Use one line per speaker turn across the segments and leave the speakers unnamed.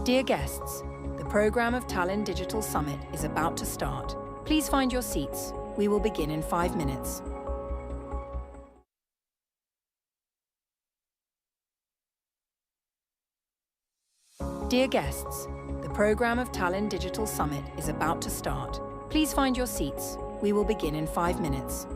Dear guests, the programme of Tallinn Digital Summit is about to start. Please find your seats. We will begin in 5 minutes. Dear guests, the programme of Tallinn Digital Summit is about to start. Please find your seats. We will begin in 5 minutes.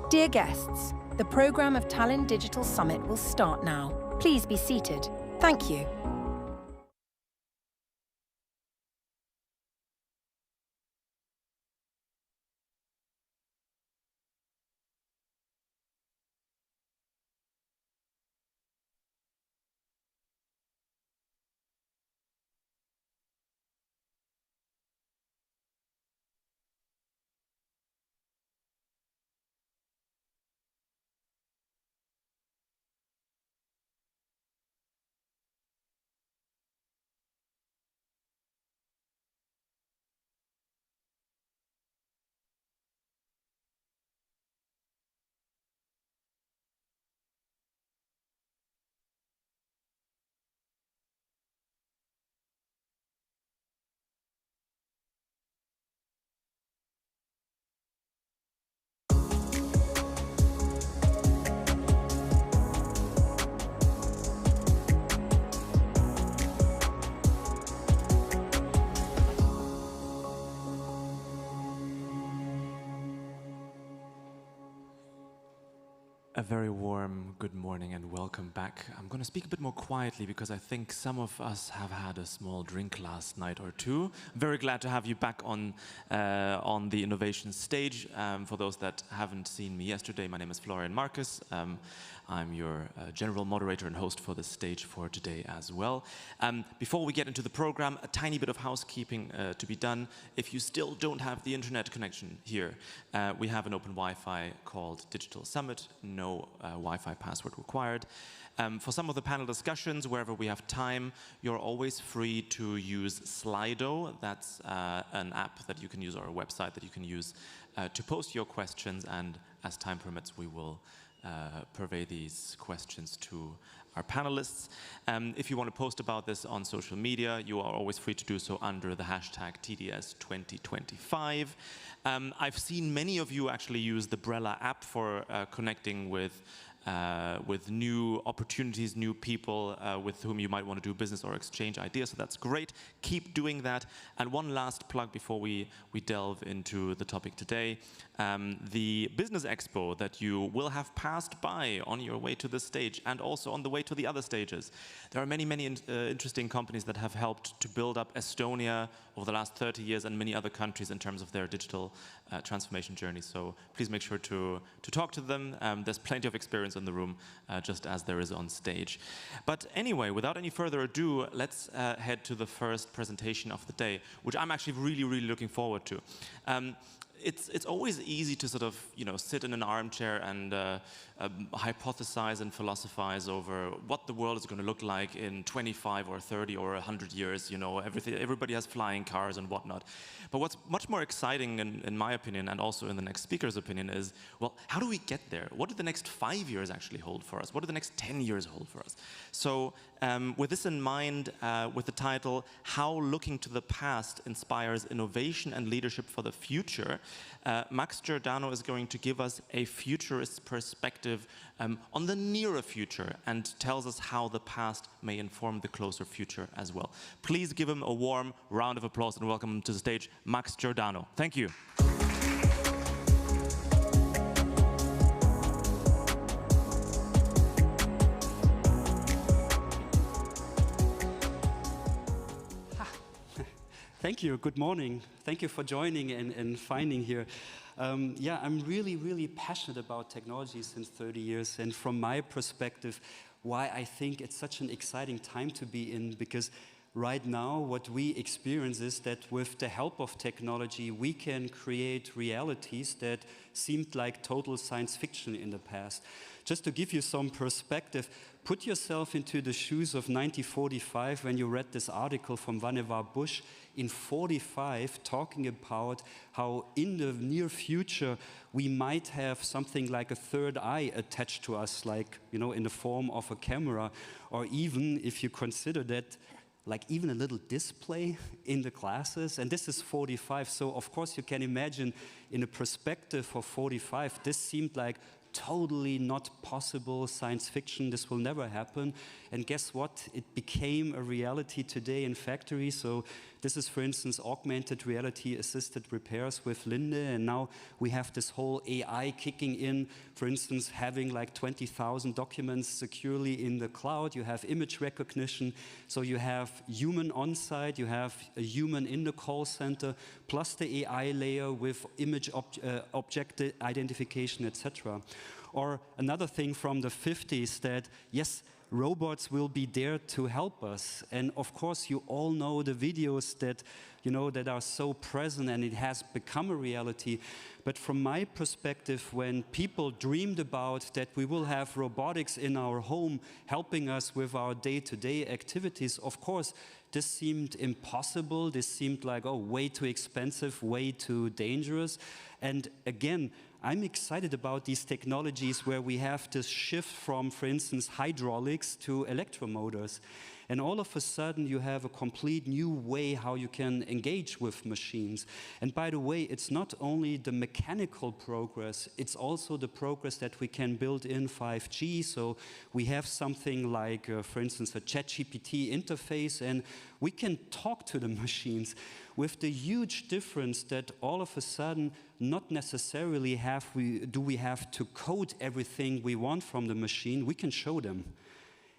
Dear guests, the programme of Tallinn Digital Summit will start now. Please be seated. Thank you.
A very warm good morning and welcome back. I'm going to speak a bit more quietly because I think some of us have had a small drink last night or two. I'm very glad to have you back on the innovation stage. For those that haven't seen me yesterday, my name is Florian Marcus. I'm your general moderator and host for this stage for today as well. Before we get into the program, a tiny bit of housekeeping to be done. If you still don't have the internet connection here, we have an open Wi-Fi called Digital Summit. No Wi-Fi password required. For some of the panel discussions, wherever we have time, you're always free to use Slido. That's an app that you can use or a website that you can use to post your questions, and as time permits, we will purvey these questions to our panelists. If you want to post about this on social media, you are always free to do so under the hashtag TDS2025. I've seen many of you actually use the Brella app for connecting with new opportunities, new people with whom you might want to do business or exchange ideas, so that's great. Keep doing that. And one last plug before we delve into the topic today. The Business Expo that you will have passed by on your way to this stage and also on the way to the other stages. There are many interesting companies that have helped to build up Estonia over the last 30 years and many other countries in terms of their digital transformation journey. So please make sure to talk to them. There's plenty of experience in the room, just as there is on stage. But anyway, without any further ado, let's head to the first presentation of the day, which I'm actually really looking forward to. It's always easy to sort of, sit in an armchair and hypothesize and philosophize over what the world is going to look like in 25 or 30 or 100 years. Everybody has flying cars and whatnot. But what's much more exciting, in my opinion, and also in the next speaker's opinion, is, well, how do we get there? What do the next 5 years actually hold for us? What do the next 10 years hold for us? So with this in mind, with the title, How Looking to the Past Inspires Innovation and Leadership for the Future, Max Giordano is going to give us a futurist perspective on the nearer future and tells us how the past may inform the closer future as well. Please give him a warm round of applause and welcome him to the stage, Max Giordano. Thank you.
Thank you. Good morning. Thank you for joining and finding here. Yeah, I'm really passionate about technology since 30 years, and from my perspective, why I think it's such an exciting time to be in, because right now what we experience is that with the help of technology, we can create realities that seemed like total science fiction in the past. Just to give you some perspective, put yourself into the shoes of 1945 when you read this article from Vannevar Bush in 45 talking about how in the near future we might have something like a third eye attached to us, like, in the form of a camera, or even if you consider that, like even a little display in the classes, and this is 45, so of course you can imagine in a perspective of 45, this seemed like totally not possible science fiction. This will never happen. And guess what? It became a reality today in factories. So this is, for instance, augmented reality assisted repairs with Linde. And now we have this whole AI kicking in. For instance, having like 20,000 documents securely in the cloud. You have image recognition. So you have human on site. You have a human in the call center, plus the AI layer with image object identification, etc. Or another thing from the 50s that, yes, robots will be there to help us. And of course, you all know the videos that, that are so present, and it has become a reality. But from my perspective, when people dreamed about that we will have robotics in our home helping us with our day-to-day activities, of course, this seemed impossible. This seemed like, way too expensive, way too dangerous. And again, I'm excited about these technologies where we have this shift from, for instance, hydraulics to electromotors. And all of a sudden, you have a complete new way how you can engage with machines. And by the way, it's not only the mechanical progress, it's also the progress that we can build in 5G. So we have something like, for instance, a ChatGPT interface, and we can talk to the machines with the huge difference that all of a sudden, not necessarily do we have to code everything we want from the machine. We can show them.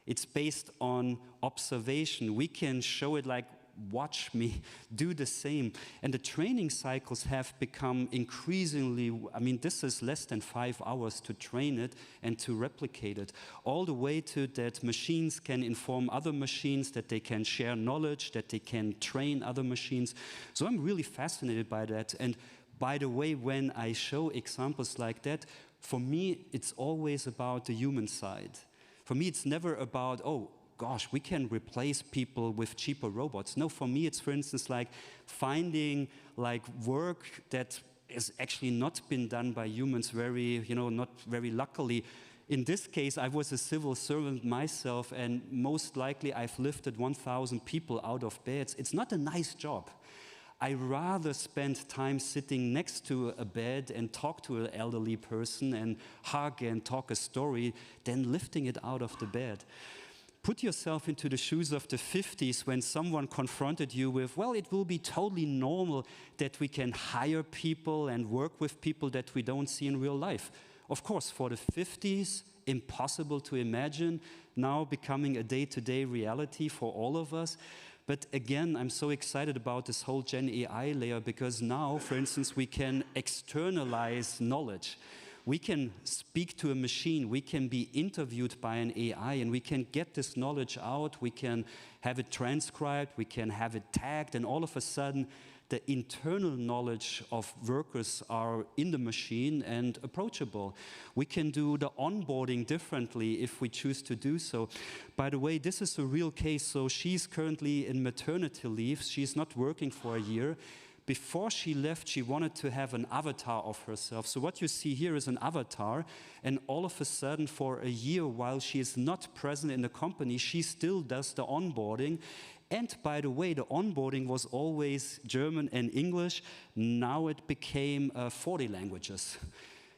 It's based on observation. We can show it like, watch me do the same. And the training cycles have become increasingly, I mean, this is less than 5 hours to train it and to replicate it, all the way to that machines can inform other machines, that they can share knowledge, that they can train other machines. So I'm really fascinated by that. And by the way, when I show examples like that, for me, it's always about the human side. For me, it's never about, oh, gosh, we can replace people with cheaper robots. No, for me, it's, for instance, like finding like work that has actually not been done by humans not very luckily. In this case, I was a civil servant myself, and most likely I've lifted 1,000 people out of beds. It's not a nice job. I rather spend time sitting next to a bed and talk to an elderly person and hug and talk a story than lifting it out of the bed. Put yourself into the shoes of the 50s when someone confronted you with, well, it will be totally normal that we can hire people and work with people that we don't see in real life. Of course, for the 50s, impossible to imagine, now becoming a day-to-day reality for all of us. But again, I'm so excited about this whole Gen AI layer because now, for instance, we can externalize knowledge. We can speak to a machine, we can be interviewed by an AI, and we can get this knowledge out, we can have it transcribed, we can have it tagged, and all of a sudden, the internal knowledge of workers are in the machine and approachable. We can do the onboarding differently if we choose to do so. By the way, this is a real case. So she's currently in maternity leave. She's not working for a year. Before she left, she wanted to have an avatar of herself. So what you see here is an avatar, and all of a sudden, for a year, while she is not present in the company, she still does the onboarding. And by the way, the onboarding was always German and English. Now it became 40 languages.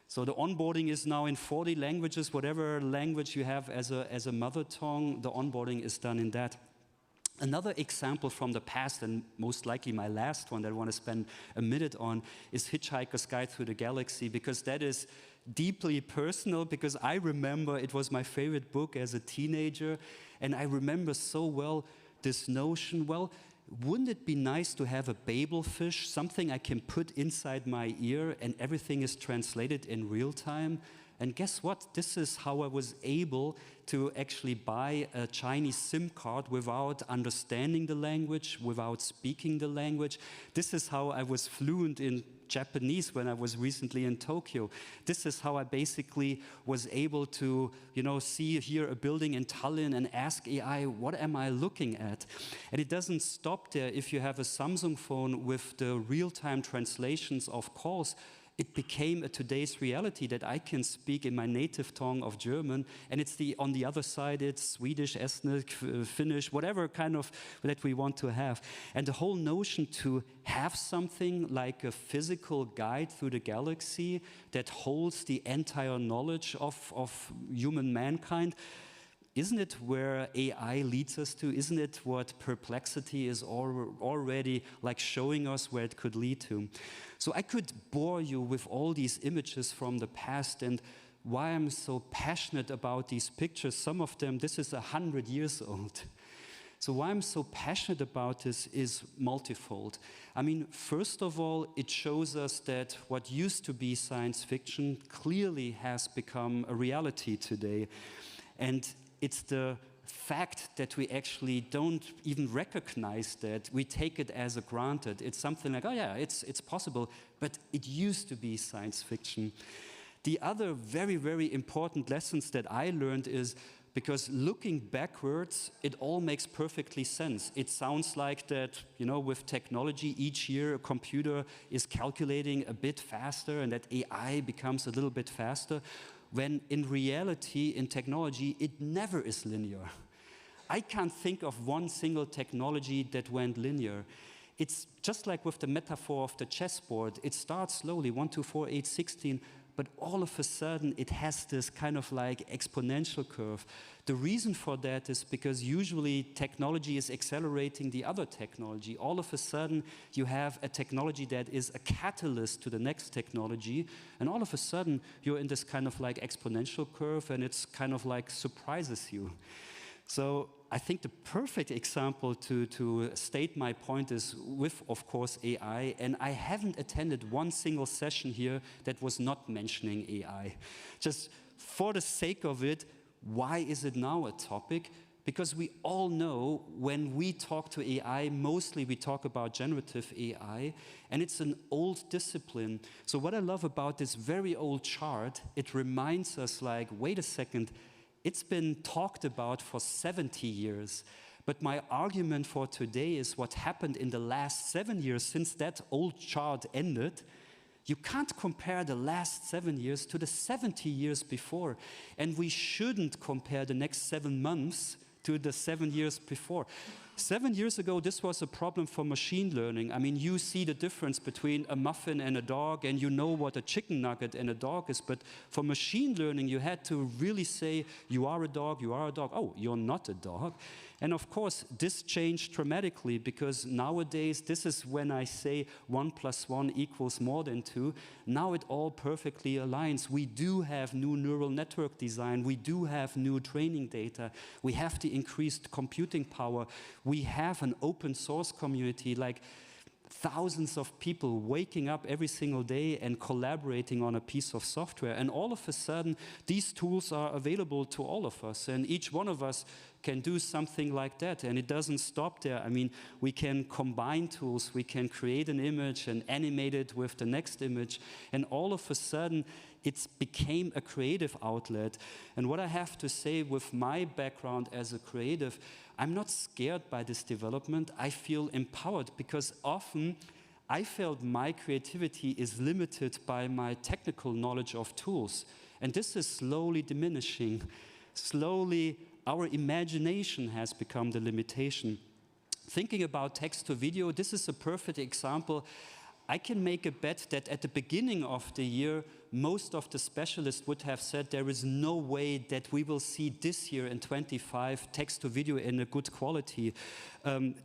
So the onboarding is now in 40 languages. Whatever language you have as a mother tongue, the onboarding is done in that. Another example from the past, and most likely my last one that I want to spend a minute on, is Hitchhiker's Guide Through the Galaxy, because that is deeply personal, because I remember it was my favorite book as a teenager, and I remember so well this notion, well, wouldn't it be nice to have a Babel fish, something I can put inside my ear and everything is translated in real time? And guess what? This is how I was able to actually buy a Chinese SIM card without understanding the language, without speaking the language. This is how I was fluent in Japanese when I was recently in Tokyo. This is how I basically was able to, see here a building in Tallinn and ask AI, what am I looking at? And it doesn't stop there. If you have a Samsung phone with the real-time translations of calls, it became a today's reality that I can speak in my native tongue of German, and it's on the other side, it's Swedish, Estnish, Finnish, whatever kind of that we want to have. And the whole notion to have something like a physical guide through the galaxy that holds the entire knowledge of human mankind, isn't it where AI leads us to? Isn't it what Perplexity is already like showing us where it could lead to? So I could bore you with all these images from the past and why I'm so passionate about these pictures. Some of them, this is 100 years old. So why I'm so passionate about this is multifold. I mean, first of all, it shows us that what used to be science fiction clearly has become a reality today. And it's the fact that we actually don't even recognize that. We take it as a granted. It's something like, oh yeah, it's possible, but it used to be science fiction. The other very, very important lessons that I learned is because looking backwards, it all makes perfectly sense. It sounds like that, with technology, each year a computer is calculating a bit faster and that AI becomes a little bit faster, when in reality, in technology, it never is linear. I can't think of one single technology that went linear. It's just like with the metaphor of the chessboard. It starts slowly, 1, 2, 4, 8, 16, but all of a sudden it has this kind of like exponential curve. The reason for that is because usually technology is accelerating the other technology. All of a sudden you have a technology that is a catalyst to the next technology, and all of a sudden you're in this kind of like exponential curve, and it's kind of like surprises you. So I think the perfect example to state my point is with, of course, AI. And I haven't attended one single session here that was not mentioning AI. Just for the sake of it, why is it now a topic? Because we all know when we talk to AI, mostly we talk about generative AI, and it's an old discipline. So what I love about this very old chart, it reminds us like, wait a second, it's been talked about for 70 years. But my argument for today is what happened in the last 7 years since that old chart ended. You can't compare the last 7 years to the 70 years before. And we shouldn't compare the next 7 months to the 7 years before. 7 years ago, this was a problem for machine learning. I mean, you see the difference between a muffin and a dog, and you know what a chicken nugget and a dog is. But for machine learning, you had to really say, you are a dog, you are a dog. Oh, you're not a dog. And of course, this changed dramatically, because nowadays, this is when I say 1 + 1 = more than 2. Now it all perfectly aligns. We do have new neural network design. We do have new training data. We have the increased computing power. We have an open source community, like thousands of people waking up every single day and collaborating on a piece of software. And all of a sudden, these tools are available to all of us. And each one of us can do something like that. And it doesn't stop there. I mean, we can combine tools. We can create an image and animate it with the next image. And all of a sudden, it became a creative outlet. And what I have to say, with my background as a creative, I'm not scared by this development. I feel empowered, because often I felt my creativity is limited by my technical knowledge of tools. And this is slowly diminishing. Slowly, our imagination has become the limitation. Thinking about text to video, this is a perfect example. I can make a bet that at the beginning of the year, most of the specialists would have said there is no way that we will see this year in 25 text to video in a good quality.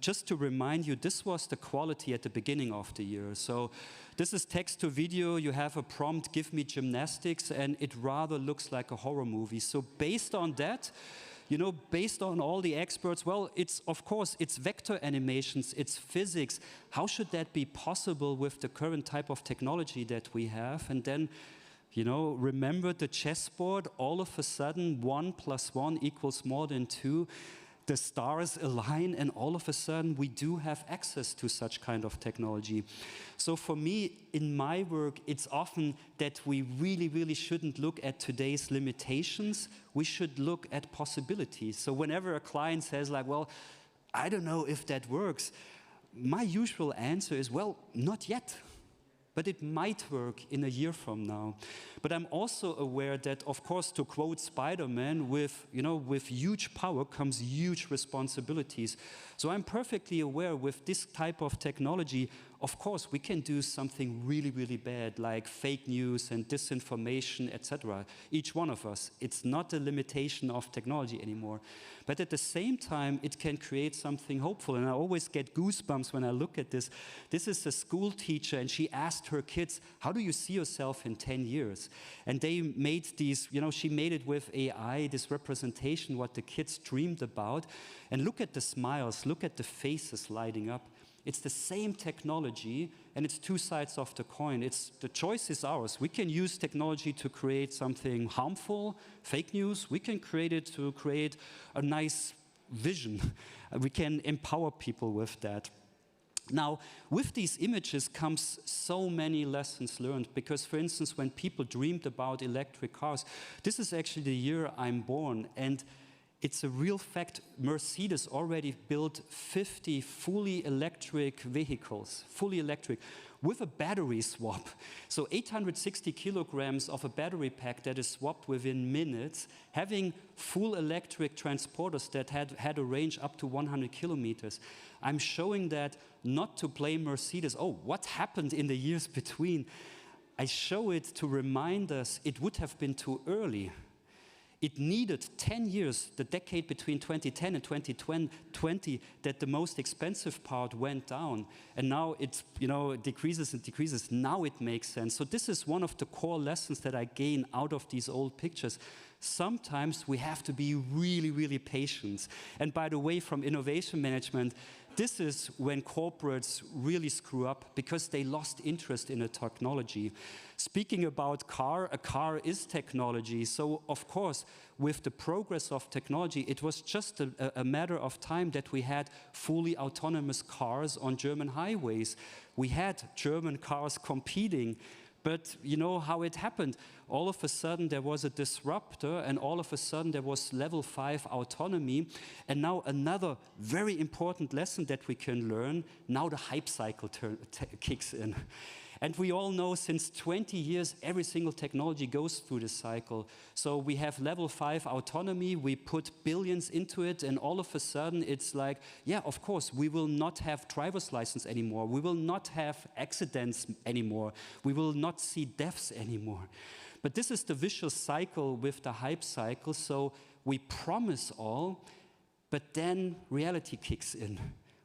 Just to remind you, this was the quality at the beginning of the year. So this is text to video. You have a prompt, give me gymnastics, and it rather looks like a horror movie. So based on that, you know, based on all the experts, well, it's, of course, it's vector animations, it's physics. How should that be possible with the current type of technology that we have? And then, you know, remember the chessboard, all of a sudden 1 + 1 = more than 2. The stars align, and all of a sudden we do have access to such kind of technology. So for me, in my work, it's often that we really, really shouldn't look at today's limitations. We should look at possibilities. So whenever a client says like, well, I don't know if that works, my usual answer is, well, not yet. But it might work in a year from now. But I'm also aware that, of course, to quote Spider-Man, with huge power comes huge responsibilities. So I'm perfectly aware with this type of technology, of course, we can do something really, really bad, like fake news and disinformation, etc. Each one of us. It's not a limitation of technology anymore. But at the same time, it can create something hopeful. And I always get goosebumps when I look at this. This is a school teacher, and she asked her kids, how do you see yourself in 10 years? And they made these, she made it with AI, this representation, what the kids dreamed about. And look at the smiles, look at the faces lighting up. It's the same technology, and it's two sides of the coin. The choice is ours. We can use technology to create something harmful, fake news. We can create it to create a nice vision. We can empower people with that. Now, with these images comes so many lessons learned, because, for instance, when people dreamed about electric cars, this is actually the year I'm born, and it's a real fact. Mercedes already built 50 fully electric vehicles, fully electric. with a battery swap. So 860 kilograms of a battery pack that is swapped within minutes, having full electric transporters that had a range up to 100 kilometers. I'm showing that not to blame Mercedes, oh, what happened in the years between? I show it to remind us it would have been too early. It needed 10 years, the decade between 2010 and 2020, that the most expensive part went down. And now it decreases and decreases. Now it makes sense. So this is one of the core lessons that I gain out of these old pictures. Sometimes we have to be really, really patient. And by the way, from innovation management, this is when corporates really screw up because they lost interest in a technology. Speaking about a car is technology. So of course, with the progress of technology, it was just a matter of time that we had fully autonomous cars on German highways. We had German cars competing. But you know how it happened. All of a sudden there was a disruptor, and all of a sudden there was level 5 autonomy. And now another very important lesson that we can learn, now the hype cycle kicks in. And we all know since 20 years, every single technology goes through this cycle. So we have level 5 autonomy, we put billions into it, and all of a sudden it's like, yeah, of course, we will not have driver's license anymore. We will not have accidents anymore. We will not see deaths anymore. But this is the vicious cycle with the hype cycle. So we promise all, but then reality kicks in.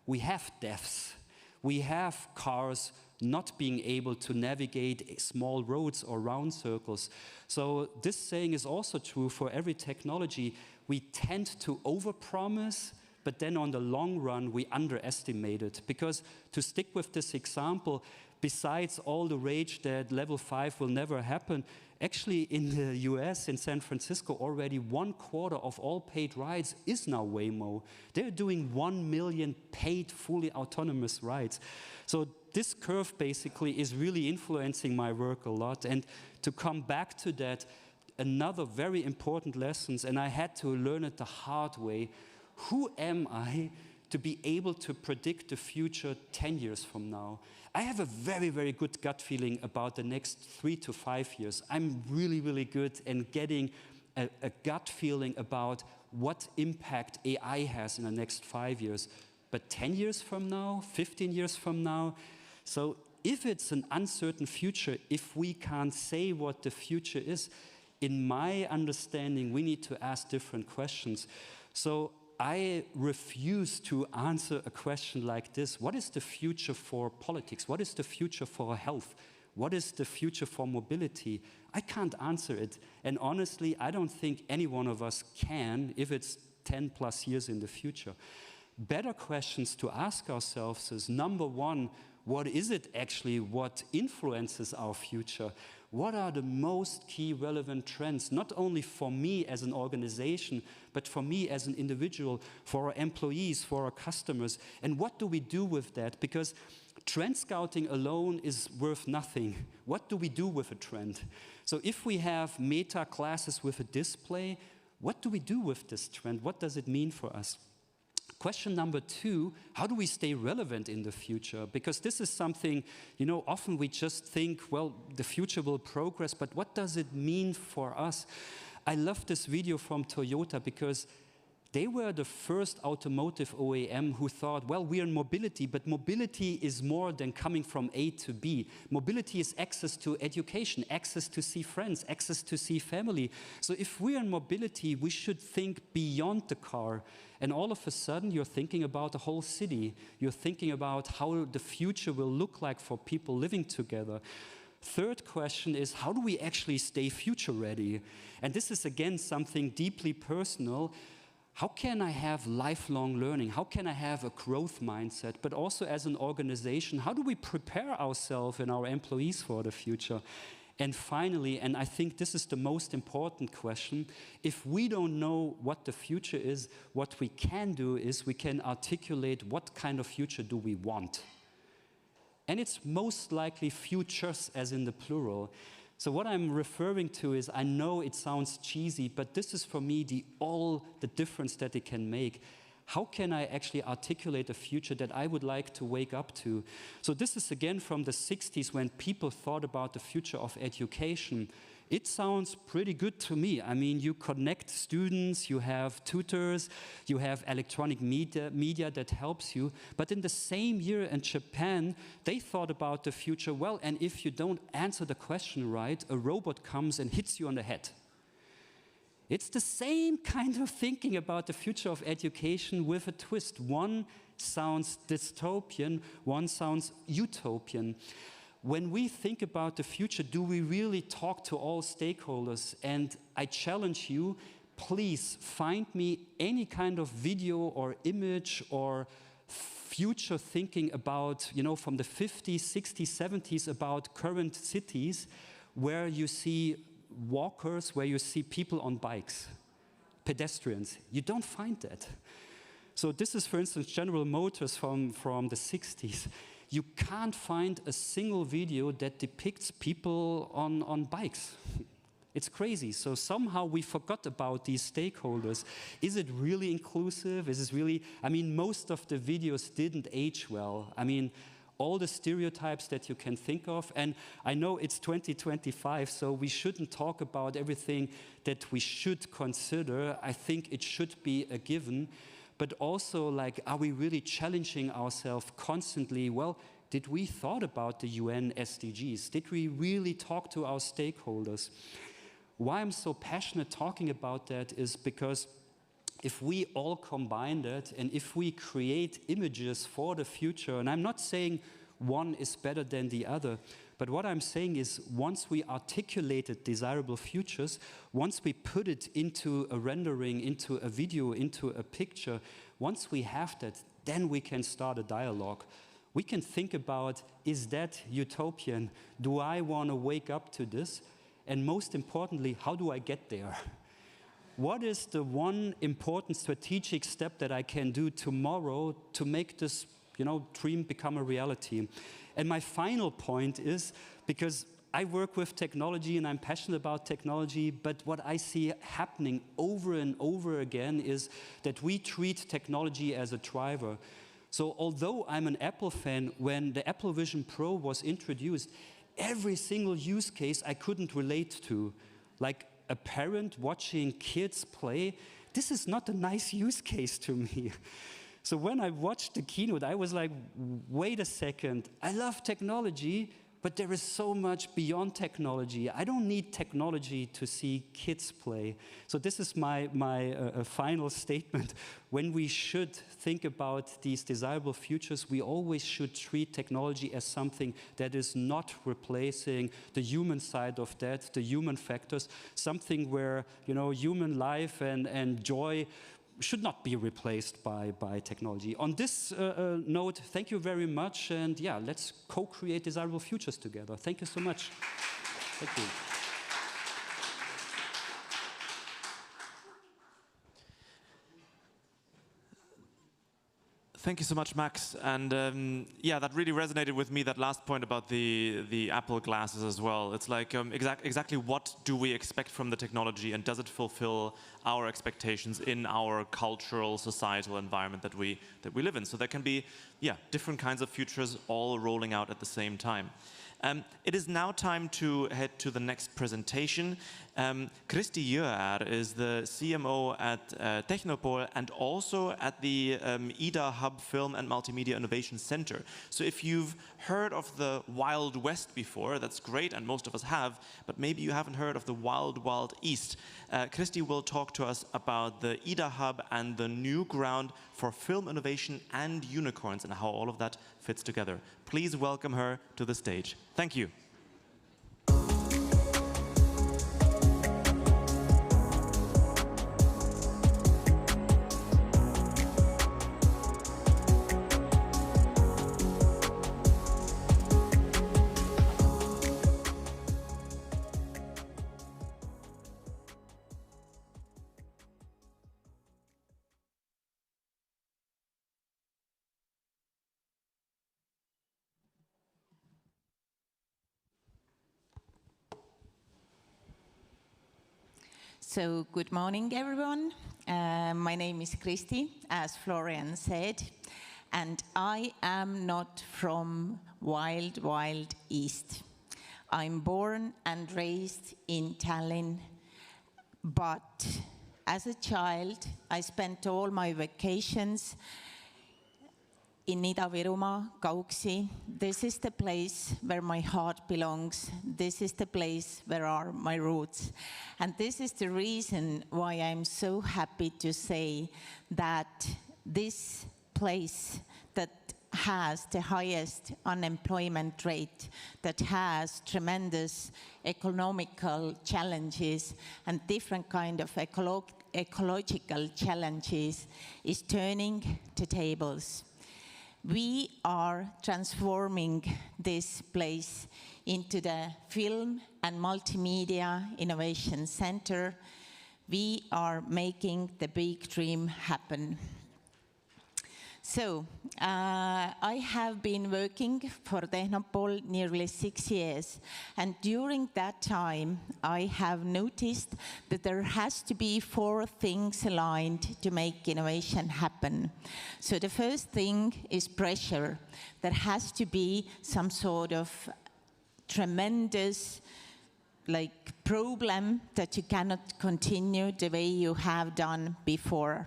We have deaths. We have cars not being able to navigate small roads or round circles. So this saying is also true for every technology. We tend to overpromise, but then on the long run, we underestimate it. Because to stick with this example, besides all the rage that level 5 will never happen, actually in the US, in San Francisco, already 1/4 of all paid rides is now Waymo. They're doing 1 million paid fully autonomous rides. So this curve basically is really influencing my work a lot. And to come back to that, another very important lesson, and I had to learn it the hard way, who am I to be able to predict the future 10 years from now? I have a very, very good gut feeling about the next 3 to 5 years. I'm really, really good in getting a gut feeling about what impact AI has in the next 5 years. But 10 years from now, 15 years from now, so if it's an uncertain future, if we can't say what the future is, in my understanding, we need to ask different questions. So I refuse to answer a question like this. What is the future for politics? What is the future for health? What is the future for mobility? I can't answer it. And honestly, I don't think any one of us can if it's 10 plus years in the future. Better questions to ask ourselves is, number one, what is it actually what influences our future? What are the most key relevant trends, not only for me as an organization, but for me as an individual, for our employees, for our customers? And what do we do with that? Because trend scouting alone is worth nothing. What do we do with a trend? So if we have meta classes with a display, what do we do with this trend? What does it mean for us? Question number 2, how do we stay relevant in the future? Because this is something, often we just think, well, the future will progress, but what does it mean for us? I love this video from Toyota because they were the first automotive OEM who thought, well, we are in mobility, but mobility is more than coming from A to B. Mobility is access to education, access to see friends, access to see family. So if we are in mobility, we should think beyond the car. And all of a sudden, you're thinking about the whole city. You're thinking about how the future will look like for people living together. Third question is, how do we actually stay future ready? And this is, again, something deeply personal. How can I have lifelong learning? How can I have a growth mindset? But also as an organization, how do we prepare ourselves and our employees for the future? And finally, and I think this is the most important question, if we don't know what the future is, what we can do is we can articulate what kind of future do we want. And it's most likely futures as in the plural. So what I'm referring to is, I know it sounds cheesy, but this is for me the difference that it can make. how can I actually articulate a future that I would like to wake up to? So this is again from the 60s when people thought about the future of education. It sounds pretty good to me. I mean, you connect students, you have tutors, you have electronic media that helps you. But in the same year in Japan, they thought about the future, well, and if you don't answer the question right, a robot comes and hits you on the head. It's the same kind of thinking about the future of education with a twist. One sounds dystopian, one sounds utopian. When we think about the future, do we really talk to all stakeholders? And I challenge you, please find me any kind of video or image or future thinking about, from the 50s, 60s, 70s about current cities where you see walkers, where you see people on bikes, pedestrians. You don't find that. So this is, for instance, General Motors from the 60s. You can't find a single video that depicts people on bikes. It's crazy. So somehow we forgot about these stakeholders. Is it really inclusive? Is it really, most of the videos didn't age well. All the stereotypes that you can think of. And I know it's 2025, so we shouldn't talk about everything that we should consider. I think it should be a given. But also, are we really challenging ourselves constantly? Well, did we thought about the UN SDGs? Did we really talk to our stakeholders? Why I'm so passionate talking about that is because if we all combine that and if we create images for the future, and I'm not saying one is better than the other, but what I'm saying is once we articulated desirable futures, once we put it into a rendering, into a video, into a picture, once we have that, then we can start a dialogue. We can think about, is that utopian? Do I want to wake up to this? And most importantly, how do I get there? What is the one important strategic step that I can do tomorrow to make this dream become a reality? And my final point is, because I work with technology and I'm passionate about technology, but what I see happening over and over again is that we treat technology as a driver. So although I'm an Apple fan, when the Apple Vision Pro was introduced, every single use case I couldn't relate to. Like a parent watching kids play, this is not a nice use case to me. So when I watched the keynote, I was like, wait a second, I love technology, but there is so much beyond technology. I don't need technology to see kids play. So this is my final statement. When we should think about these desirable futures, we always should treat technology as something that is not replacing the human side of that, the human factors, something where human life and joy should not be replaced by technology. On this note, thank you very much, and yeah, let's co-create desirable futures together. Thank you so much. Thank you.
Thank you so much, Max. And yeah, that really resonated with me, that last point about the Apple glasses as well. It's like exactly what do we expect from the technology, and does it fulfill our expectations in our cultural, societal environment that we live in? So there can be, yeah, different kinds of futures all rolling out at the same time. It is now time to head to the next presentation. Kristi Jõeäär is the CMO at Technopol and also at the IDA Hub Film and Multimedia Innovation Center. So if you've heard of the Wild West before, that's great, and most of us have, but maybe you haven't heard of the Wild Wild East. Kristi will talk to us about the IDA Hub and the new ground for film innovation and unicorns and how all of that fits together. Please welcome her to the stage. Thank you.
So good morning, everyone. My name is Kristi, as Florian said, and I am not from wild, wild East. I'm born and raised in Tallinn, but as a child, I spent all my vacations in Ida-Virumaa, Kauksi. This is the place where my heart belongs. This is the place where are my roots. And this is the reason why I'm so happy to say that this place that has the highest unemployment rate, that has tremendous economical challenges and different kind of ecological challenges, is turning the tables. We are transforming this place into the Film and Multimedia Innovation Center. We are making the big dream happen. So, I have been working for Tehnopol nearly 6 years, and during that time, I have noticed that there has to be 4 things aligned to make innovation happen. So the first thing is pressure. There has to be some sort of tremendous problem that you cannot continue the way you have done before.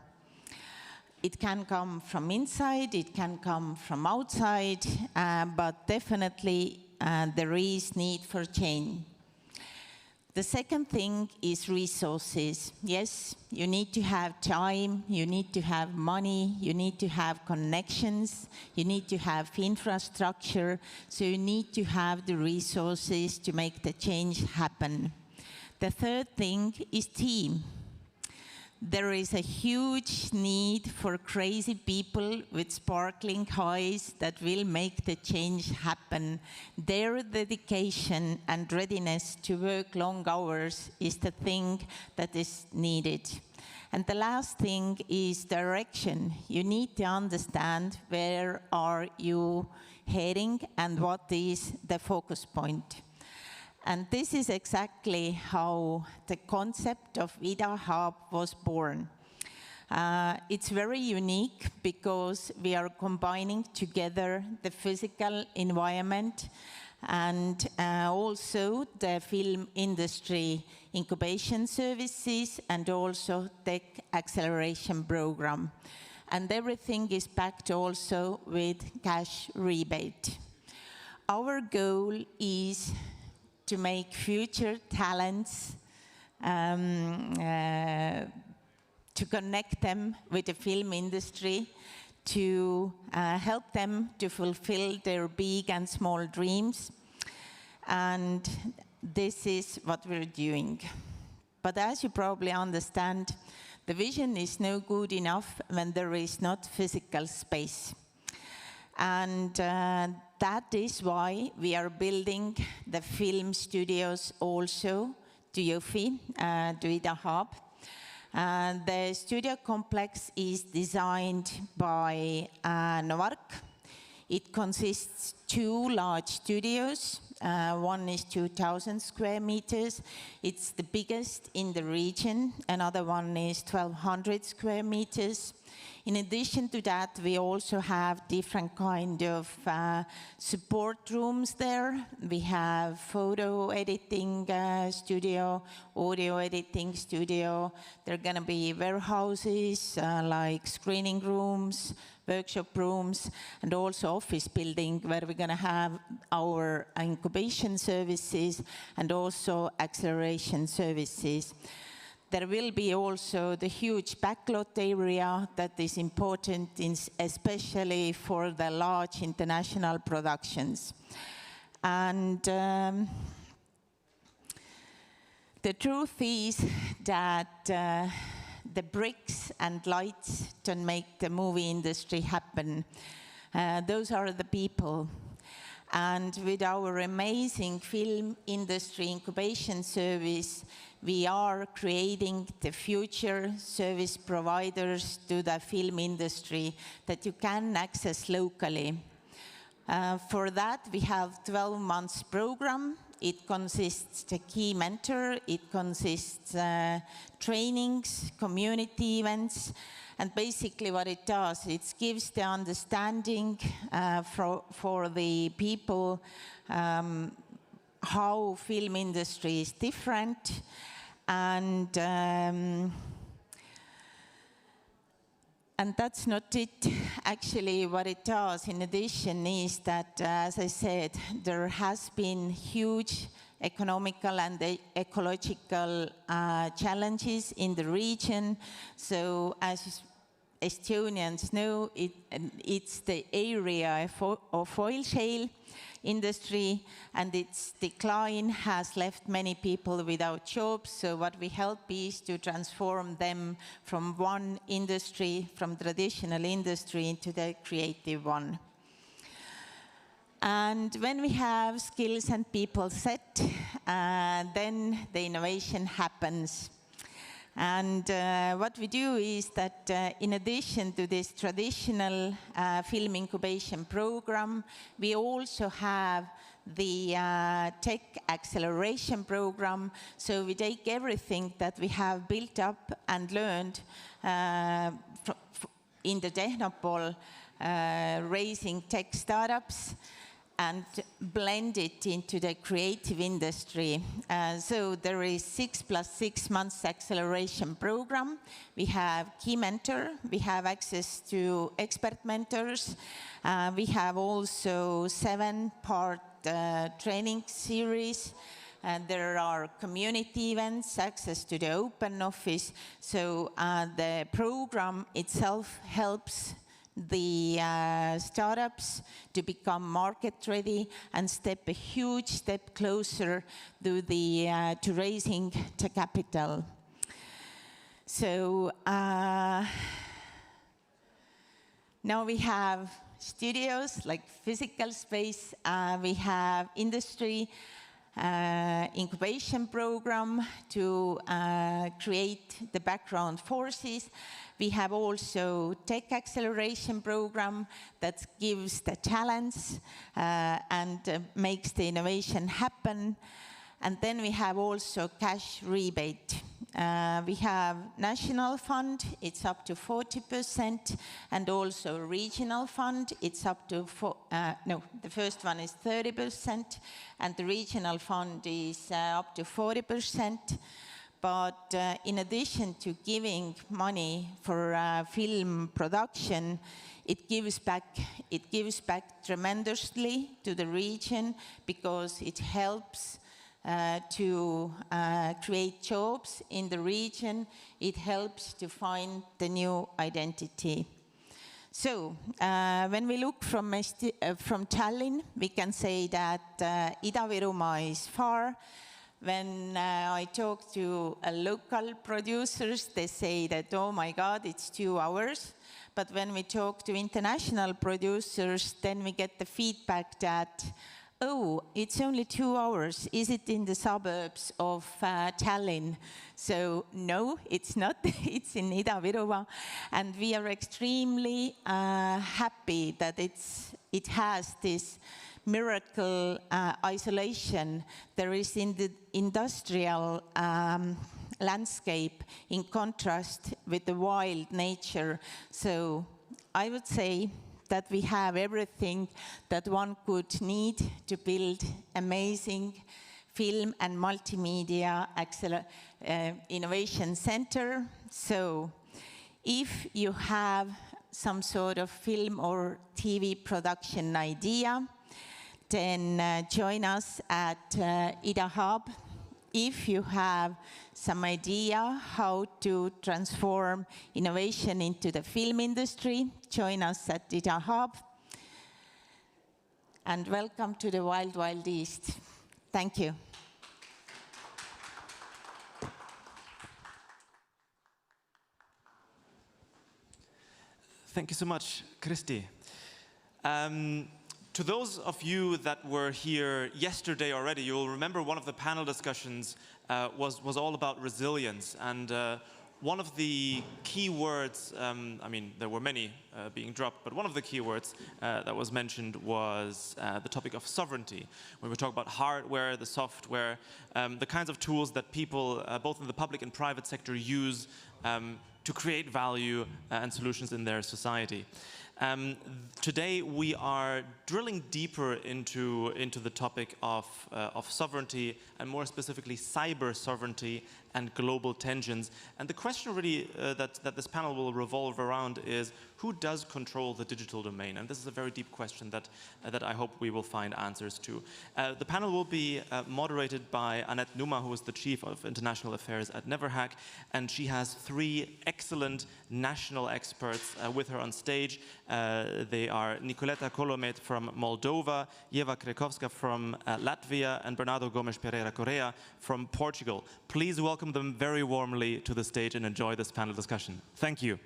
It can come from inside, it can come from outside, but definitely there is need for change. The second thing is resources. Yes, you need to have time, you need to have money, you need to have connections, you need to have infrastructure, so you need to have the resources to make the change happen. The third thing is team. There is a huge need for crazy people with sparkling eyes that will make the change happen. Their dedication and readiness to work long hours is the thing that is needed. And the last thing is direction. You need to understand where are you heading and what is the focus point. And this is exactly how the concept of Ida Hub was born. It's very unique because we are combining together the physical environment and also the film industry incubation services and also tech acceleration program. And everything is backed also with cash rebate. Our goal is to make future talents, to connect them with the film industry, to help them to fulfill their big and small dreams. And this is what we're doing. But as you probably understand, the vision is no good enough when there is not physical space. And that is why we are building the film studios also to Jõhvi, to Ida Hub. The studio complex is designed by Novark. It consists 2 large studios. One is 2,000 square meters. It's the biggest in the region. Another one is 1,200 square meters. In addition to that, we also have different kind of support rooms there. We have photo editing studio, audio editing studio. There are going to be warehouses like screening rooms, workshop rooms, and also office building where we're going to have our incubation services and also acceleration services. There will be also the huge backlot area that is important, especially for the large international productions. And the truth is that the bricks and lights don't make the movie industry happen. Those are the people. And with our amazing film industry incubation service, we are creating the future service providers to the film industry that you can access locally. For that, we have 12 months program, It consists the key mentor, it consists trainings, community events, and basically what it does, it gives the understanding for the people how film industry is different, and that's not it. Actually, what it does in addition is that, as I said, there has been huge economical and ecological challenges in the region. So as Estonians know, it's the area of oil shale industry, and its decline has left many people without jobs. So what we help is to transform them from one industry, from traditional industry, into the creative one. And when we have skills and people set, then the innovation happens. And what we do is that in addition to this traditional film incubation program, we also have the tech acceleration program. So we take everything that we have built up and learned in the Technopol, raising tech startups, and blend it into the creative industry. So there is 6 + 6 months acceleration program. We have key mentor, we have access to expert mentors, we have also 7-part training series, and there are community events, access to the open office. So the program itself helps the startups to become market ready and a huge step closer to raising the capital. So now we have studios like physical space, we have industry incubation program to create the background forces. We have also tech acceleration program that gives the talents and makes the innovation happen. And then we have also cash rebate. We have national fund, it's up to 40%, and also regional fund, it's up to, the first one is 30%, and the regional fund is up to 40%. But in addition to giving money for film production, it gives back tremendously to the region, because it helps to create jobs in the region. It helps to find the new identity. So when we look from Tallinn, we can say that Ida-Virumaa is far. When I talk to local producers, they say that, oh my God, it's 2 hours. But when we talk to international producers, then we get the feedback that, oh, it's only 2 hours. Is it in the suburbs of Tallinn? So no, it's not. It's in Ida-Virumaa. And we are extremely happy that it has this miracle isolation there is in the industrial landscape, in contrast with the wild nature. So I would say that we have everything that one could need to build amazing film and multimedia innovation center. So if you have some sort of film or TV production idea, then join us at Ida Hub. If you have some idea how to transform innovation into the film industry, join us at Ida Hub. And welcome to the Wild Wild East. Thank you.
Thank you so much, Kristi. To those of you that were here yesterday already, you'll remember one of the panel discussions was all about resilience. And one of the key words, I mean, there were many being dropped, but one of the key words that was mentioned was the topic of sovereignty. When we talk about hardware, the software, the kinds of tools that people, both in the public and private sector, use to create value and solutions in their society. Today we are drilling deeper into the topic of sovereignty, and more specifically cyber sovereignty and global tensions. And the question really that this panel will revolve around is, who does control the digital domain? And this is a very deep question that I hope we will find answers to. The panel will be moderated by Annette Numa, who is the Chief of International Affairs at Neverhack, and she has 3 excellent national experts with her on stage. They are Nicoleta Colomet from Moldova, Jeva Krekowska from Latvia, and Bernardo Gomes Pereira Correa from Portugal. Please welcome them very warmly to the stage and enjoy this panel discussion. Thank you.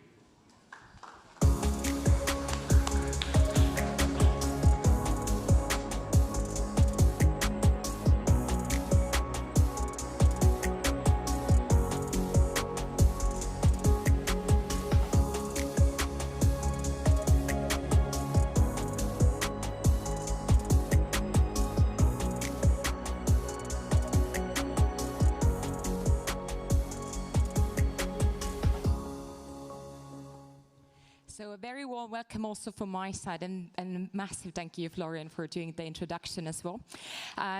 So a very warm welcome also from my side, and a massive thank you, Florian, for doing the introduction as well.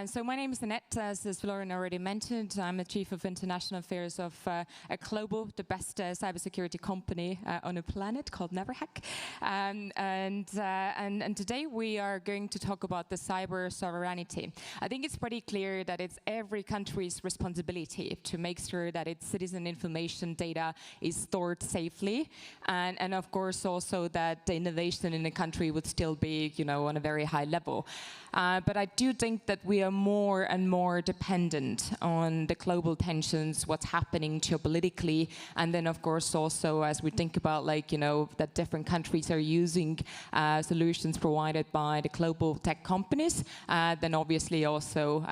So my name is Annette, as Florian already mentioned. I'm the Chief of International Affairs of a global, the best cybersecurity company on the planet called Neverhack. And today we are going to talk about the cyber sovereignty. I think it's pretty clear that it's every country's responsibility to make sure that its citizen information data is stored safely, and of course also that the innovation in the country would still be, you know, on a very high level. But I do think that we are more and more dependent on the global tensions, what's happening geopolitically, and then of course also as we think about, like, you know, that different countries are using solutions provided by the global tech companies, then obviously also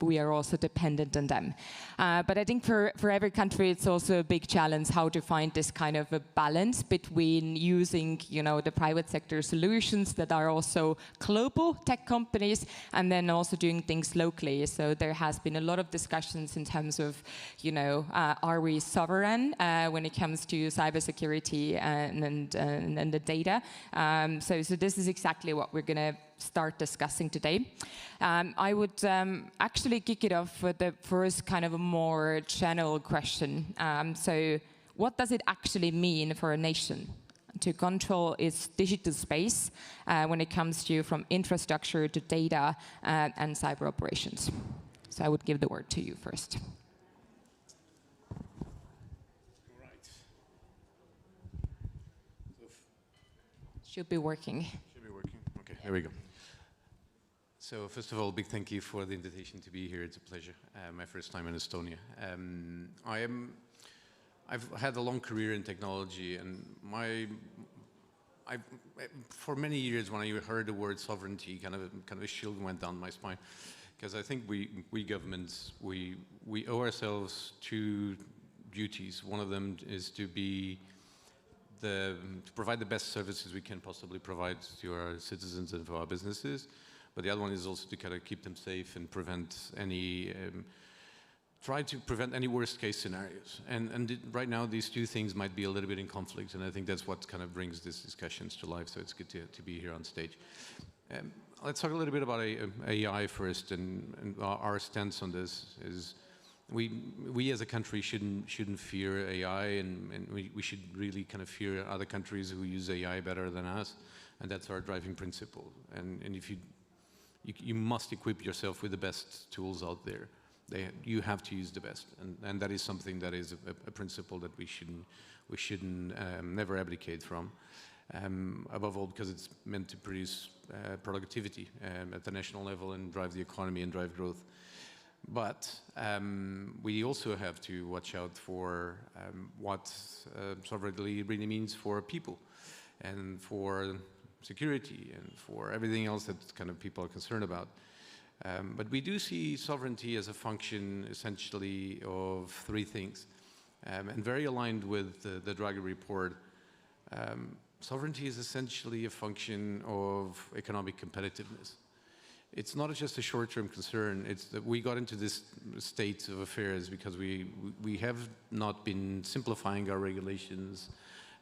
we are also dependent on them. But I think for every country it's also a big challenge how to find this kind of a balance between using, you know, the private sector solutions that are also global tech companies, and then also doing things locally. So there has been a lot of discussions in terms of, you know, are we sovereign when it comes to cybersecurity and the data? So this is exactly what we're going to start discussing today. I would actually kick it off with the first kind of a more general question. So what does it actually mean for a nation to control its digital space when it comes to from infrastructure to data and cyber operations? So I would give the word to you first.
Right.
Should be working.
Should be working. Okay, here we go. So first of all, big thank you for the invitation to be here. It's a pleasure. My first time in Estonia. I've had a long career in technology, and for many years when I heard the word sovereignty, kind of a chill went down my spine, because I think we governments we owe ourselves 2 duties. One of them is to provide the best services we can possibly provide to our citizens and for our businesses, but the other one is also to kind of keep them safe and prevent any. Try to prevent any worst-case scenarios. And right now, these 2 things might be a little bit in conflict, and I think that's what kind of brings these discussions to life, so it's good to be here on stage. Let's talk a little bit about AI first, and our stance on this is we as a country shouldn't fear AI, and we should really kind of fear other countries who use AI better than us, and that's our driving principle. And if you must equip yourself with the best tools out there. You have to use the best, and that is something that is a principle that we shouldn't never abdicate from. Above all, because it's meant to produce productivity at the national level and drive the economy and drive growth. But we also have to watch out for what sovereignty really means for people, and for security, and for everything else that kind of people are concerned about. But we do see sovereignty as a function essentially of 3 things. And very aligned with the Draghi report. Sovereignty is essentially a function of economic competitiveness. It's not just a short-term concern. It's that we got into this state of affairs because we have not been simplifying our regulations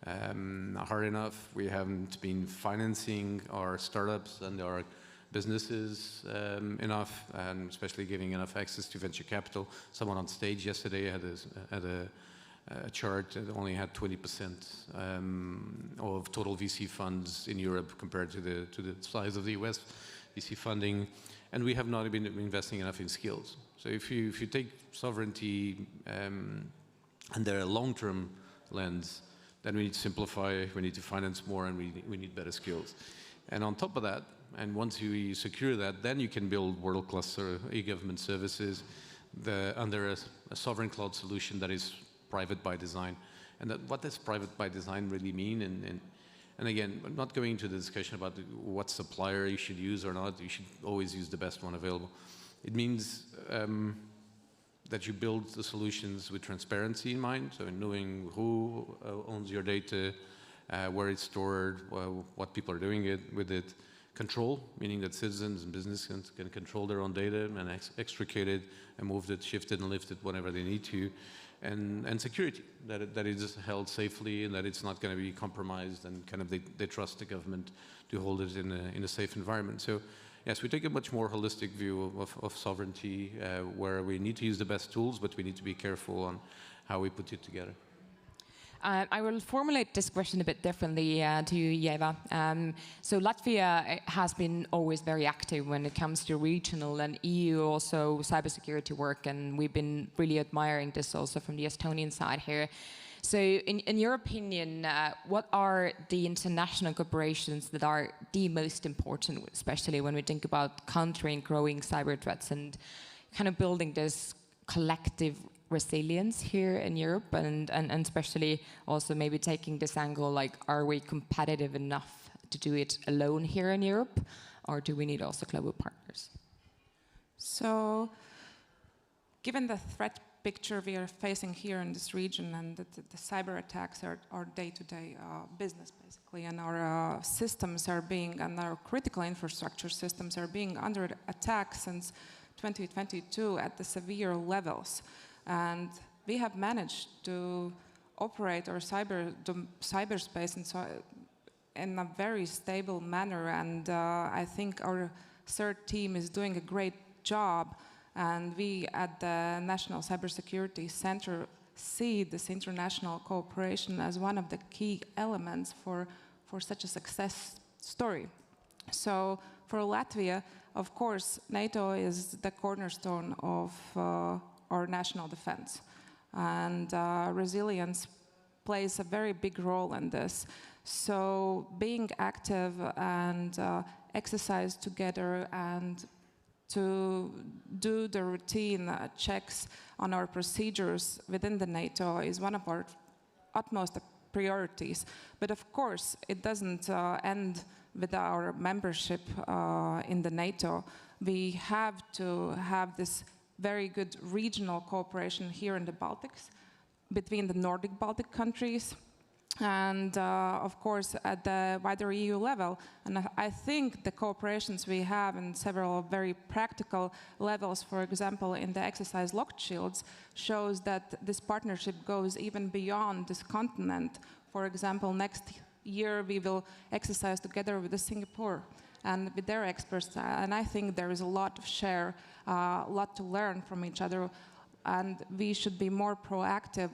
hard enough. We haven't been financing our startups and our businesses enough, and especially giving enough access to venture capital. Someone on stage yesterday had a chart that only had 20% of total VC funds in Europe compared to the size of the US VC funding, and we have not been investing enough in skills. So if you take sovereignty under a long-term lens, then we need to simplify, we need to finance more, and we need better skills. And on top of that, and once you secure that, then you can build world-class e-government services under a sovereign cloud solution that is private by design. And what does private by design really mean? And again, I'm not going into the discussion about what supplier you should use or not. You should always use the best one available. It means that you build the solutions with transparency in mind, so knowing who owns your data, where it's stored, what people are doing with it. Control, meaning that citizens and businesses can control their own data and extricate it and move it, shift it, and lift it whenever they need to. And security, that it is held safely and that it's not going to be compromised, and kind of they trust the government to hold it in a safe environment. So yes, we take a much more holistic view of sovereignty, where we need to use the best tools, but we need to be careful on how we put it together.
I will formulate this question a bit differently to you, Eva. So Latvia has been always very active when it comes to regional and EU also cybersecurity work, and we've been really admiring this also from the Estonian side here. So in your opinion, what are the international cooperations that are the most important, especially when we think about countering growing cyber threats and kind of building this collective resilience here in Europe, and especially also maybe taking this angle, like, are we competitive enough to do it alone here in Europe, or do we need also global partners?
So, given the threat picture we are facing here in this region, and that the cyber attacks are our day-to-day business, basically, and our systems are being, and our critical infrastructure systems are being under attack since 2022 at the severe levels. And we have managed to operate our cyberspace in a very stable manner, and I think our third team is doing a great job. And we at the National Cybersecurity Center see this international cooperation as one of the key elements for such a success story. So for Latvia, of course, NATO is the cornerstone of our national defense. And resilience plays a very big role in this. So being active and exercise together and to do the routine checks on our procedures within the NATO is one of our utmost priorities. But of course, it doesn't end with our membership in the NATO. We have to have this very good regional cooperation here in the Baltics between the Nordic Baltic countries, and of course at the wider EU level. And I think the cooperations we have in several very practical levels, for example in the exercise Locked Shields, shows that this partnership goes even beyond this continent. For example, next year we will exercise together with Singapore and with their experts, and I think there is a lot to share, a lot to learn from each other, and we should be more proactive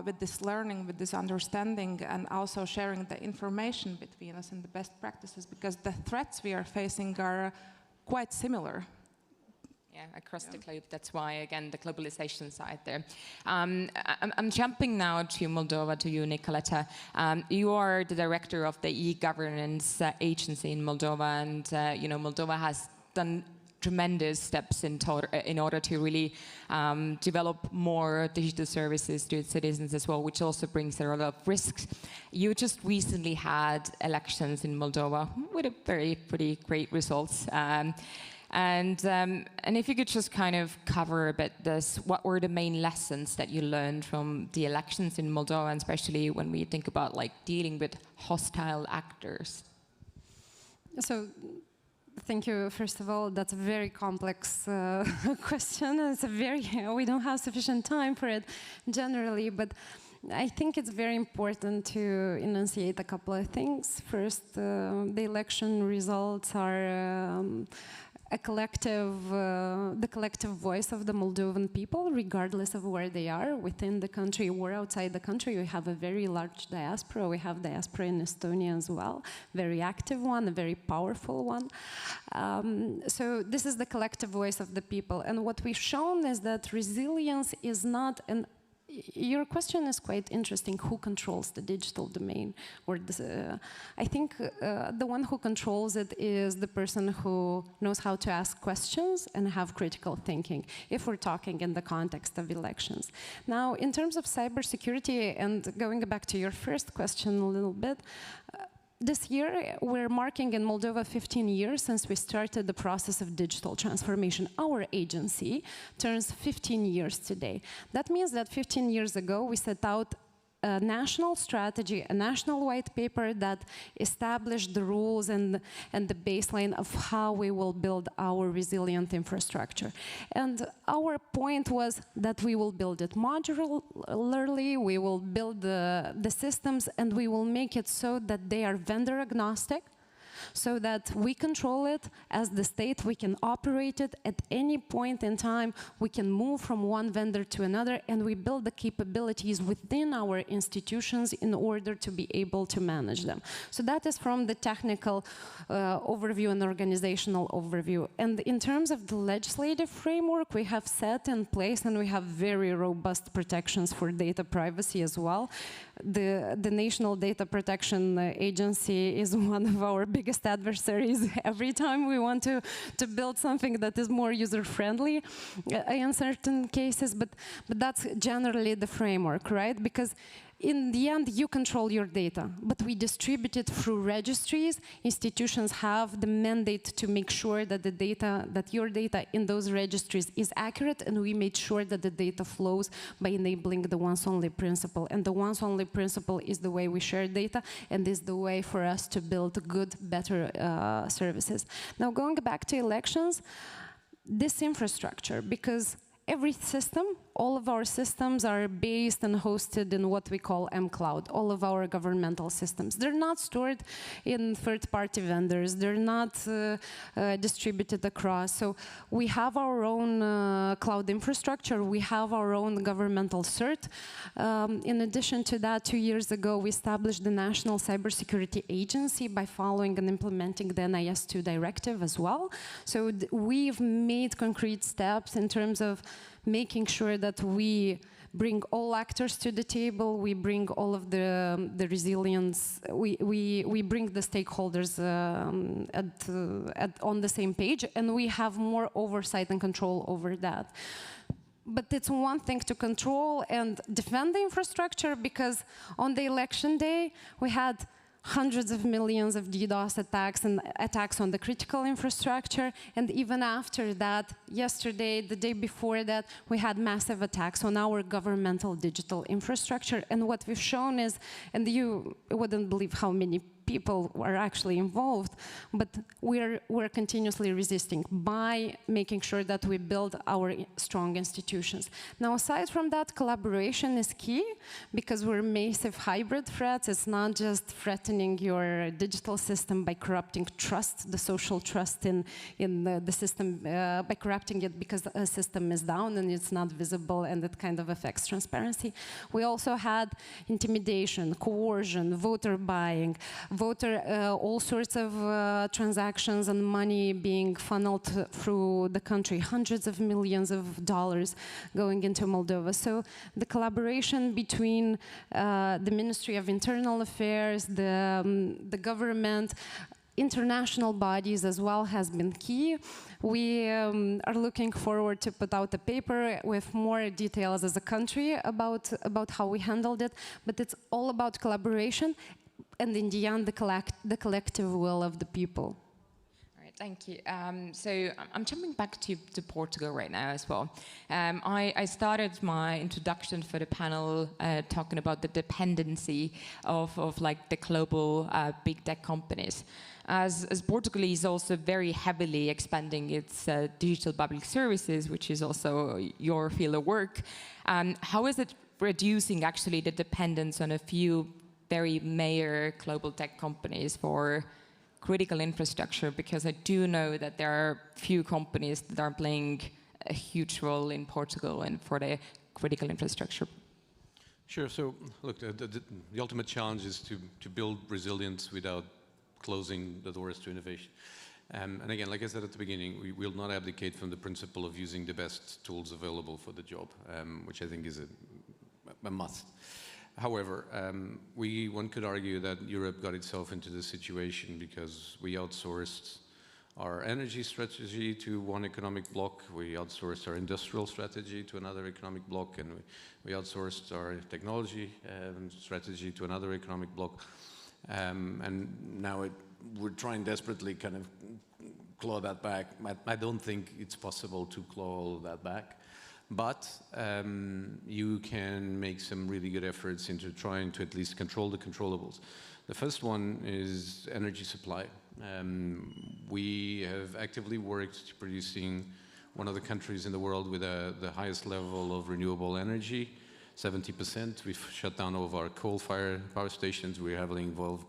with this learning, with this understanding, and also sharing the information between us and the best practices, because the threats we are facing are quite similar.
Yeah, across the globe. That's why, again, the globalization side there. I'm jumping now to Moldova, to you, Nicoletta. You are the director of the e-governance agency in Moldova, and Moldova has done tremendous steps in order to really develop more digital services to its citizens as well, which also brings a lot of risks. You just recently had elections in Moldova with pretty great results. And if you could just kind of cover a bit this, what were the main lessons that you learned from the elections in Moldova, and especially when we think about like dealing with hostile actors?
So, thank you. First of all, that's a very complex question. It's a very we don't have sufficient time for it generally, but I think it's very important to enunciate a couple of things. First, the election results are the collective voice of the Moldovan people, regardless of where they are, within the country or outside the country. We have a very large diaspora. We have diaspora in Estonia as well, very active one, a very powerful one. So this is the collective voice of the people. And what we've shown is that resilience is not an Your question is quite interesting. Who controls the digital domain? Or I think the one who controls it is the person who knows how to ask questions and have critical thinking, if we're talking in the context of elections. Now, in terms of cybersecurity, and going back to your first question a little bit, this year, we're marking in Moldova 15 years since we started the process of digital transformation. Our agency turns 15 years today. That means that 15 years ago, we set out a national strategy, a national white paper that established the rules and the baseline of how we will build our resilient infrastructure. And our point was that we will build it modularly, we will build the systems, and we will make it so that they are vendor agnostic, so that we control it as the state, we can operate it at any point in time, we can move from one vendor to another, and we build the capabilities within our institutions in order to be able to manage them. So that is from the technical overview and organizational overview. And in terms of the legislative framework, we have set in place, and we have very robust protections for data privacy as well. The National Data Protection Agency is one of our biggest adversaries every time we want to build something that is more user-friendly in certain cases, but that's generally the framework, right? Because in the end, you control your data, but we distribute it through registries. Institutions have the mandate to make sure that the data, that your data in those registries is accurate, and we made sure that the data flows by enabling the once-only principle. And the once-only principle is the way we share data, and is the way for us to build good, better services. Now, going back to elections, this infrastructure, because every system, all of our systems are based and hosted in what we call mCloud, all of our governmental systems. They're not stored in third-party vendors. They're not distributed across. So we have our own cloud infrastructure. We have our own governmental cert. In addition to that, 2 years ago, we established the National Cybersecurity Agency by following and implementing the NIS2 directive as well. So we've made concrete steps in terms of making sure that we bring all actors to the table, we bring all of the resilience, we bring the stakeholders on the same page, and we have more oversight and control over that. But it's one thing to control and defend the infrastructure, because on the election day, we had hundreds of millions of DDoS attacks and attacks on the critical infrastructure. And even after that, yesterday, the day before that, we had massive attacks on our governmental digital infrastructure. And what we've shown is, and you wouldn't believe how many people are actually involved, but we're continuously resisting by making sure that we build our strong institutions. Now, aside from that, collaboration is key, because we're massive hybrid threats. It's not just threatening your digital system by corrupting trust, the social trust in the system, by corrupting it because a system is down and it's not visible, and it kind of affects transparency. We also had intimidation, coercion, voter buying, all sorts of transactions and money being funneled through the country, hundreds of millions of dollars going into Moldova. So the collaboration between the Ministry of Internal Affairs, the government, international bodies as well has been key. We are looking forward to put out a paper with more details as a country about how we handled it, but it's all about collaboration, and in the end, the collective will of the people.
Thank you. So I'm jumping back to Portugal right now as well. I started my introduction for the panel talking about the dependency of like the global big tech companies. As Portugal is also very heavily expanding its digital public services, which is also your field of work, how is it reducing actually the dependence on a few very major global tech companies for critical infrastructure? Because I do know that there are few companies that are playing a huge role in Portugal and for the critical infrastructure.
Sure. So, look, the ultimate challenge is to build resilience without closing the doors to innovation. And again, like I said at the beginning, we will not abdicate from the principle of using the best tools available for the job, which I think is a must. However, one could argue that Europe got itself into this situation because we outsourced our energy strategy to one economic bloc, we outsourced our industrial strategy to another economic bloc, and we outsourced our technology strategy to another economic bloc. And now we're trying desperately kind of claw that back. I don't think it's possible to claw all of that back. But you can make some really good efforts into trying to at least control the controllables. The first one is energy supply. We have actively worked to producing one of the countries in the world with the highest level of renewable energy, 70%. We've shut down all of our coal-fired power stations. We're heavily involved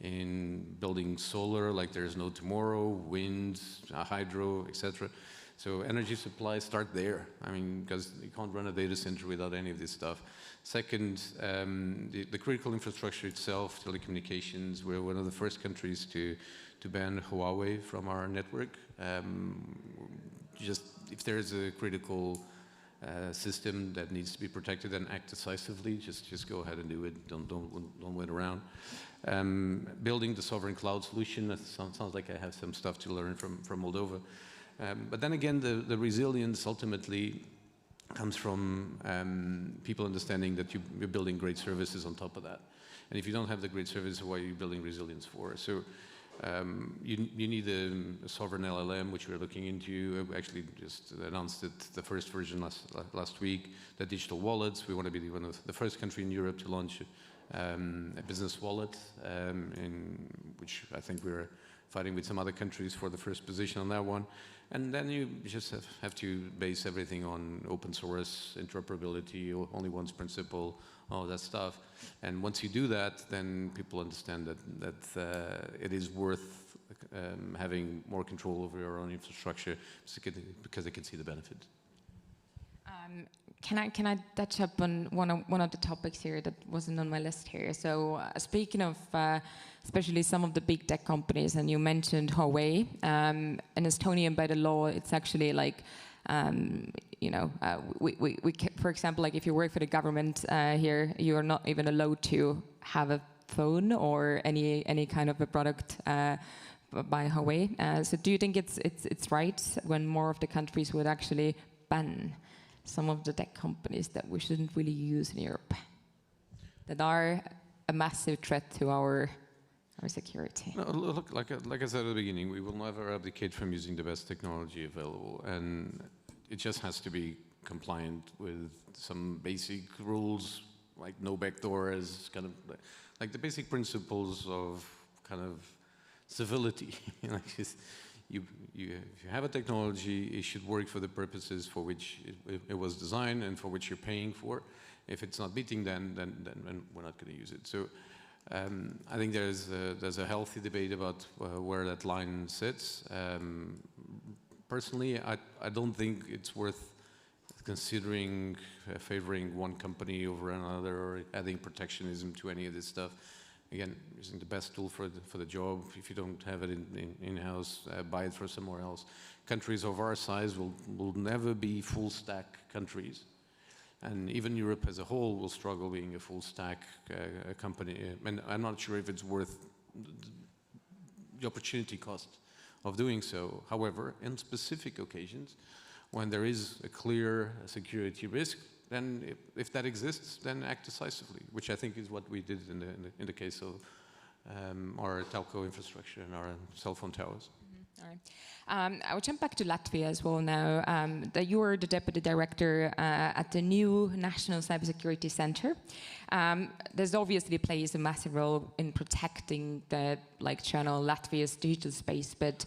in building solar like there's no tomorrow, wind, hydro, etc. So energy supply, start there. I mean, because you can't run a data center without any of this stuff. Second, the critical infrastructure itself, telecommunications, we're one of the first countries to ban Huawei from our network. Just if there's a critical system that needs to be protected and act decisively, just go ahead and do it. Don't wait around. Building the sovereign cloud solution, that sounds like I have some stuff to learn from Moldova. But then again, the resilience ultimately comes from people understanding that you're building great services on top of that. And if you don't have the great service, what are you building resilience for? So you need a sovereign LLM, which we're looking into. We actually just announced it, the first version last week. The digital wallets, we want to be one of the first country in Europe to launch a business wallet, in which I think we're fighting with some other countries for the first position on that one. And then you just have to base everything on open source, interoperability, only one's principle, all that stuff. And once you do that, then people understand that it is worth having more control over your own infrastructure because they can see the benefit.
Can I touch up on one of the topics here that wasn't on my list here? So speaking of especially some of the big tech companies, and you mentioned Huawei, in Estonian by the law, it's actually like for example, like if you work for the government here, you are not even allowed to have a phone or any kind of a product by Huawei. So do you think it's right when more of the countries would actually ban some of the tech companies that we shouldn't really use in Europe, that are a massive threat to our security?
No, look, like I said at the beginning, we will never abdicate from using the best technology available, and it just has to be compliant with some basic rules, like no backdoors, kind of like the basic principles of kind of civility. Like if you have a technology, it should work for the purposes for which it was designed and for which you're paying for. If it's not meeting, then we're not going to use it. So I think there's a healthy debate about where that line sits. Personally, I don't think it's worth considering favoring one company over another or adding protectionism to any of this stuff. Again, using the best tool for the job. If you don't have it in-house, buy it from somewhere else. Countries of our size will never be full stack countries. And even Europe as a whole will struggle being a full stack company. And I'm not sure if it's worth the opportunity cost of doing so. However, in specific occasions, when there is a clear security risk, then if that exists, then act decisively, which I think is what we did in the case of our telco infrastructure and our cell phone towers.
All right. I will jump back to Latvia as well now. You are the deputy director at the new National Cybersecurity Center. This obviously plays a massive role in protecting the channel Latvia's digital space, but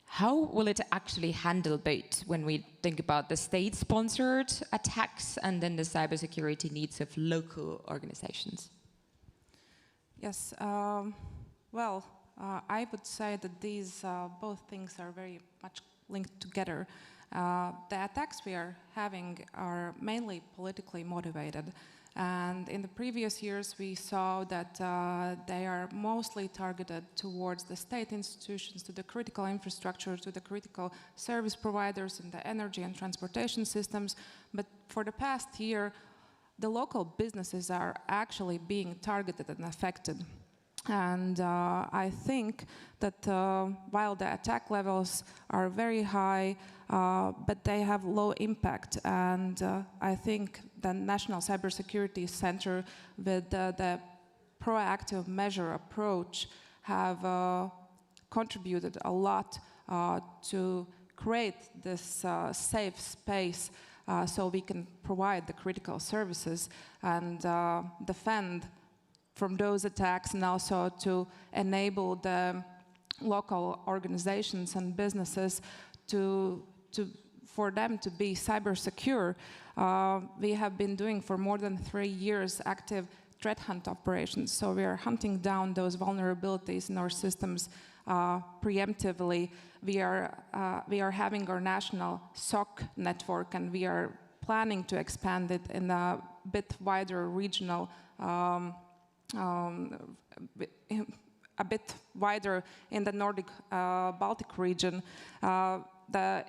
how will it actually handle both when we think about the state-sponsored attacks and then the cybersecurity needs of local organizations?
Yes, well, I would say that these both things are very much linked together. The attacks we are having are mainly politically motivated. And in the previous years, we saw that they are mostly targeted towards the state institutions, to the critical infrastructure, to the critical service providers in the energy and transportation systems. But for the past year, the local businesses are actually being targeted and affected. And I think that while the attack levels are very high, but they have low impact. And I think the National Cybersecurity Center, with the proactive measure approach, have contributed a lot to create this safe space so we can provide the critical services and defend from those attacks, and also to enable the local organizations and businesses for them to be cyber secure. We have been doing for more than 3 years active threat hunt operations. So we are hunting down those vulnerabilities in our systems preemptively. We are having our national SOC network, and we are planning to expand it in a bit wider regional a bit wider in the Nordic Baltic region. The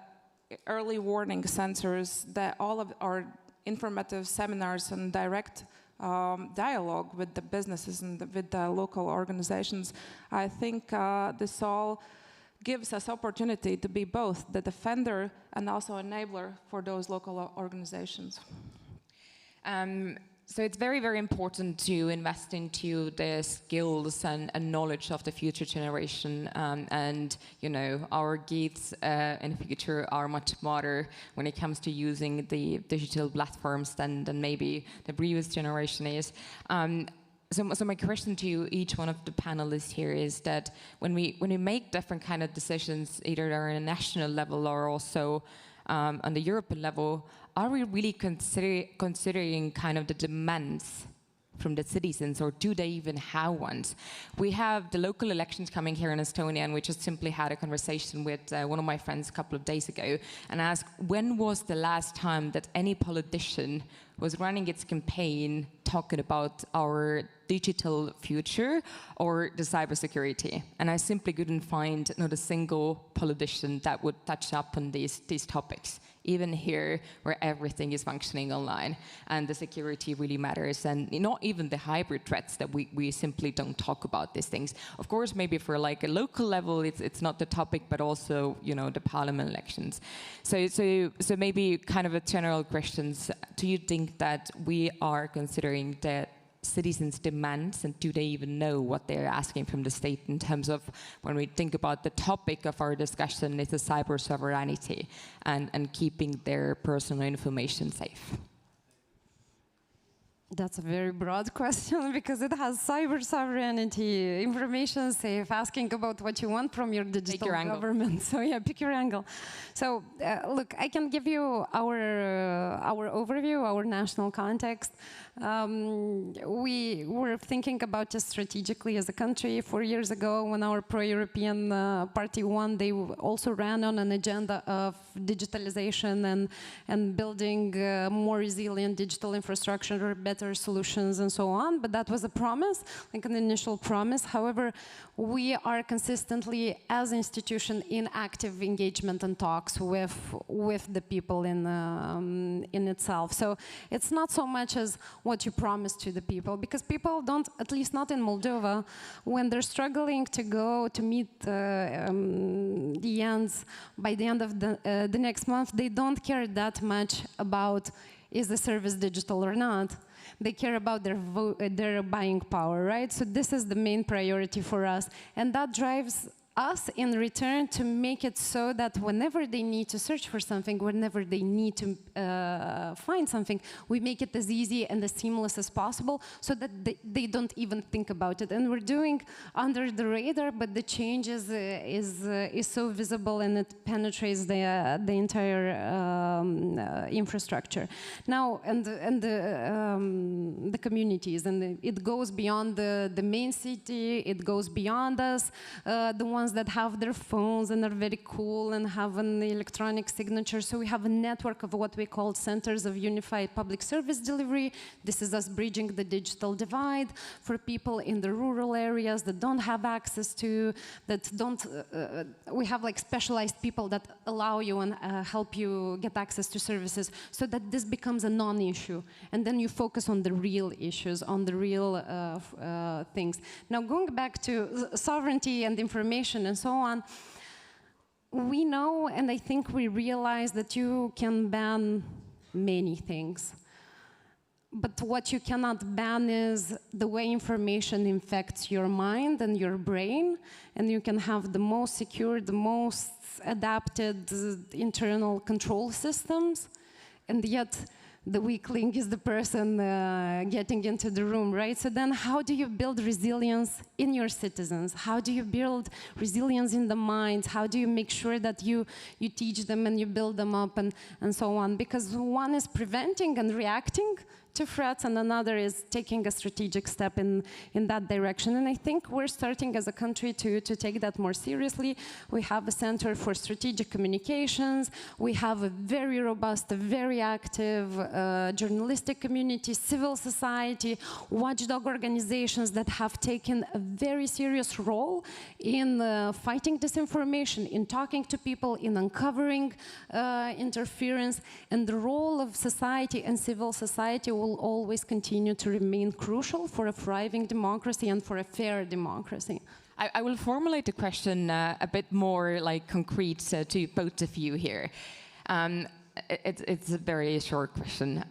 early warning sensors, all of our informative seminars and direct dialogue with the businesses and with the local organizations, I think this all gives us opportunity to be both the defender and also enabler for those local organizations.
So it's very, very important to invest into the skills and knowledge of the future generation. And, you know, our kids in the future are much smarter when it comes to using the digital platforms than maybe the previous generation is. So my question to each one of the panelists here is that when we make different kind of decisions, either on a national level or also on the European level, are we really considering kind of the demands from the citizens, or do they even have ones? We have the local elections coming here in Estonia, and we just simply had a conversation with one of my friends a couple of days ago and asked, when was the last time that any politician was running its campaign talking about our digital future or the cybersecurity? And I simply couldn't find not a single politician that would touch up on these topics, even here where everything is functioning online and the security really matters, and not even the hybrid threats that we simply don't talk about these things. Of course, maybe for like a local level, it's not the topic, but also, you know, the parliament elections. So maybe kind of a general questions. Do you think that we are considering the citizens' demands, and do they even know what they're asking from the state in terms of, when we think about the topic of our discussion, is the cyber sovereignty and keeping their personal information safe?
That's a very broad question, because it has cyber sovereignty, information safe, asking about what you want from your digital government. So yeah, pick your angle. So look, I can give you our overview, our national context. We were thinking about this strategically as a country 4 years ago when our pro-European party won. They also ran on an agenda of digitalization and building more resilient digital infrastructure, better solutions and so on. But that was a promise, like an initial promise. However, we are consistently, as an institution, in active engagement and talks with the people in itself. So it's not so much as what you promise to the people, because people don't, at least not in Moldova, when they're struggling to go to meet the ends by the end of the next month, they don't care that much about is the service digital or not. They care about their buying power, right? So this is the main priority for us, and that drives us in return to make it so that whenever they need to search for something, whenever they need to find something, we make it as easy and as seamless as possible so that they don't even think about it. And we're doing under the radar, but the change is so visible and it penetrates the entire infrastructure. Now, and the communities, and it goes beyond the main city, it goes beyond us, the ones that have their phones and are very cool and have an electronic signature. So we have a network of what we call centers of unified public service delivery. This is us bridging the digital divide for people in the rural areas that don't have access to, that don't, we have like specialized people that allow you and help you get access to services so that this becomes a non-issue. And then you focus on the real issues, on the real things. Now going back to sovereignty and information and so on, we know, and I think we realize that you can ban many things. But what you cannot ban is the way information infects your mind and your brain, and you can have the most secure, the most adapted internal control systems, and yet the weak link is the person getting into the room, right? So then how do you build resilience in your citizens? How do you build resilience in the minds? How do you make sure that you teach them and you build them up and so on? Because one is preventing and reacting to threats, and another is taking a strategic step in that direction. And I think we're starting as a country to take that more seriously. We have a Center for Strategic Communications. We have a very robust, very active journalistic community, civil society, watchdog organizations that have taken a very serious role in fighting disinformation, in talking to people, in uncovering interference. And the role of society and civil society will always continue to remain crucial for a thriving democracy and for a fair democracy.
I will formulate the question a bit more like concrete to both of you here. It's a very short question.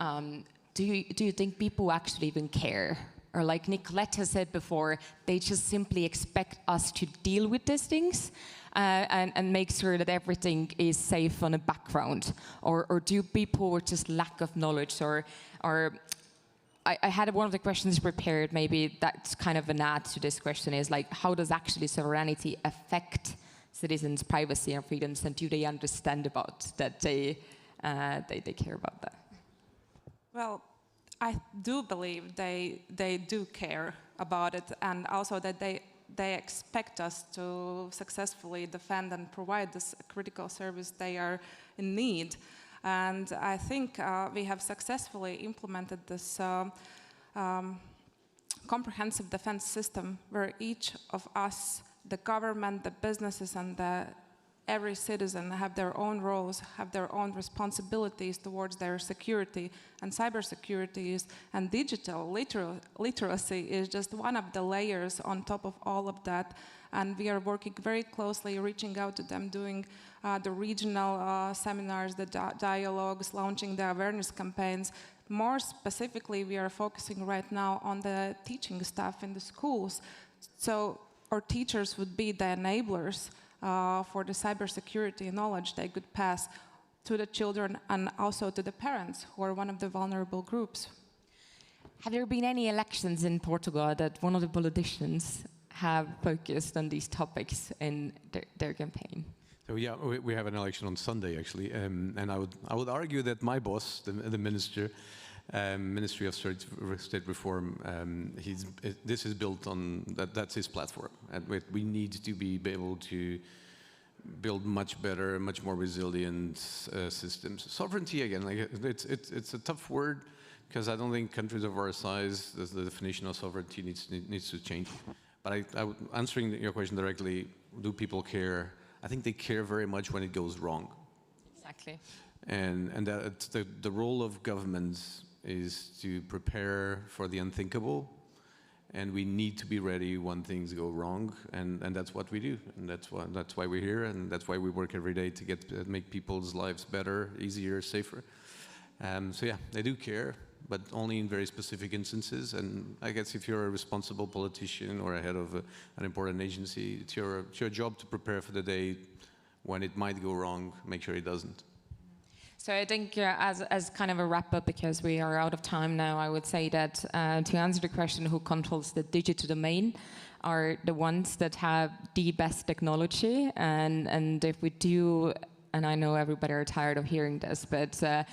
Do you think people actually even care? Or like Nicolette has said before, they just simply expect us to deal with these things and make sure that everything is safe on a background? Or do people with just lack of knowledge? Or I had one of the questions prepared, maybe that's kind of an add to this question, is like, how does actually sovereignty affect citizens' privacy and freedoms, and do they understand about that they care about that?
Well, I do believe they do care about it, and also that they expect us to successfully defend and provide this critical service they are in need. And I think we have successfully implemented this comprehensive defense system where each of us, the government, the businesses, and every citizen have their own roles, have their own responsibilities towards their security, and cybersecurity and digital literacy is just one of the layers on top of all of that. And we are working very closely, reaching out to them, doing the regional seminars, the dialogues, launching the awareness campaigns. More specifically, we are focusing right now on the teaching staff in the schools. So our teachers would be the enablers for the cybersecurity knowledge they could pass to the children and also to the parents who are one of the vulnerable groups.
Have there been any elections in Portugal that one of the politicians have focused on these topics in their campaign?
So yeah, we have an election on Sunday actually, and I would argue that my boss, the minister, Ministry of State Reform, this is built on that's his platform, and we need to be able to build much better, much more resilient systems. Sovereignty again, like it's a tough word because I don't think countries of our size, the definition of sovereignty needs to change. But answering your question directly, do people care? I think they care very much when it goes wrong.
Exactly.
And that the role of governments is to prepare for the unthinkable, and we need to be ready when things go wrong, and that's what we do, and that's why we're here, and that's why we work every day to make people's lives better, easier, safer. So yeah, they do care, but only in very specific instances. And I guess if you're a responsible politician or a head of an important agency, it's your job to prepare for the day when it might go wrong, make sure it doesn't.
So I think as kind of a wrap up, because we are out of time now, I would say that to answer the question who controls the digital domain are the ones that have the best technology. And if we do, and I know everybody are tired of hearing this, but a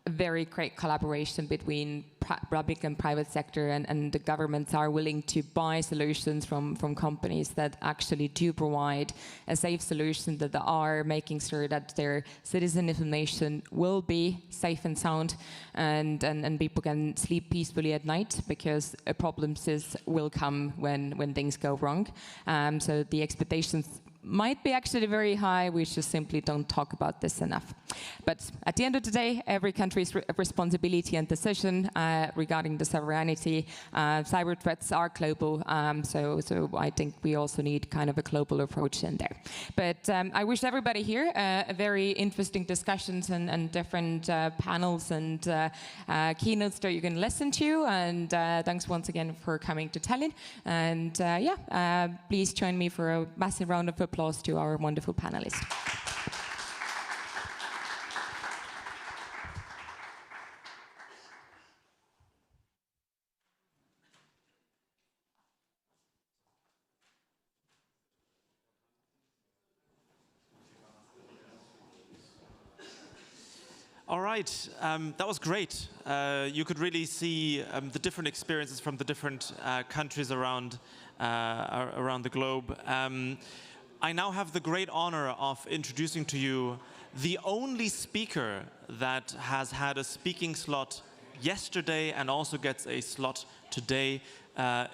very great collaboration between public and private sector, and the governments are willing to buy solutions from companies that actually do provide a safe solution, that are making sure that their citizen information will be safe and sound, and people can sleep peacefully at night, because problems will come when things go wrong. So the expectations might be actually very high. We just simply don't talk about this enough. But at the end of the day, every country's responsibility and decision regarding the sovereignty. Cyber threats are global, so I think we also need kind of a global approach in there. But I wish everybody here a very interesting discussions and different panels and keynotes that you can listen to. And thanks once again for coming to Tallinn. And please join me for a massive round of applause to our wonderful panelists.
All right, that was great. You could really see the different experiences from the different countries around the globe. I now have the great honor of introducing to you the only speaker that has had a speaking slot yesterday and also gets a slot today.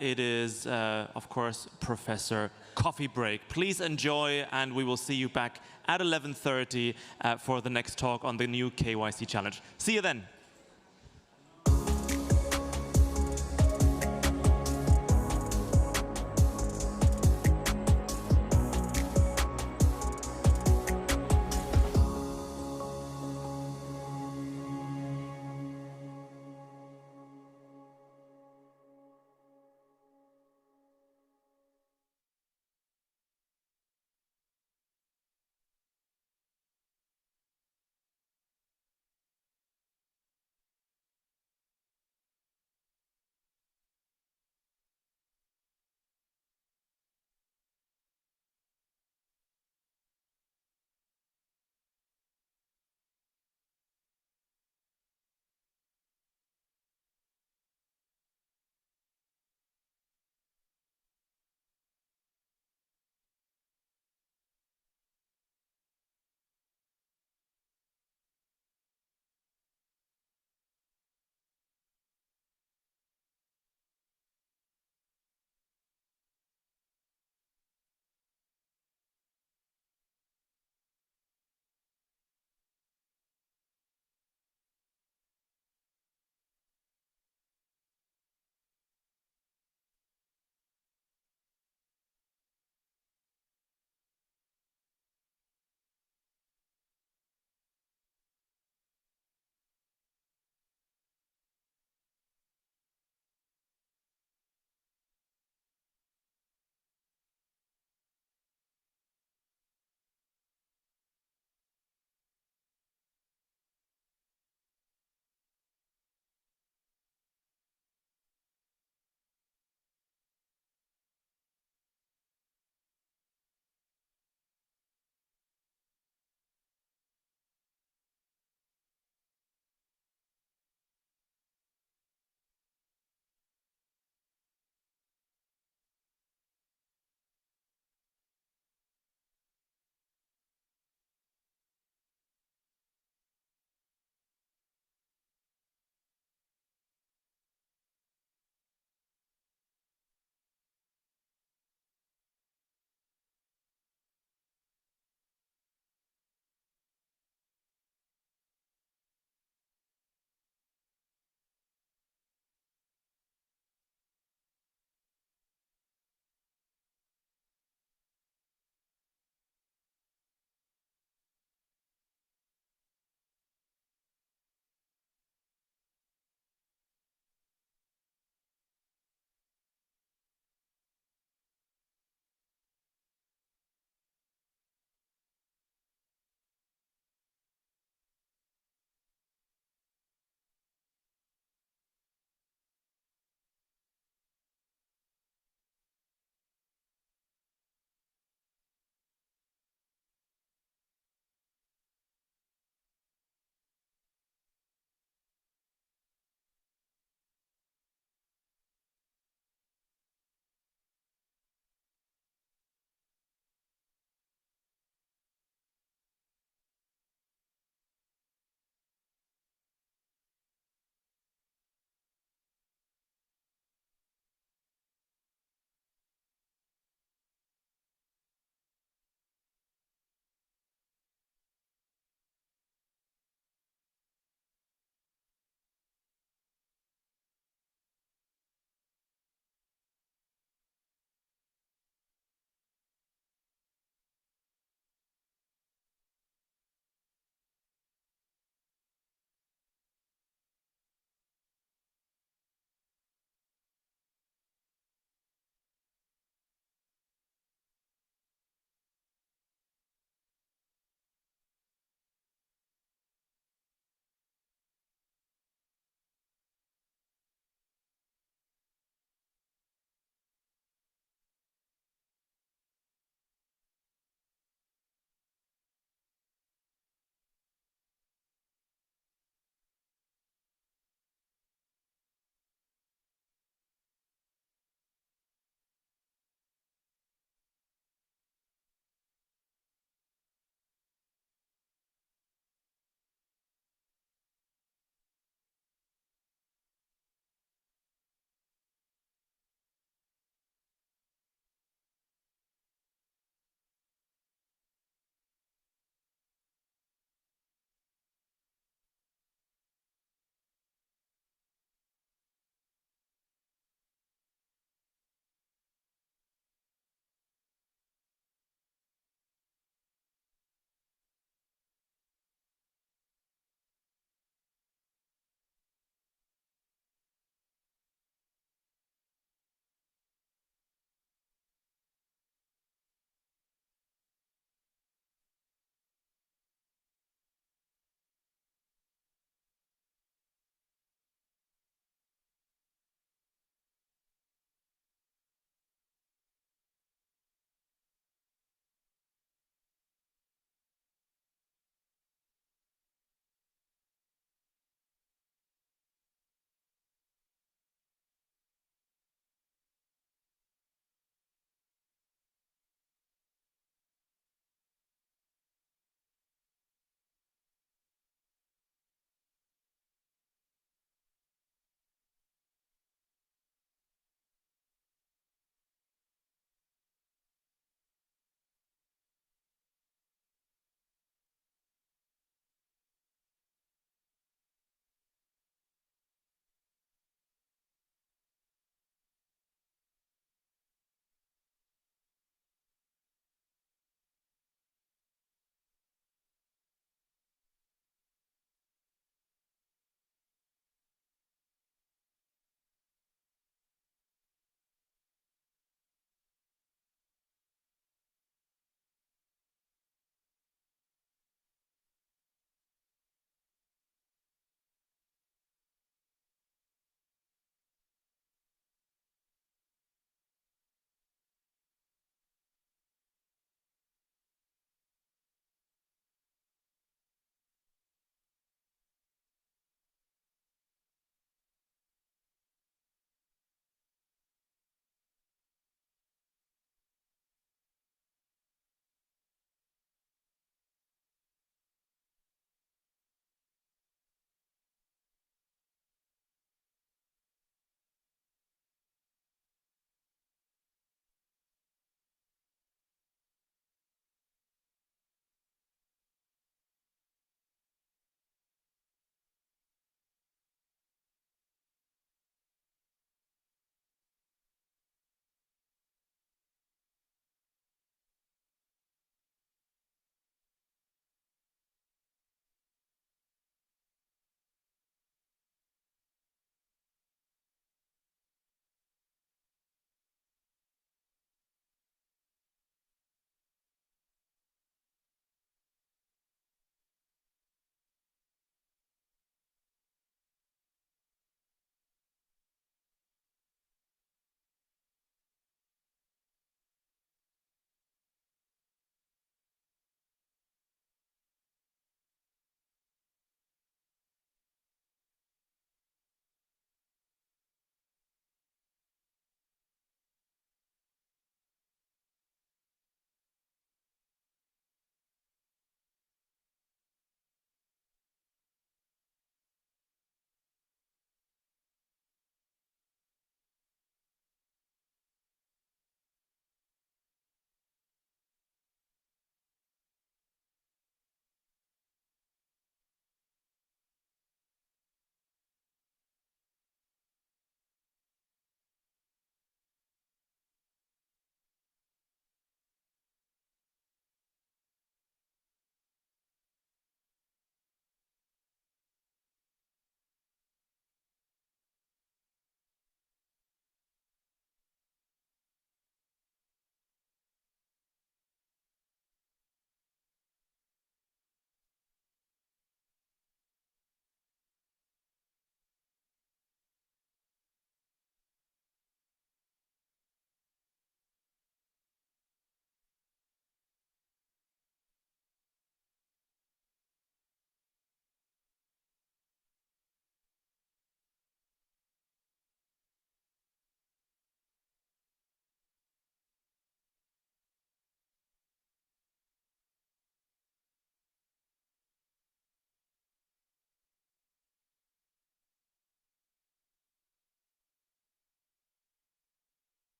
It is, of course, Professor Coffee Break. Please enjoy, and we will see you back at 11:30 for the next talk on the new KYC challenge. See you then.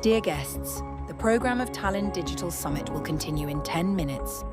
Dear guests, the programme of Tallinn Digital Summit will continue in 10 minutes.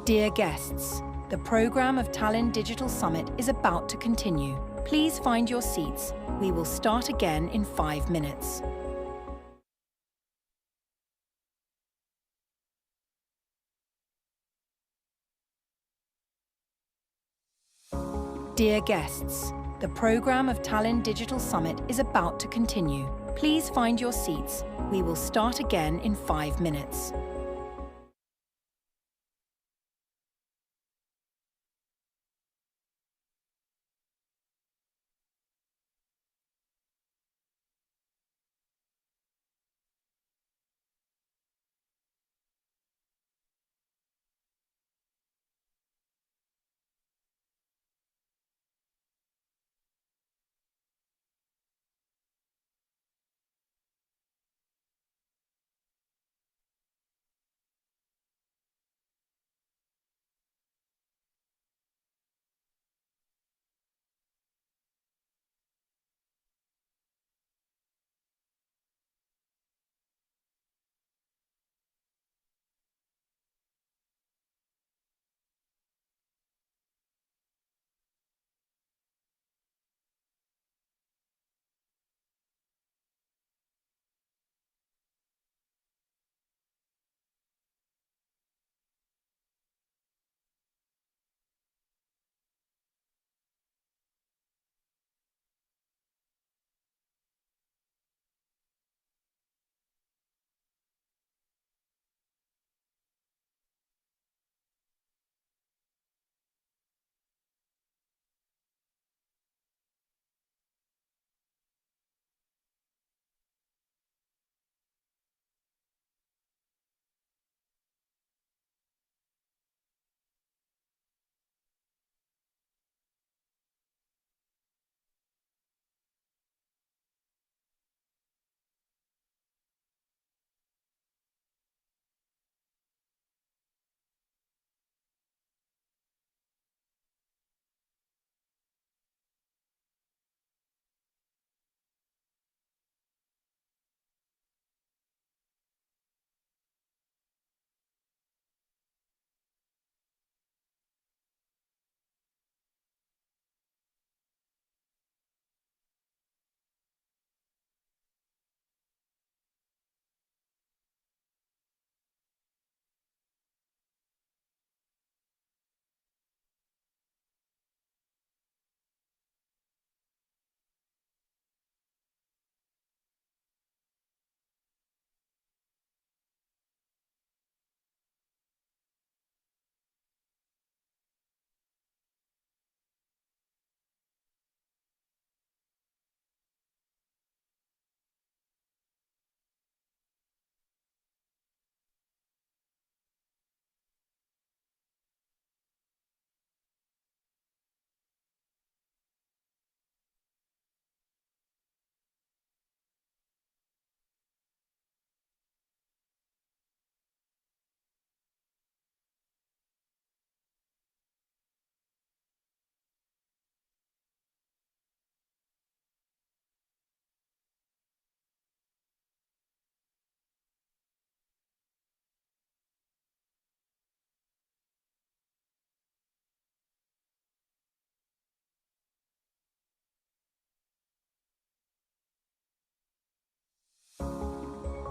Dear guests, the program of Tallinn Digital Summit is about to continue. Please find your seats. We will start again in 5 minutes. Dear guests, the program of Tallinn Digital Summit is about to continue. Please find your seats. We will start again in 5 minutes.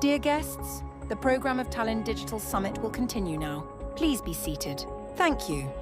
Dear guests, the program of Tallinn Digital Summit will continue now. Please be seated. Thank you.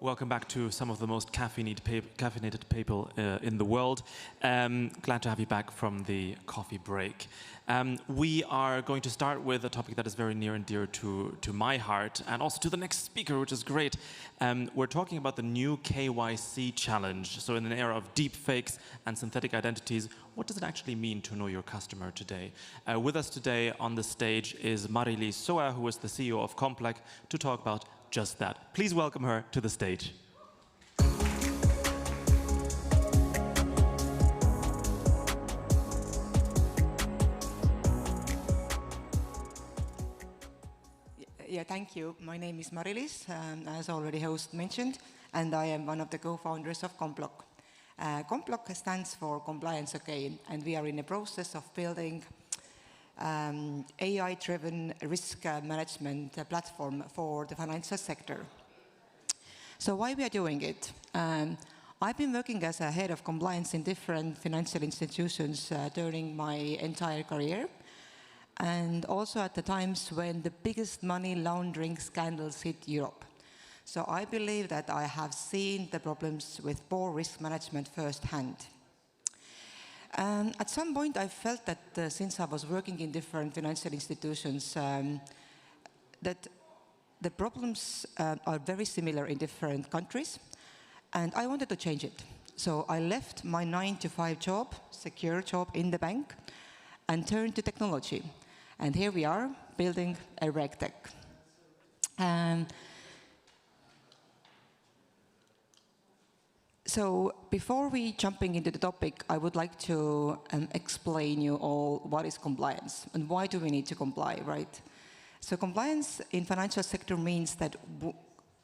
Welcome back to some of the most caffeinated people in the world. Glad to have you back from the coffee break. We are going to start with a topic that is very near and dear to my heart, and also to the next speaker, which is great. We're talking about the new KYC challenge. So in an era of deep fakes and synthetic identities, what does it actually mean to know your customer today? With us today on the stage is Mari-Liis Soe, who is the CEO of Complex, to talk about just that. Please welcome her to the stage.
Yeah, thank you. My name is Mari-Liis, as already host mentioned, and I am one of the co-founders of Complex. Complex stands for Compliance OK, and we are in the process of building AI-driven risk management platform for the financial sector. So why we are doing it? I've been working as a head of compliance in different financial institutions during my entire career, and also at the times when the biggest money laundering scandals hit Europe. So I believe that I have seen the problems with poor risk management firsthand. At some point, I felt that since I was working in different financial institutions, that the problems are very similar in different countries, and I wanted to change it. So I left my 9-to-5 job, secure job in the bank, and turned to technology. And here we are, building a RegTech. So before we jumping into the topic, I would like to explain you all what is compliance and why do we need to comply, right? So compliance in financial sector means that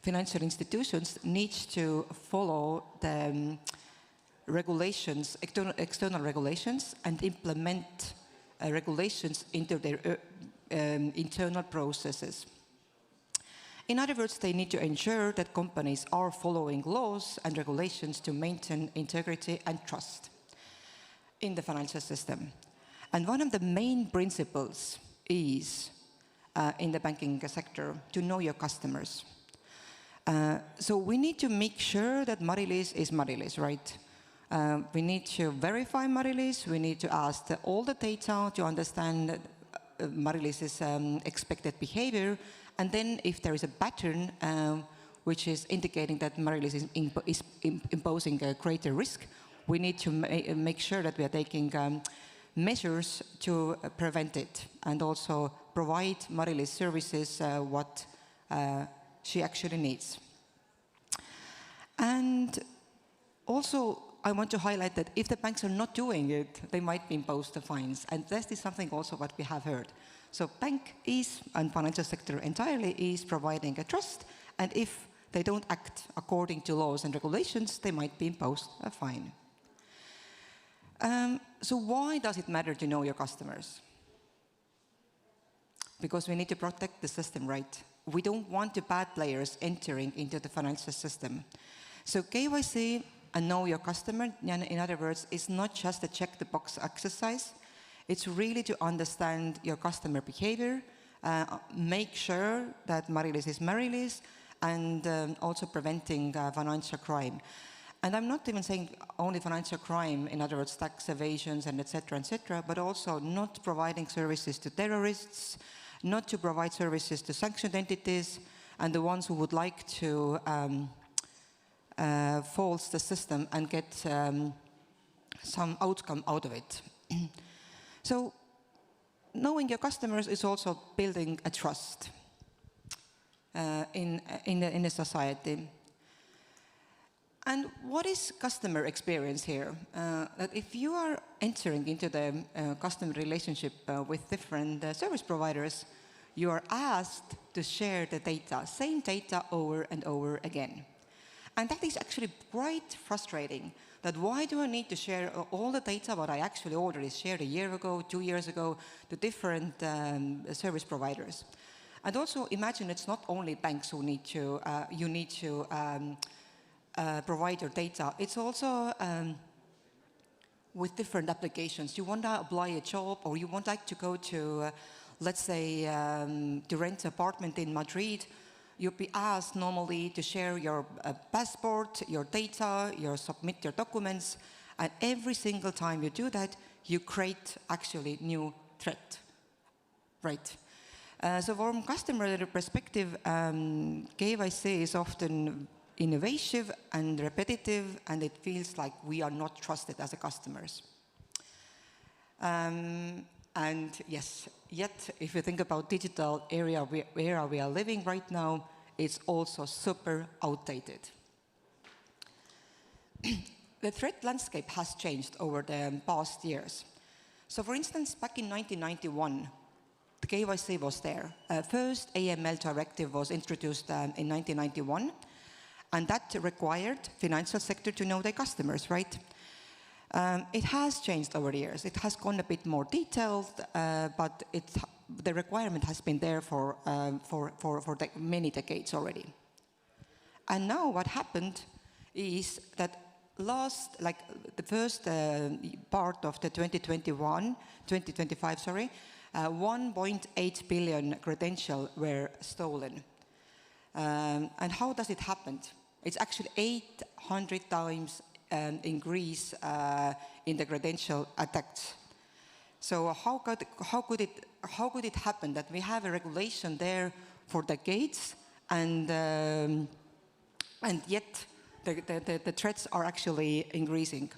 financial institutions need to follow the regulations, external regulations, and implement regulations into their internal processes. In other words, they need to ensure that companies are following laws and regulations to maintain integrity and trust in the financial system. And one of the main principles is, in the banking sector, to know your customers. So we need to make sure that Mari-Liis is Mari-Liis, right? We need to verify Mari-Liis, we need to ask all the data to understand Mari-Liis's expected behavior. And then if there is a pattern which is indicating that Mari-Liis is imposing a greater risk, we need to make sure that we are taking measures to prevent it and also provide Mari-Liis services what she actually needs. And also, I want to highlight that if the banks are not doing it, they might be imposed the fines. And that is something also what we have heard. So bank is, and financial sector entirely, is providing a trust, and if they don't act according to laws and regulations, they might be imposed a fine. So why does it matter to know your customers? Because we need to protect the system, right? We don't want the bad players entering into the financial system. So KYC and know your customer, in other words, is not just a check-the-box exercise. It's really to understand your customer behavior, make sure that Mari-Liis is Mari-Liis, and also preventing financial crime. And I'm not even saying only financial crime, in other words, tax evasions and et cetera, but also not providing services to terrorists, not to provide services to sanctioned entities, and the ones who would like to false the system and get some outcome out of it. So knowing your customers is also building a trust in the society. And what is customer experience here? That if you are entering into the customer relationship with different service providers, you are asked to share the data, same data over and over again. And that is actually quite frustrating. That why do I need to share all the data what I actually already shared a year ago, 2 years ago, to different service providers? And also imagine it's not only banks who need to, you need to provide your data. It's also with different applications. You want to apply a job, or you want like to go to, let's say, to rent an apartment in Madrid. you'll be asked normally to share your passport, your data, submit your documents, and every single time you do that, you create actually new threat, right? So from customer perspective, KYC is often innovative and repetitive, and it feels like we are not trusted as a customers. And yes, yet if you think about digital area where we are living right now, it's also super outdated. The threat landscape has changed over the past years. So for instance, back in 1991, the KYC was there. First AML directive was introduced in 1991, and that required financial sector to know their customers, right? It has changed over the years. It has gone a bit more detailed, but the requirement has been there for many decades already. And now what happened is that the first part of the 2025, 1.8 billion credentials were stolen. And how does it happen? It's actually 800 times increase in the credential attacks. So how could it happen that we have a regulation there for decades, and yet the threats are actually increasing?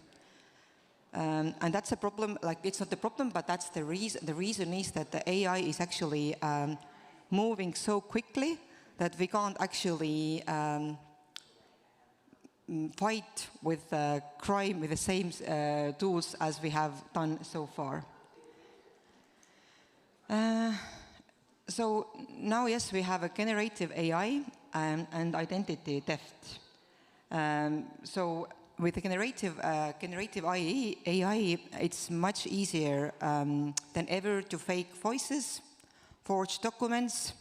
And that's a problem. Like, it's not the problem, but that's the reason. The reason is that the AI is actually moving so quickly that we can't actually fight with crime with the same tools as we have done so far. So now, yes, we have a generative AI and identity theft. So with the generative AI, it's much easier than ever to fake voices, forge documents,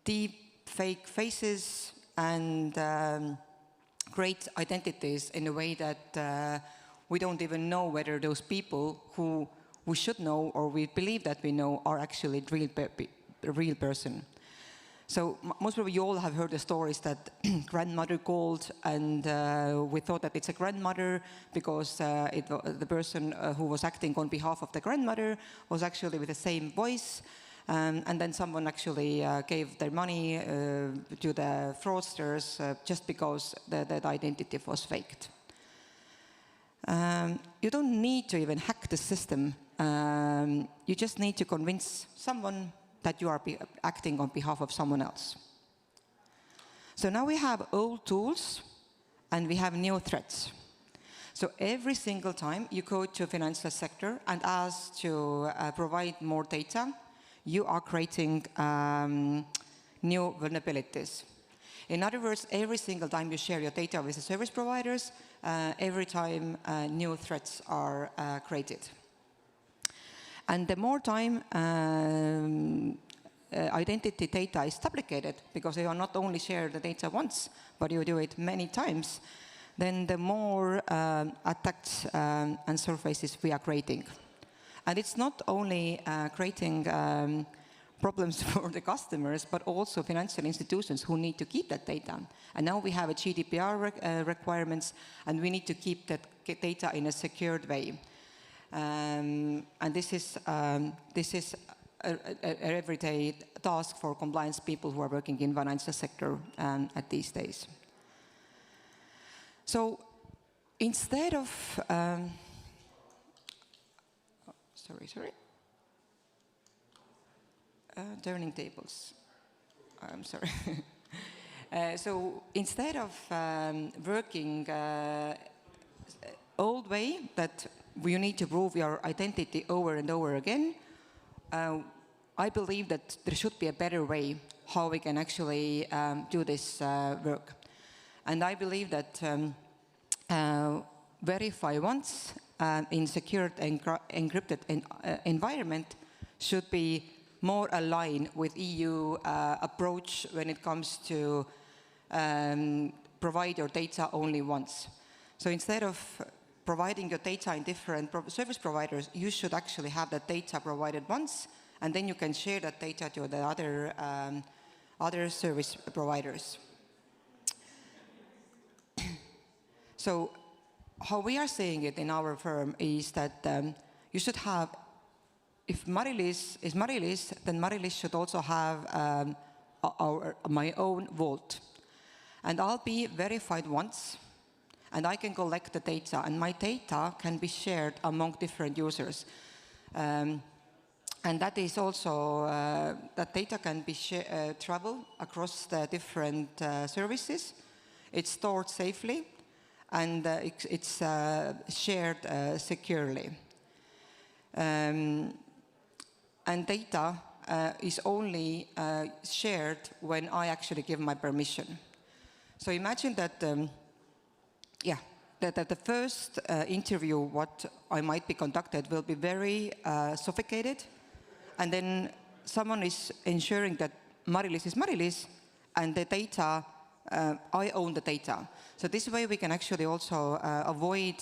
deep fake faces, and create identities in a way that we don't even know whether those people who we should know or we believe that we know are actually a real person. So most probably you all have heard the stories that grandmother called, and we thought that it's a grandmother because the person who was acting on behalf of the grandmother was actually with the same voice. And then someone actually gave their money to the fraudsters just because the identity was faked. You don't need to even hack the system. You just need to convince someone that you are acting on behalf of someone else. So now we have old tools and we have new threats. So every single time you go to a financial sector and ask to provide more data, you are creating new vulnerabilities. In other words, every single time you share your data with the service providers, every time new threats are created. And the more time identity data is duplicated, because you not only share the data once, but you do it many times, then the more attacks and surfaces we are creating. And it's not only creating problems for the customers, but also financial institutions who need to keep that data. And now we have a GDPR requirements, and we need to keep that data in a secured way. And this is an everyday task for compliance people who are working in financial sector at these days. So instead of turning tables. I'm sorry. So instead of working old way that you need to prove your identity over and over again, I believe that there should be a better way how we can actually do this work. And I believe that verify once in secured encrypted environment should be more aligned with EU approach when it comes to provide your data only once. So instead of providing your data in different service providers, you should actually have that data provided once, and then you can share that data to the other other service providers. So how we are saying it in our firm is that you should have, if Mari-Liis is Mari-Liis, then Mari-Liis should also have my own vault. And I'll be verified once, and I can collect the data, and my data can be shared among different users. And that is also, that data can be travel across the different services. It's stored safely, and it's shared securely. And data is only shared when I actually give my permission. So imagine that, that the first interview what I might be conducted will be very sophisticated, and then someone is ensuring that Mari-Liis is Mari-Liis, and the data, I own the data. So this way we can actually also avoid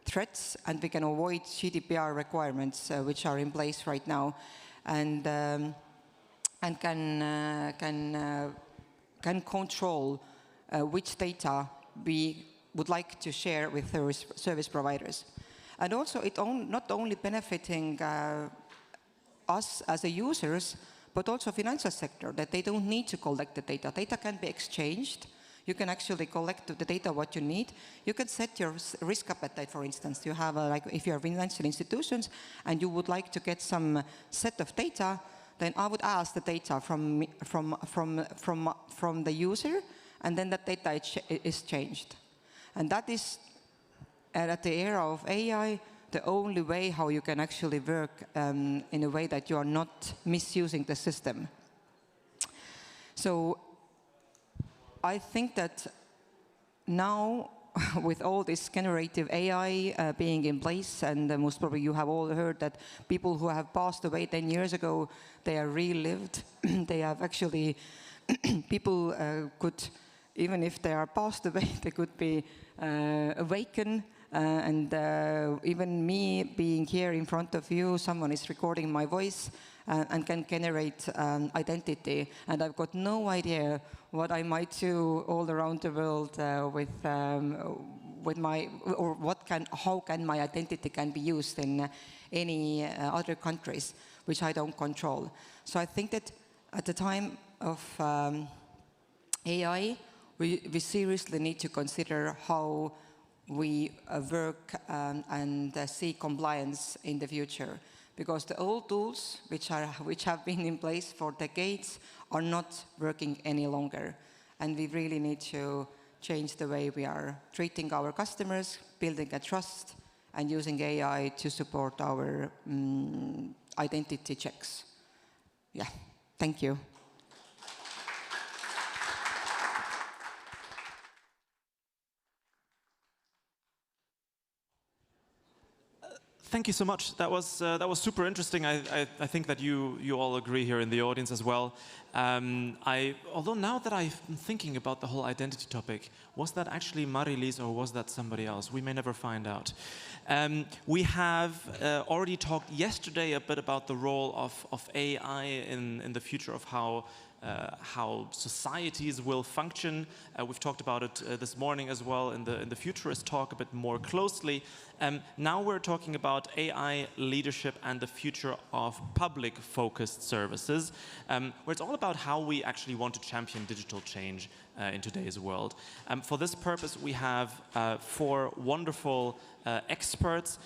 threats, and we can avoid GDPR requirements which are in place right now, and can control which data we would like to share with service providers. And also it not only benefiting us as a users, but also financial sector, that they don't need to collect the data. Data can be exchanged. You can actually collect the data what you need. You can set your risk appetite, for instance. You have, like, if you are financial institutions and you would like to get some set of data, then I would ask the data from the user, and then that data is changed. And that is, at the era of AI, the only way how you can actually work in a way that you are not misusing the system. So I think that now, with all this generative AI being in place, and most probably you have all heard that people who have passed away 10 years ago, they are relived. They have actually, people could, even if they are passed away, they could be awakened. And even me being here in front of you, someone is recording my voice and can generate identity. And I've got no idea what I might do all around the world with my, or how can my identity can be used in any other countries, which I don't control. So I think that at the time of AI, we seriously need to consider how we work and see compliance in the future, because the old tools which have been in place for decades are not working any longer, and we really need to change the way we are treating our customers, building a trust, and using AI to support our identity checks. Yeah, thank you.
Thank you so much. That was super interesting. I think that you all agree here in the audience as well. Although now that I'm thinking about the whole identity topic, was that actually Mari-Liis or was that somebody else? We may never find out. We have already talked yesterday a bit about the role of AI in the future of how societies will function. We've talked about it this morning as well in the futurist talk a bit more closely. Now we're talking about AI leadership and the future of public-focused services, where it's all about how we actually want to champion digital change in today's world. For this purpose, we have 4 wonderful experts.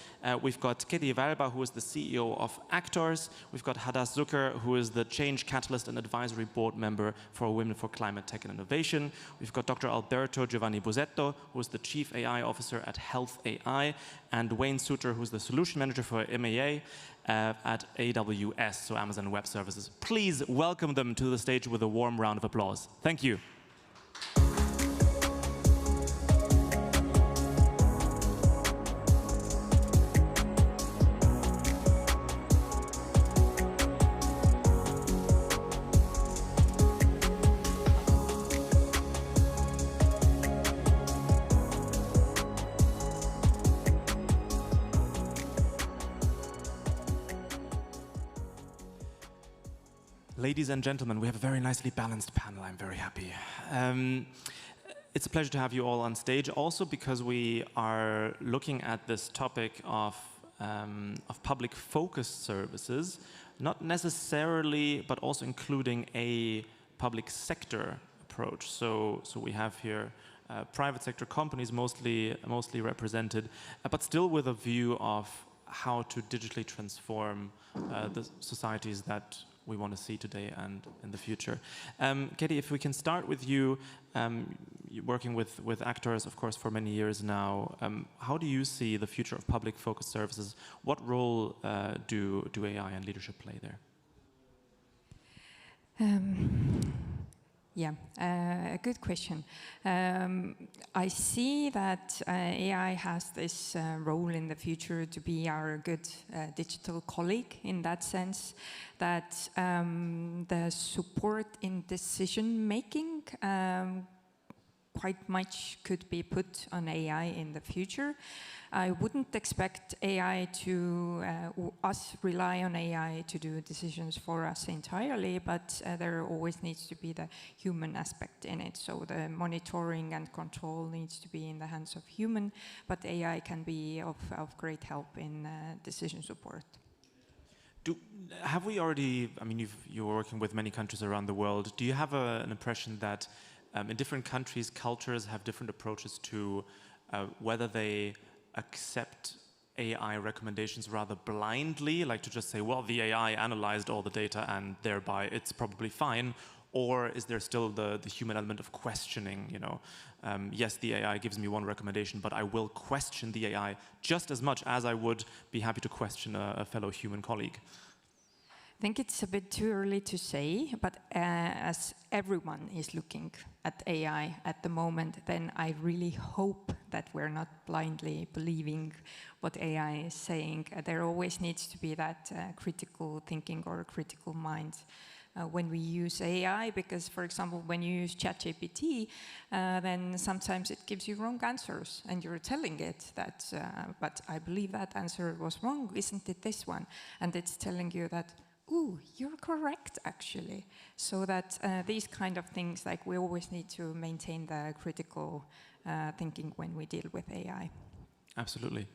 We've got Katie Verba, who is the CEO of Actors. We've got Hadas Zucker, who is the Change Catalyst and Advisory Board Member for Women for Climate Tech and Innovation. We've got Dr. Alberto Giovanni Busetto, who is the Chief AI Officer at Health AI, and Wayne Suter, who's the Solution Manager for MAA at AWS, so Amazon Web Services. Please welcome them to the stage with a warm round of applause. Thank you. Ladies and gentlemen, we have a very nicely balanced panel. I'm very happy. It's a pleasure to have you all on stage, also because we are looking at this topic of public focused services, not necessarily, but also including a public sector approach. So we have here private sector companies mostly represented, but still with a view of how to digitally transform the societies that we want to see today and in the future. Katie, if we can start with you, you're working with actors, of course, for many years now. How do you see the future of public focused services? What role do AI and leadership play there?
Yeah, good question. I see that AI has this role in the future to be our good digital colleague, in that sense that the support in decision making quite much could be put on AI in the future. I wouldn't expect AI to, us rely on AI to do decisions for us entirely, but there always needs to be the human aspect in it. So the monitoring and control needs to be in the hands of human, but AI can be of great help in decision support.
Have we already, I mean, you're working with many countries around the world. Do you have an impression that in different countries, cultures have different approaches to whether they accept AI recommendations rather blindly, like to just say, well, the AI analyzed all the data and thereby it's probably fine, or is there still the human element of questioning, you know, yes, the AI gives me one recommendation, but I will question the AI just as much as I would be happy to question a fellow human colleague?
I think it's a bit too early to say, but as everyone is looking at AI at the moment, then I really hope that we're not blindly believing what AI is saying. There always needs to be that critical thinking or critical mind when we use AI, because, for example, when you use ChatGPT, then sometimes it gives you wrong answers, and you're telling it that, but I believe that answer was wrong, isn't it this one? And it's telling you that, ooh, you're correct, actually. So that these kind of things, like we always need to maintain the critical thinking when we deal with AI.
Absolutely.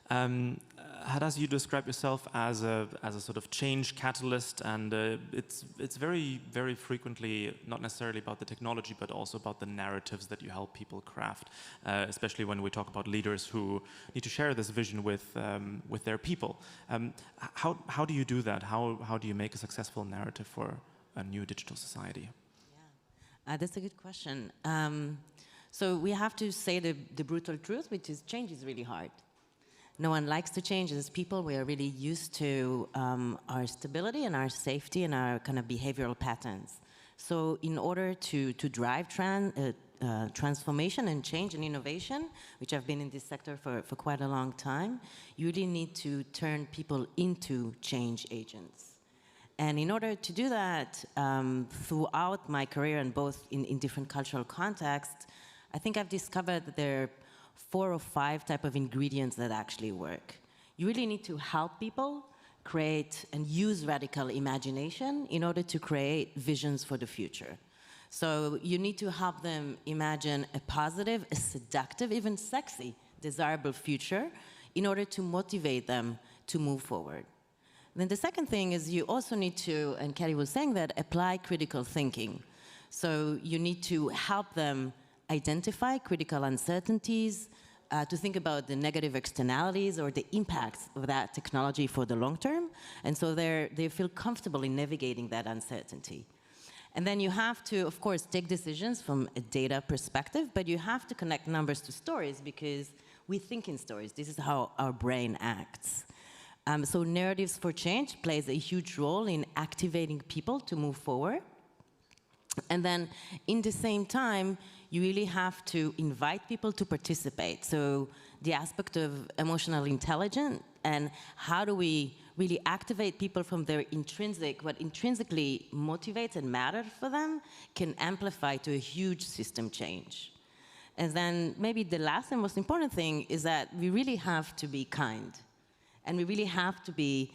Hadas, you describe yourself as a sort of change catalyst, and it's very, very frequently not necessarily about the technology, but also about the narratives that you help people craft, especially when we talk about leaders who need to share this vision with their people. How do you do that? How do you make a successful narrative for a new digital society?
Yeah, that's a good question. So we have to say the brutal truth, which is change is really hard. No one likes to change. As people, we are really used to our stability and our safety and our kind of behavioral patterns. So in order to drive transformation and change and innovation, which I've been in this sector for quite a long time, you really need to turn people into change agents. And in order to do that, throughout my career and both in different cultural contexts, I think I've discovered that there are 4 or 5 type of ingredients that actually work. You really need to help people create and use radical imagination in order to create visions for the future. So you need to help them imagine a positive, a seductive, even sexy, desirable future in order to motivate them to move forward. Then the second thing is you also need to, and Kelly was saying that, apply critical thinking. So you need to help them identify critical uncertainties, to think about the negative externalities or the impacts of that technology for the long term. And so they feel comfortable in navigating that uncertainty. And then you have to, of course, take decisions from a data perspective, but you have to connect numbers to stories because we think in stories. This is how our brain acts. So narratives for change plays a huge role in activating people to move forward. And then, in the same time, you really have to invite people to participate. So the aspect of emotional intelligence and how do we really activate people from their intrinsic, what intrinsically motivates and matters for them, can amplify to a huge system change. And then maybe the last and most important thing is that we really have to be kind. And we really have to be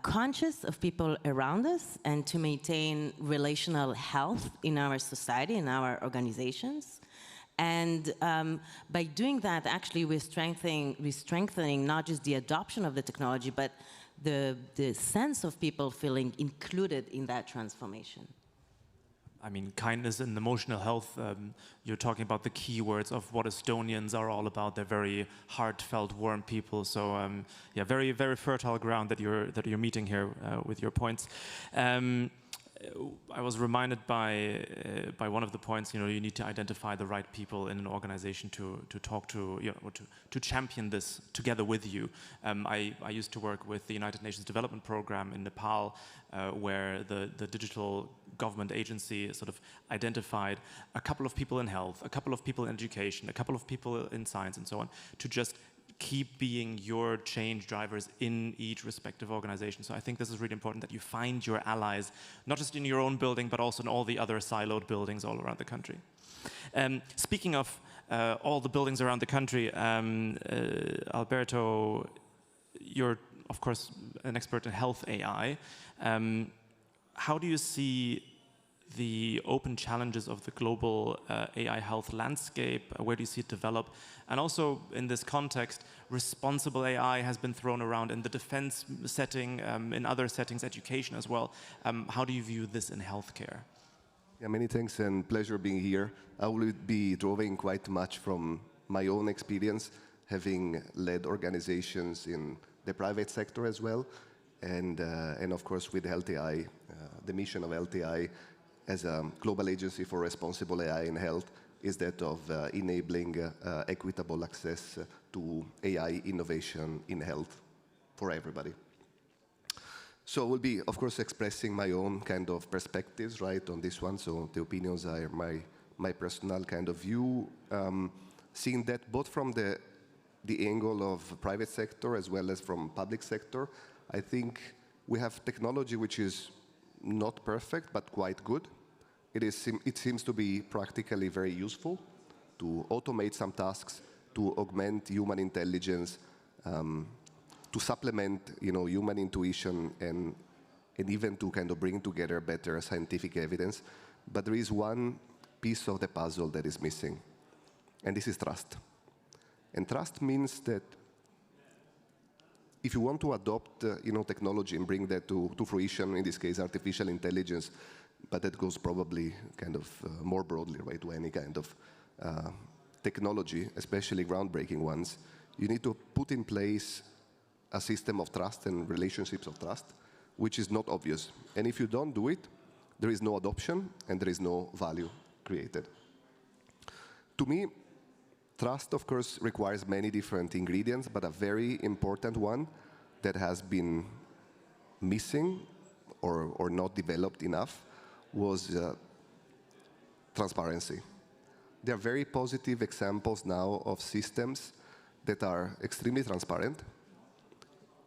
conscious of people around us and to maintain relational health in our society, in our organizations. And by doing that, actually, we're strengthening not just the adoption of the technology, but the sense of people feeling included in that transformation.
I mean, kindness and emotional health, you're talking about the keywords of what Estonians are all about. They're very heartfelt, warm people. So yeah, very, very fertile ground that you're meeting here with your points. I was reminded by one of the points, you need to identify the right people in an organization to talk to, to champion this together with you. I used to work with the United Nations Development Program in Nepal, where the digital government agency sort of identified a couple of people in health, a couple of people in education, a couple of people in science and so on, to just keep being your change drivers in each respective organization. So I think this is really important that you find your allies, not just in your own building, but also in all the other siloed buildings all around the country. Speaking of all the buildings around the country, Alberto, you're, of course, an expert in health AI. How do you see the open challenges of the global AI health landscape? Where do you see it develop? And also in this context, responsible AI has been thrown around in the defense setting, in other settings, education as well. How do you view this in healthcare?
Yeah, many thanks and pleasure being here. I will be drawing quite much from my own experience, having led organizations in the private sector as well. And of course with Health AI, the mission of Health AI as a global agency for responsible AI in health is that of enabling equitable access to AI innovation in health for everybody. So I will be, of course, expressing my own kind of perspectives, right, on this one. So the opinions are my personal kind of view, seeing that both from the angle of private sector as well as from public sector. I think we have technology which is not perfect, but quite good. It seems to be practically very useful to automate some tasks, to augment human intelligence, to supplement, human intuition, and even to kind of bring together better scientific evidence. But there is one piece of the puzzle that is missing, and this is trust. And trust means that if you want to adopt, technology and bring that to fruition, in this case, artificial intelligence, but that goes probably kind of more broadly, right, to any kind of technology, especially groundbreaking ones, you need to put in place a system of trust and relationships of trust, which is not obvious. And if you don't do it, there is no adoption and there is no value created. To me, trust, of course, requires many different ingredients, but a very important one that has been missing or not developed enough was transparency. There are very positive examples now of systems that are extremely transparent,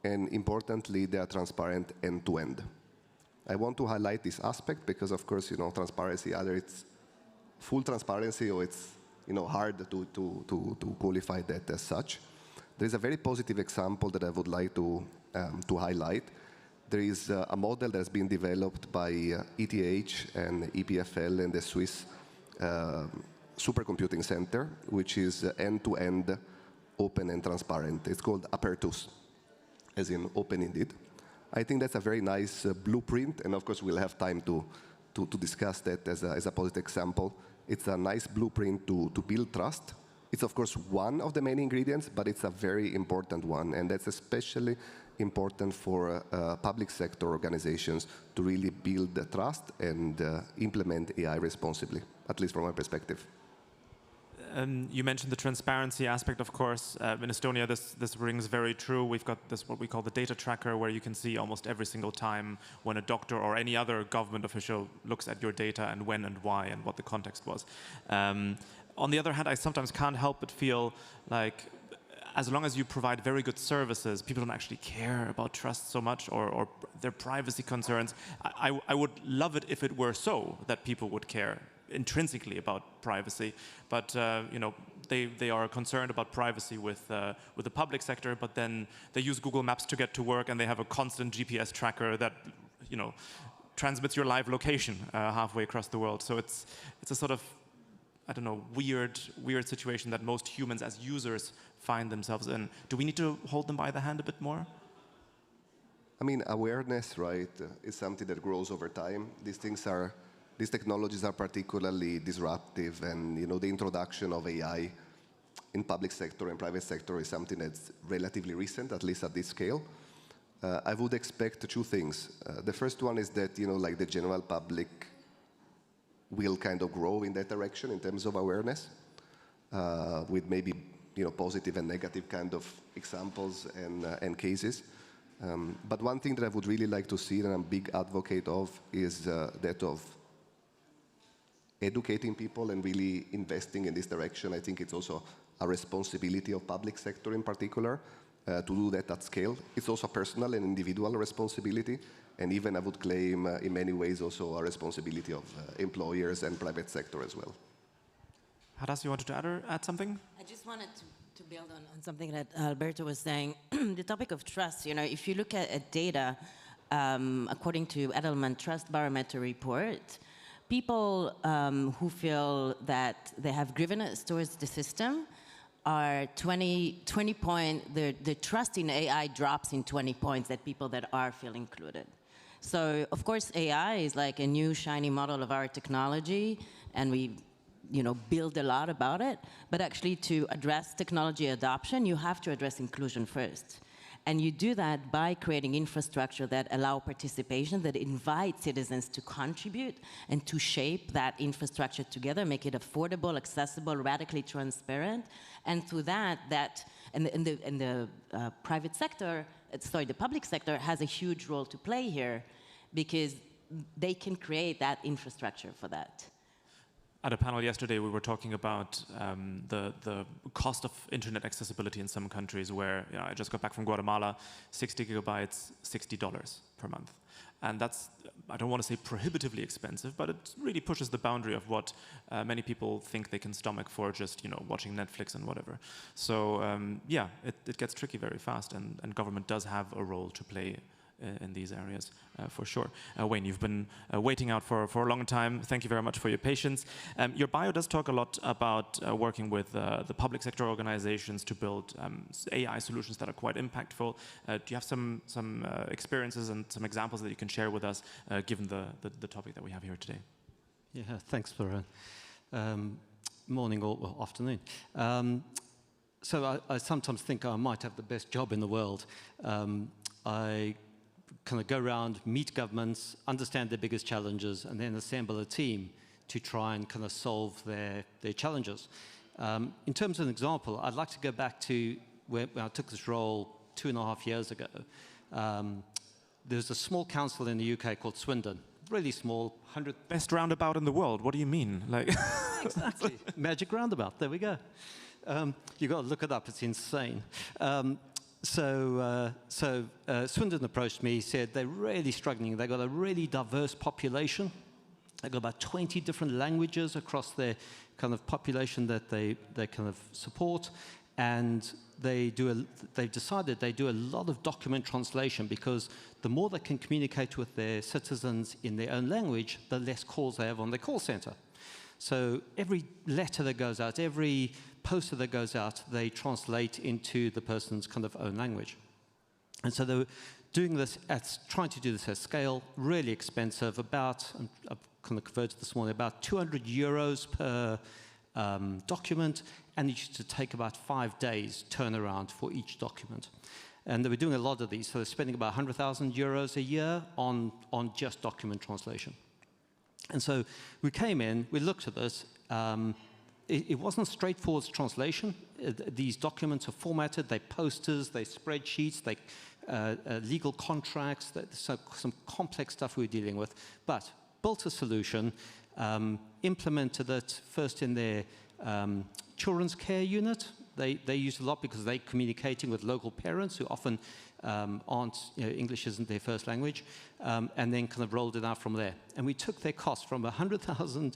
and importantly, they are transparent end-to-end. I want to highlight this aspect because, of course, transparency, either it's full transparency or it's hard to qualify that as such. There is a very positive example that I would like to highlight. There is a model that has been developed by ETH and EPFL and the Swiss Supercomputing Center, which is end-to-end open and transparent. It's called Apertus, as in open indeed. I think that's a very nice blueprint, and of course we'll have time to discuss that as a positive example. It's a nice blueprint to build trust. It's of course one of the many ingredients, but it's a very important one, and that's especially important for public sector organizations to really build the trust and implement AI responsibly, at least from my perspective.
You mentioned the transparency aspect, of course. In Estonia, this rings very true. We've got this, what we call the data tracker, where you can see almost every single time when a doctor or any other government official looks at your data and when and why and what the context was. On the other hand, I sometimes can't help but feel like as long as you provide very good services, people don't actually care about trust so much or their privacy concerns. I would love it if it were so that people would care intrinsically about privacy, but they are concerned about privacy with the public sector, but then they use Google Maps to get to work, and they have a constant GPS tracker that, you know, transmits your live location halfway across the world. So it's a sort of, I don't know, weird situation that most humans as users find themselves in. Do we need to hold them by the hand a bit more?
I mean, awareness, right, is something that grows over time. These technologies are particularly disruptive, and you know, the introduction of AI in public sector and private sector is something that's relatively recent, at least at this scale. I would expect two things. The first one is that, you know, like the general public will kind of grow in that direction in terms of awareness, with maybe, you know, positive and negative kind of examples and cases. But one thing that I would really like to see, and I'm a big advocate of, is that of educating people and really investing in this direction. I think it's also a responsibility of public sector in particular to do that at scale. It's also a personal and individual responsibility, and even I would claim in many ways also a responsibility of employers and private sector as well.
Hadas, you wanted to add something?
I just wanted to build on something that Alberto was saying. The topic of trust, you know, if you look at data, according to Edelman Trust Barometer report, people who feel that they have grievances towards the system are 20 points, the trust in AI drops in 20 points that people that are feel included. So, of course, AI is like a new shiny model of our technology, and we, you know, build a lot about it. But actually, to address technology adoption, you have to address inclusion first. And you do that by creating infrastructure that allow participation, that invite citizens to contribute and to shape that infrastructure together, make it affordable, accessible, radically transparent. And through that the private sector, the public sector has a huge role to play here, because they can create that infrastructure for that.
At a panel yesterday, we were talking about the cost of internet accessibility in some countries where, you know, I just got back from Guatemala, 60 gigabytes, $60 per month. And that's, I don't want to say prohibitively expensive, but it really pushes the boundary of what many people think they can stomach for just, you know, watching Netflix and whatever. So yeah, it gets tricky very fast, and government does have a role to play in these areas, for sure. Wayne, you've been waiting out for a long time. Thank you very much for your patience. Your bio does talk a lot about working with the public sector organizations to build AI solutions that are quite impactful. Do you have some experiences and some examples that you can share with us, given the topic that we have here today?
Yeah, thanks for morning or afternoon. So I sometimes think I might have the best job in the world. I kind of go around, meet governments, understand their biggest challenges, and then assemble a team to try and kind of solve their challenges. In terms of an example, I'd like to go back to when I took this role 2.5 years ago. There's a small council in the UK called Swindon, really small, 100...
Best roundabout in the world, what do you mean? Like
Exactly, magic roundabout, there we go. You've got to look it up, it's insane. So Swindon approached me, said they're really struggling. They've got a really diverse population. They've got about 20 different languages across their kind of population that they kind of support. And they've decided they do a lot of document translation, because the more they can communicate with their citizens in their own language, the less calls they have on their call center. So every letter that goes out, every poster that goes out, they translate into the person's kind of own language. And so they were doing this, trying to do this at scale, really expensive, about, I've kind of converted this morning, about 200 euros per document, and it used to take about 5 days turnaround for each document. And they were doing a lot of these, so they're spending about 100,000 euros a year on just document translation. And so we came in, we looked at this. It wasn't straightforward translation. These documents are formatted, they're posters, they're spreadsheets, they legal contracts, some complex stuff we were dealing with. But built a solution, implemented it first in their children's care unit. They use it a lot because they're communicating with local parents who often aren't, English isn't their first language, and then kind of rolled it out from there. And we took their cost from 100,000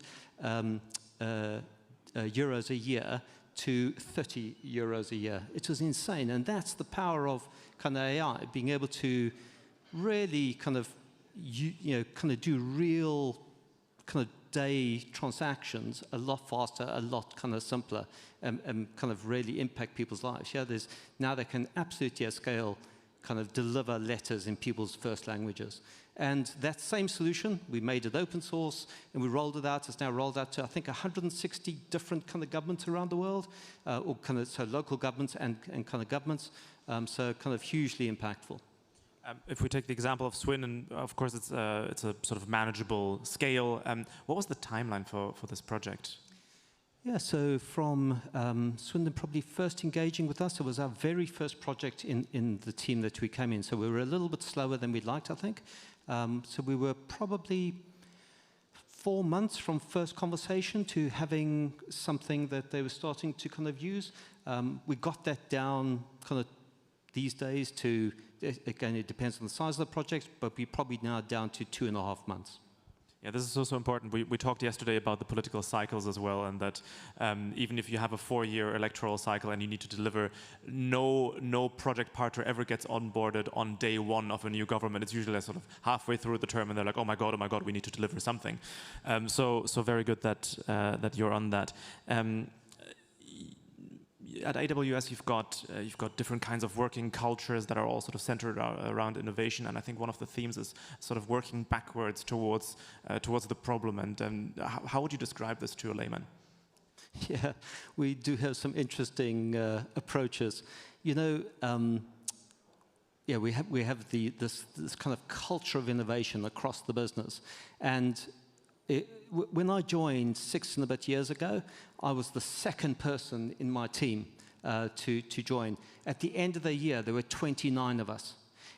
euros a year to 30 euros a year. It was insane, and that's the power of kind of AI, being able to really kind of, kind of do real kind of day transactions a lot faster, a lot kind of simpler, and kind of really impact people's lives. Yeah, now they can absolutely at scale kind of deliver letters in people's first languages. And that same solution, we made it open source and we rolled it out. It's now rolled out to, I think, 160 different kind of governments around the world, or kind of so local governments and kind of governments. So kind of hugely impactful.
If we take the example of Swin, and of course it's a sort of manageable scale, what was the timeline for this project?
Yeah, so from Swindon probably first engaging with us, it was our very first project in the team that we came in. So we were a little bit slower than we'd liked, I think. So we were probably 4 months from first conversation to having something that they were starting to kind of use. We got that down kind of these days to, again, it depends on the size of the project, but we're probably now down to 2.5 months.
Yeah, this is also important. We talked yesterday about the political cycles as well, and that even if you have a 4-year electoral cycle and you need to deliver, no project partner ever gets onboarded on day one of a new government. It's usually sort of halfway through the term, and they're like, oh my God, we need to deliver something. So very good that you're on that. At AWS, you've got different kinds of working cultures that are all sort of centered around innovation, and I think one of the themes is sort of working backwards towards the problem. And how would you describe this to a layman?
Yeah, we do have some interesting approaches. You know, yeah, we have this kind of culture of innovation across the business, and when I joined 6 and a bit years ago, I was the second person in my team to join. At the end of the year, there were 29 of us.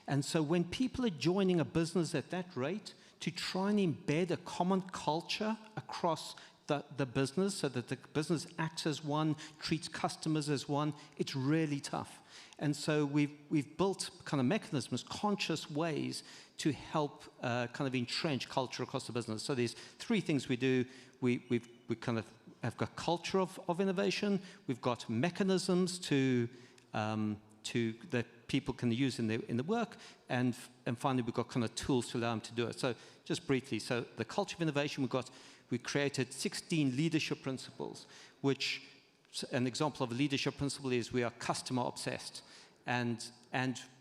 And so when people are joining a business at that rate, to try and embed a common culture across the business so that the business acts as one, treats customers as one, it's really tough. And so we've built kind of mechanisms, conscious ways to help kind of entrench culture across the business. So there's 3 things we do. We kind of have got culture of innovation. We've got mechanisms that people can use in the work, and finally we've got kind of tools to allow them to do it. So just briefly, so the culture of innovation we created 16 leadership principles, which an example of a leadership principle is we are customer obsessed, and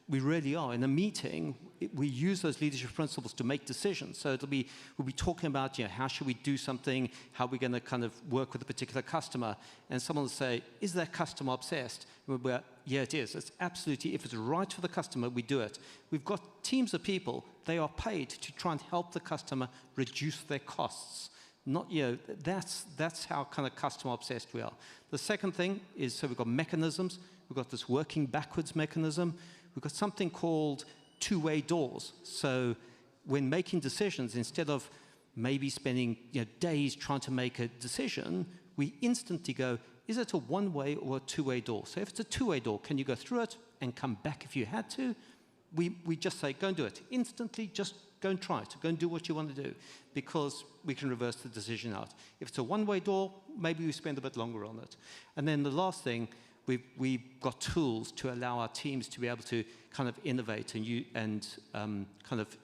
we really are. In a meeting, we use those leadership principles to make decisions. So we'll be talking about, how should we do something, how we're going to kind of work with a particular customer, and someone will say, is that customer obsessed? And we're, yeah, it is. It's absolutely, if it's right for the customer, we do it. We've got teams of people, they are paid to try and help the customer reduce their costs. Not, that's how kind of customer obsessed we are. The second thing is, so we've got mechanisms. We've got this working backwards mechanism. We've got something called two-way doors. So when making decisions, instead of maybe spending days trying to make a decision, we instantly go, is it a one-way or a two-way door? So if it's a two-way door, can you go through it and come back if you had to? We just say, go and do it. Instantly, just go and try it. Go and do what you want to do, because we can reverse the decision out. If it's a one-way door, maybe we spend a bit longer on it. And then the last thing, we've got tools to allow our teams to be able to kind of innovate and kind of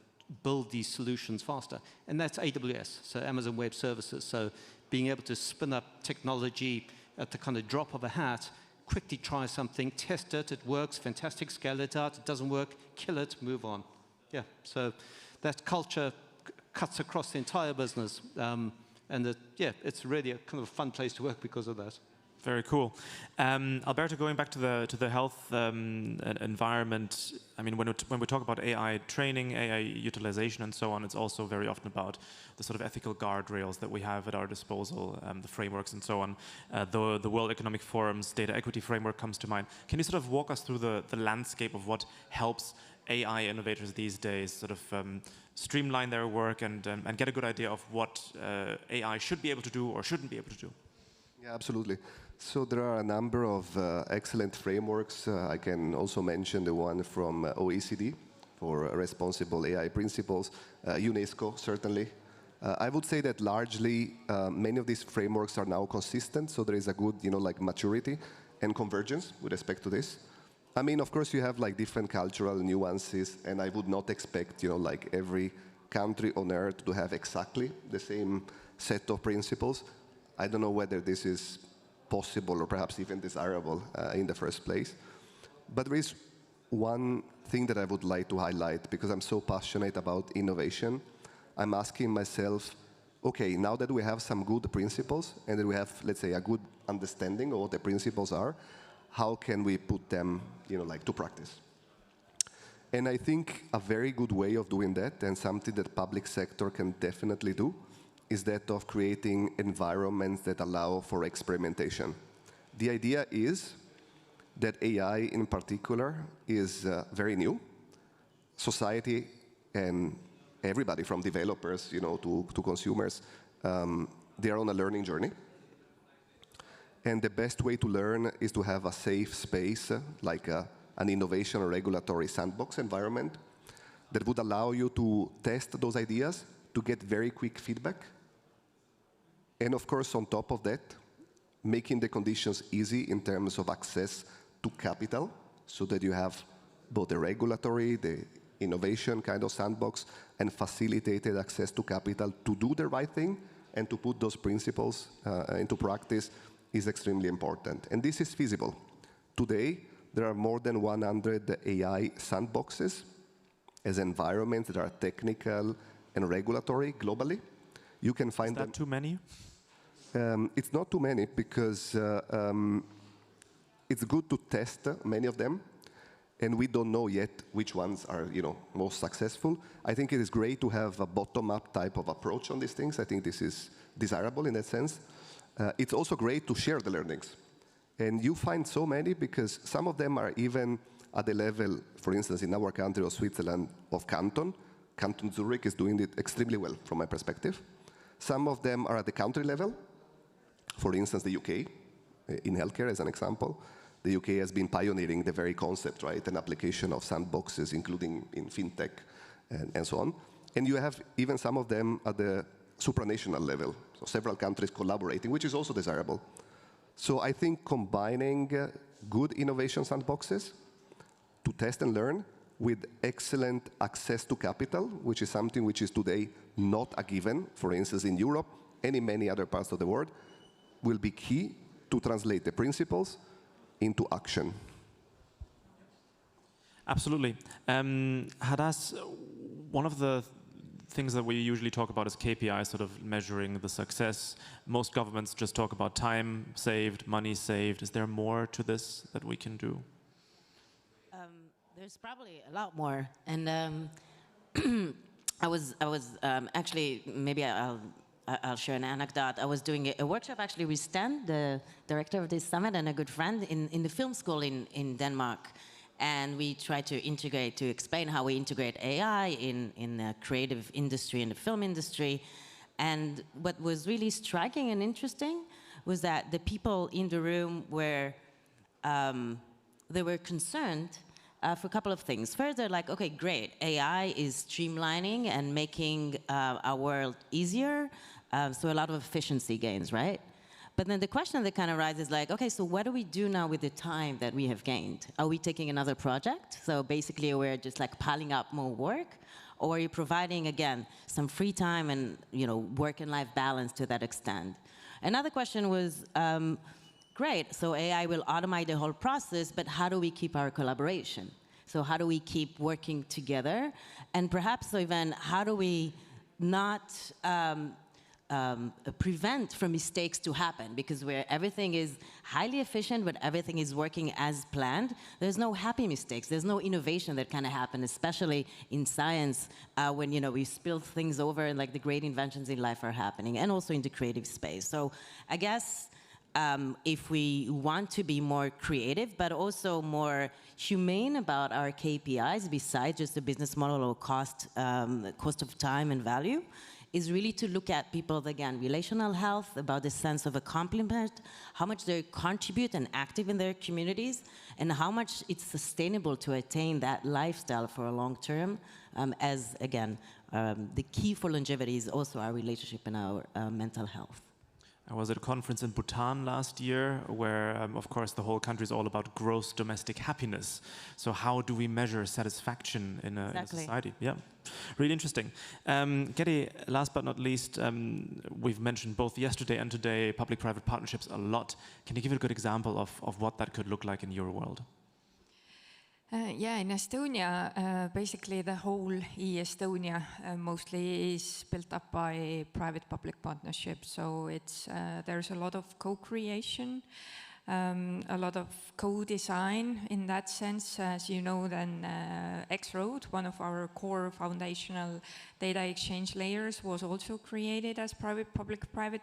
build these solutions faster. And that's AWS, so Amazon Web Services. So being able to spin up technology at the kind of drop of a hat, quickly try something, test it, it works, fantastic, scale it out, it doesn't work, kill it, move on. Yeah, so that culture cuts across the entire business. It's really a kind of fun place to work because of that.
Very cool. Alberto, going back to the health environment, I mean, when we talk about AI training, AI utilization, and so on, it's also very often about the sort of ethical guardrails that we have at our disposal, the frameworks and so on. The World Economic Forum's data equity framework comes to mind. Can you sort of walk us through the landscape of what helps AI innovators these days sort of streamline their work and get a good idea of what AI should be able to do or shouldn't be able to do?
Yeah, absolutely. So there are a number of excellent frameworks. I can also mention the one from OECD for responsible AI principles, UNESCO certainly, I would say that largely many of these frameworks are now consistent, so there is a good, like maturity and convergence with respect to this. I mean, of course, you have like different cultural nuances, and I would not expect, like every country on earth to have exactly the same set of principles. I don't know whether this is possible or perhaps even desirable in the first place. But there is one thing that I would like to highlight, because I'm so passionate about innovation. I'm asking myself, okay, now that we have some good principles and that we have, let's say, a good understanding of what the principles are, how can we put them, like to practice? And I think a very good way of doing that, and something that public sector can definitely do, is that of creating environments that allow for experimentation. The idea is that AI in particular is very new. Society and everybody from developers, to consumers, they are on a learning journey. And the best way to learn is to have a safe space, like an innovation or regulatory sandbox environment that would allow you to test those ideas, to get very quick feedback. And of course, on top of that, making the conditions easy in terms of access to capital, so that you have both the regulatory, the innovation kind of sandbox, and facilitated access to capital to do the right thing and to put those principles into practice is extremely important. And this is feasible. Today, there are more than 100 AI sandboxes as environments that are technical and regulatory globally. You can find them.
Is that too many?
It's not too many, because it's good to test many of them, and we don't know yet which ones are, most successful. I think it is great to have a bottom-up type of approach on these things. I think this is desirable in that sense. It's also great to share the learnings. And you find so many, because some of them are even at the level, for instance, in our country of Switzerland, of Canton. Canton Zurich is doing it extremely well, from my perspective. Some of them are at the country level. For instance, the UK, in healthcare as an example. The UK has been pioneering the very concept, right, and application of sandboxes, including in fintech and so on. And you have even some of them at the supranational level, so several countries collaborating, which is also desirable. So I think combining good innovation sandboxes to test and learn with excellent access to capital, which is something which is today not a given, for instance, in Europe and in many other parts of the world, will be key to translate the principles into action.
Absolutely. Hadas, one of the things that we usually talk about is KPIs, sort of measuring the success. Most governments just talk about time saved, money saved. Is there more to this that we can do?
There's probably a lot more. And I was actually, maybe I'll share an anecdote. I was doing a workshop actually with Stan, the director of this summit, and a good friend in the film school in Denmark. And we tried to explain how we integrate AI in the creative industry, in the film industry. And what was really striking and interesting was that the people in the room were, they were concerned for a couple of things. First, they're like, okay, great, AI is streamlining and making our world easier, so a lot of efficiency gains, right? But then the question that kind of arises is like, okay, so what do we do now with the time that we have gained? Are we taking another project? So basically we're just like piling up more work, or are you providing, again, some free time and work and life balance to that extent? Another question was, great, so AI will automate the whole process, but how do we keep our collaboration? So how do we keep working together? And perhaps even, how do we not prevent from mistakes to happen? Because where everything is highly efficient, but everything is working as planned, there's no happy mistakes. There's no innovation that kind of happen, especially in science, when we spill things over and like the great inventions in life are happening, and also in the creative space. So I guess if we want to be more creative, but also more humane about our KPIs, besides just the business model or cost of time and value, is really to look at people's, again, relational health, about the sense of accomplishment, how much they contribute and active in their communities, and how much it's sustainable to attain that lifestyle for a long term, as, again, the key for longevity is also our relationship and our mental health.
I was at a conference in Bhutan last year where, of course, the whole country is all about gross domestic happiness. So how do we measure satisfaction in a society? Yeah, really interesting. Gedi, last but not least, we've mentioned both yesterday and today public-private partnerships a lot. Can you give a good example of what that could look like in your world?
Yeah, in Estonia, basically the whole e-Estonia mostly is built up by private-public partnerships. So it's there's a lot of co-creation, a lot of co-design in that sense. As you know, then X-Road, one of our core foundational data exchange layers, was also created as public-private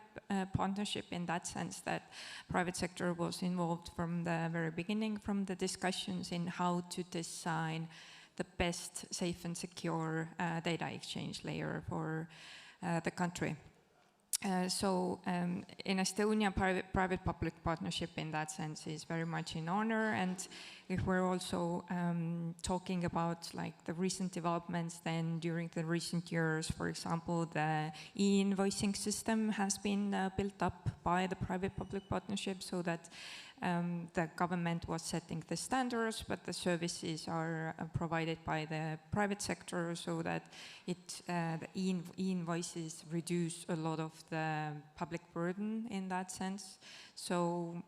partnership in that sense that private sector was involved from the very beginning, from the discussions in how to design the best safe and secure data exchange layer for the country. In Estonia, private-public partnership in that sense is very much in honor. And if we're also talking about like the recent developments, then during the recent years, for example, the e-invoicing system has been built up by the private-public partnership so that the government was setting the standards, but the services are provided by the private sector so that the e-invoices reduce a lot of the public burden in that sense. So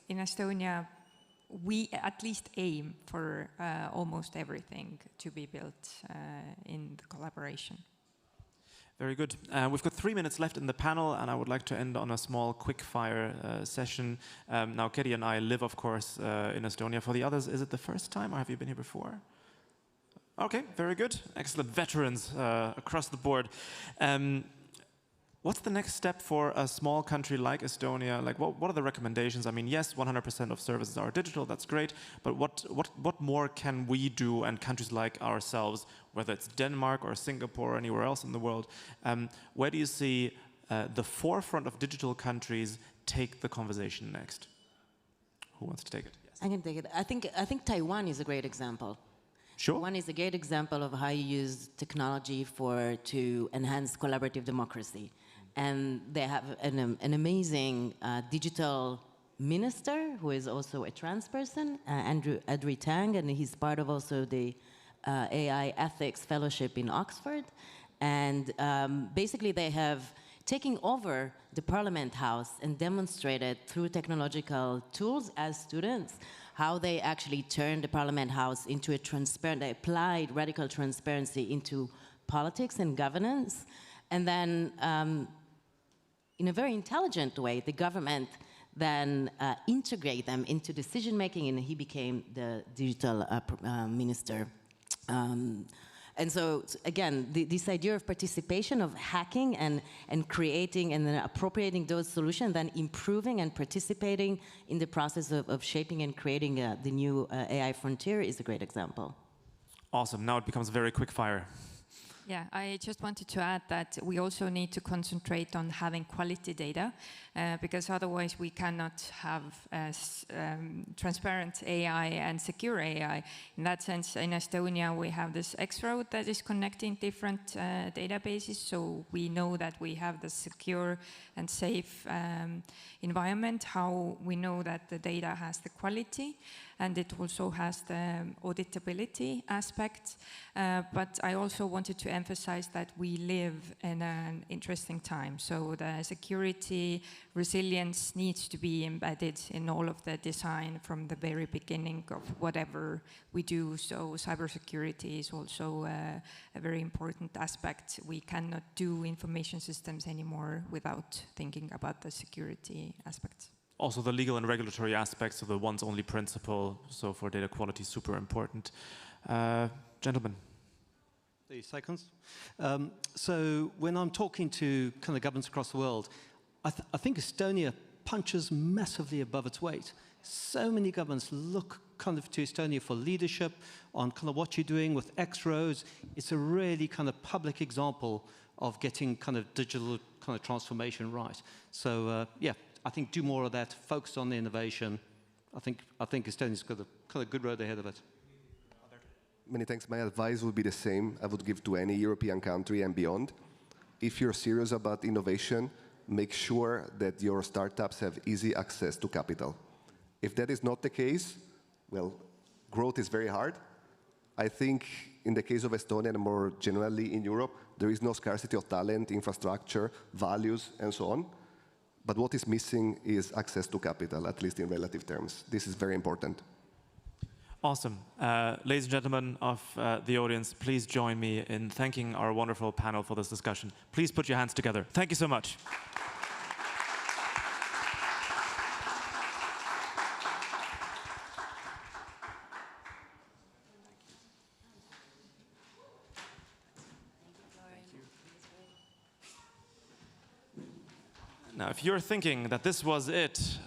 in Estonia, we at least aim for almost everything to be built in the collaboration.
Very good. We've got 3 minutes left in the panel, and I would like to end on a small quick-fire session. Now, Gedi and I live, of course, in Estonia. For the others, is it the first time, or have you been here before? Okay, very good. Excellent. Veterans across the board. What's the next step for a small country like Estonia? Like, what are the recommendations? I mean, yes, 100% of services are digital, that's great, but what more can we do, and countries like ourselves, whether it's Denmark or Singapore or anywhere else in the world, where do you see the forefront of digital countries take the conversation next? Who wants to take it? Yes.
I can take it. I think Taiwan is a great example.
Sure.
Taiwan is a great example of how you use technology to enhance collaborative democracy. And they have an amazing digital minister who is also a trans person, Andrew Tang, and he's part of also the AI Ethics Fellowship in Oxford. And basically they have taken over the Parliament House and demonstrated through technological tools as students how they actually turned the Parliament House into a transparent, they applied radical transparency into politics and governance. And then in a very intelligent way, the government then integrate them into decision-making, and he became the digital minister. And so, again, this idea of participation, of hacking and creating and then appropriating those solutions, then improving and participating in the process of shaping and creating the new AI frontier is a great example.
Awesome. Now it becomes very quick fire.
Yeah, I just wanted to add that we also need to concentrate on having quality data because otherwise we cannot have transparent AI and secure AI. In that sense, in Estonia, we have this X-Road that is connecting different databases, so we know that we have the secure and safe environment, how we know that the data has the quality, and it also has the auditability aspect. But I also wanted to emphasize that we live in an interesting time. So the security, resilience needs to be embedded in all of the design from the very beginning of whatever we do. So cybersecurity is also a very important aspect. We cannot do information systems anymore without thinking about the security aspects.
Also the legal and regulatory aspects of the once-only principle, so for data quality, super important. Gentlemen.
30 seconds. So when I'm talking to kind of governments across the world, I think Estonia punches massively above its weight. So many governments look kind of to Estonia for leadership on kind of what you're doing with X-Roads. It's a really kind of public example of getting kind of digital kind of transformation right. So yeah, I think do more of that, focus on the innovation. I think Estonia's got a kind of good road ahead of it.
Many thanks. My advice would be the same I would give to any European country and beyond. If you're serious about innovation, make sure that your startups have easy access to capital. If that is not the case, well, growth is very hard. I think in the case of Estonia and more generally in Europe, there is no scarcity of talent, infrastructure, values, and so on. But what is missing is access to capital, at least in relative terms. This is very important.
Awesome. Ladies and gentlemen of the audience, please join me in thanking our wonderful panel for this discussion. Please put your hands together. Thank you so much. Now, if you're thinking that this was it,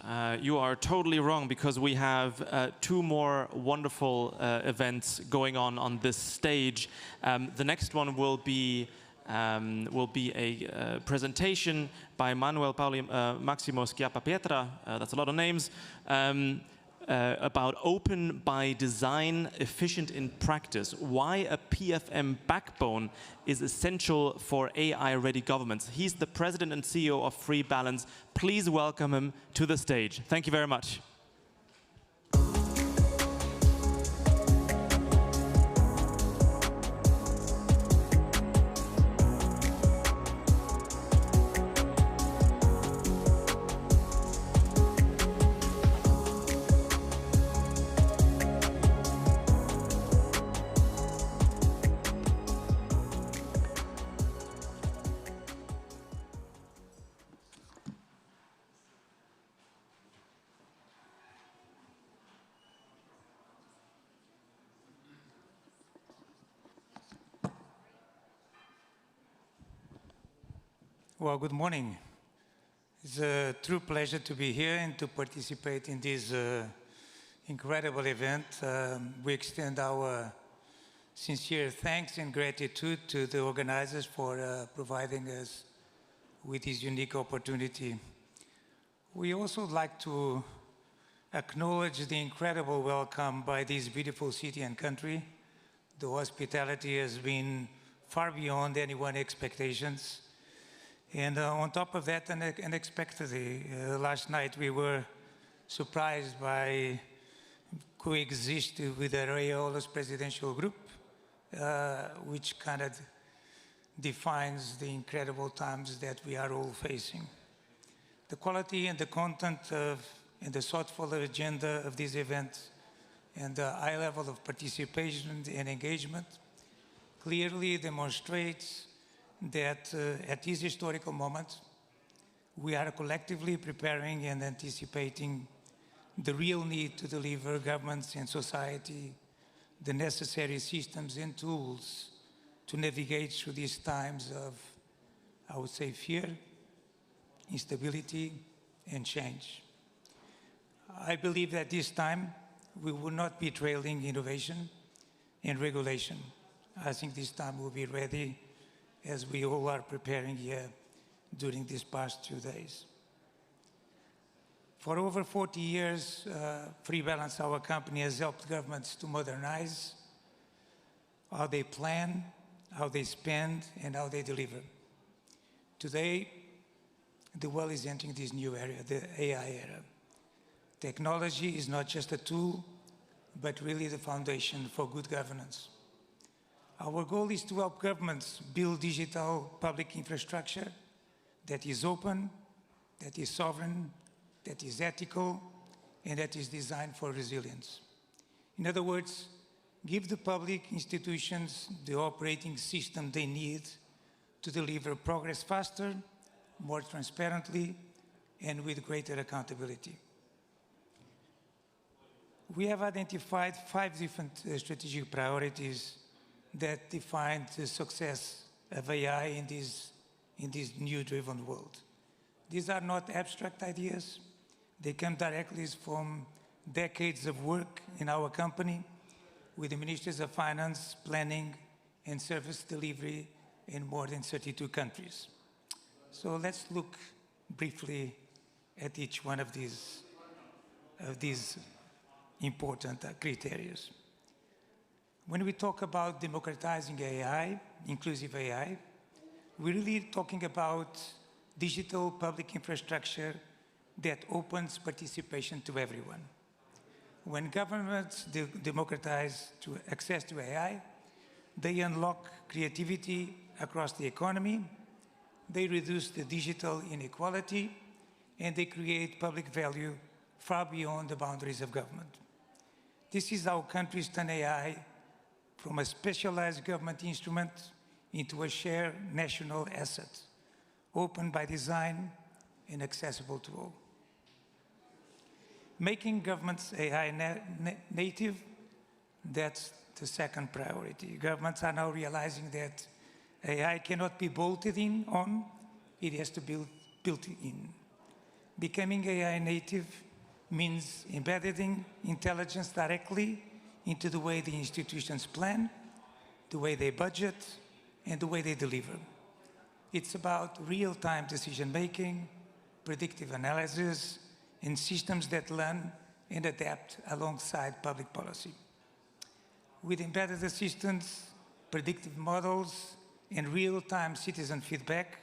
you are totally wrong, because we have two more wonderful events going on this stage. The next one will be a presentation by Manuel Pauli Maximo Schiappa-Pietra, that's a lot of names, about open by design, efficient in practice, why a PFM backbone is essential for AI-ready governments. He's the president and CEO of Free Balance. Please welcome him to the stage. Thank you very much.
Well, good morning. It's a true pleasure to be here and to participate in this incredible event. We extend our sincere thanks and gratitude to the organizers for providing us with this unique opportunity. We also would like to acknowledge the incredible welcome by this beautiful city and country. The hospitality has been far beyond anyone's expectations. And on top of that, unexpectedly, last night we were surprised by coexisting with the Areola's presidential group, which kind of defines the incredible times that we are all facing. The quality and the content and the thoughtful agenda of this event and the high level of participation and engagement clearly demonstrates that at this historical moment, we are collectively preparing and anticipating the real need to deliver governments and society the necessary systems and tools to navigate through these times of, I would say, fear, instability, and change. I believe that this time we will not be trailing innovation and regulation. I think this time we'll be ready, as we all are preparing here during these past 2 days. For over 40 years, Free Balance, our company, has helped governments to modernize how they plan, how they spend, and how they deliver. Today, the world is entering this new era, the AI era. Technology is not just a tool, but really the foundation for good governance. Our goal is to help governments build digital public infrastructure that is open, that is sovereign, that is ethical, and that is designed for resilience. In other words, give the public institutions the operating system they need to deliver progress faster, more transparently, and with greater accountability. We have identified 5 different strategic priorities that define the success of AI in this new driven world. These are not abstract ideas. They come directly from decades of work in our company with the Ministries of Finance, Planning, and Service Delivery in more than 32 countries. So let's look briefly at each one of these important criteria. When we talk about democratizing AI, inclusive AI, we're really talking about digital public infrastructure that opens participation to everyone. When governments democratize access to AI, they unlock creativity across the economy, they reduce the digital inequality, and they create public value far beyond the boundaries of government. This is how countries turn AI from a specialized government instrument into a shared national asset, open by design and accessible to all. Making governments AI native, that's the second priority. Governments are now realizing that AI cannot be bolted on, it has to be built in. Becoming AI native means embedding intelligence directly into the way the institutions plan, the way they budget, and the way they deliver. It's about real-time decision-making, predictive analysis, and systems that learn and adapt alongside public policy. With embedded assistance, predictive models, and real-time citizen feedback,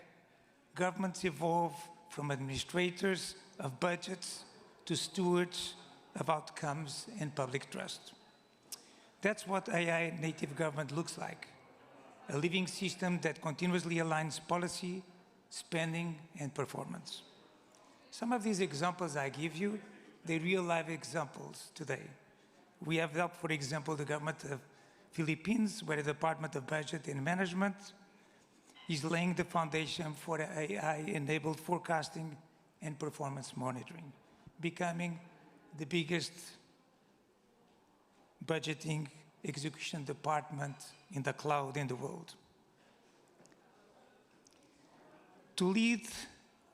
governments evolve from administrators of budgets to stewards of outcomes and public trust. That's what AI native government looks like, a living system that continuously aligns policy, spending, and performance. Some of these examples I give you, they're real-life examples today. We have helped, for example, the government of Philippines, where the Department of Budget and Management is laying the foundation for AI-enabled forecasting and performance monitoring, becoming the biggest budgeting execution department in the cloud in the world. To lead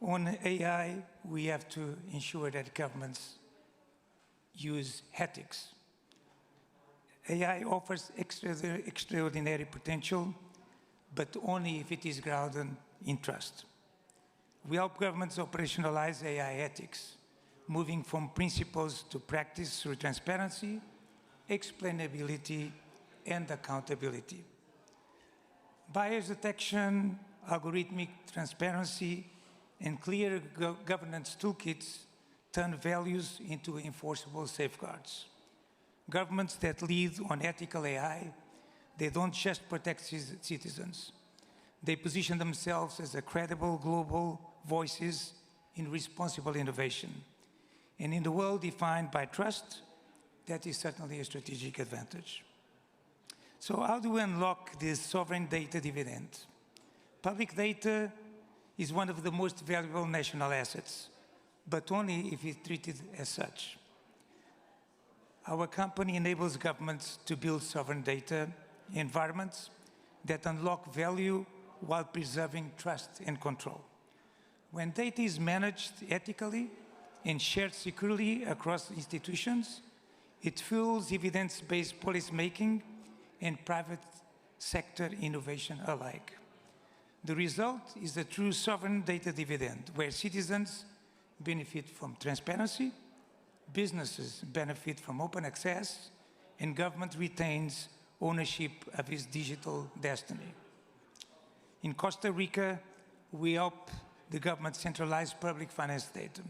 on AI, we have to ensure that governments use ethics. AI offers extraordinary potential, but only if it is grounded in trust. We help governments operationalize AI ethics, moving from principles to practice through transparency, explainability, and accountability. Bias detection, algorithmic transparency, and clear governance toolkits turn values into enforceable safeguards. Governments that lead on ethical AI, they don't just protect citizens. They position themselves as a credible global voices in responsible innovation. And in the world defined by trust, that is certainly a strategic advantage. So how do we unlock this sovereign data dividend? Public data is one of the most valuable national assets, but only if it's treated as such. Our company enables governments to build sovereign data environments that unlock value while preserving trust and control. When data is managed ethically and shared securely across institutions, it fuels evidence-based policymaking and private sector innovation alike. The result is a true sovereign data dividend, where citizens benefit from transparency, businesses benefit from open access, and government retains ownership of its digital destiny. In Costa Rica, we help the government centralize public finance data,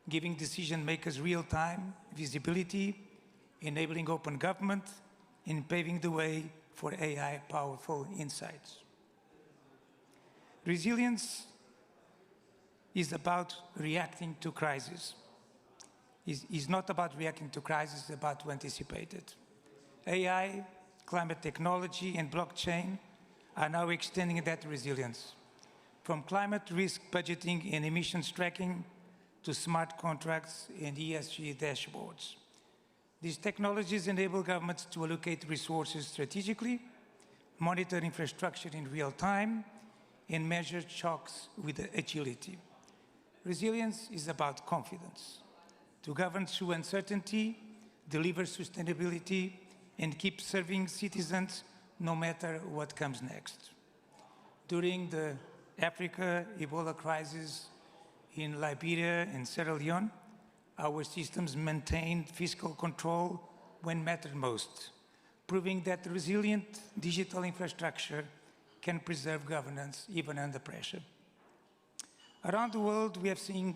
giving decision makers real-time visibility, enabling open government, and paving the way for AI-powerful insights. Resilience is about reacting to crisis. It's not about reacting to crisis, it's about to anticipate it. AI, climate technology, and blockchain are now extending that resilience. From climate risk budgeting and emissions tracking to smart contracts and ESG dashboards. These technologies enable governments to allocate resources strategically, monitor infrastructure in real time, and measure shocks with agility. Resilience is about confidence. To govern through uncertainty, deliver sustainability, and keep serving citizens no matter what comes next. during the Africa Ebola crisis in Liberia and Sierra Leone, our systems maintained fiscal control when mattered most, proving that resilient digital infrastructure can preserve governance even under pressure. Around the world, we have seen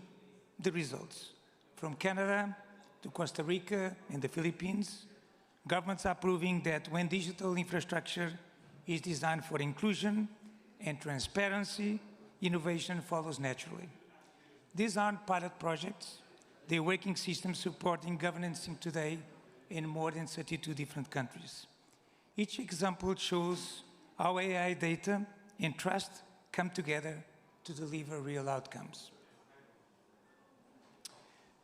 the results. From Canada to Costa Rica and the Philippines, governments are proving that when digital infrastructure is designed for inclusion and transparency, innovation follows naturally. These aren't pilot projects. They're working systems supporting governance today in more than 32 different countries. Each example shows how AI data and trust come together to deliver real outcomes.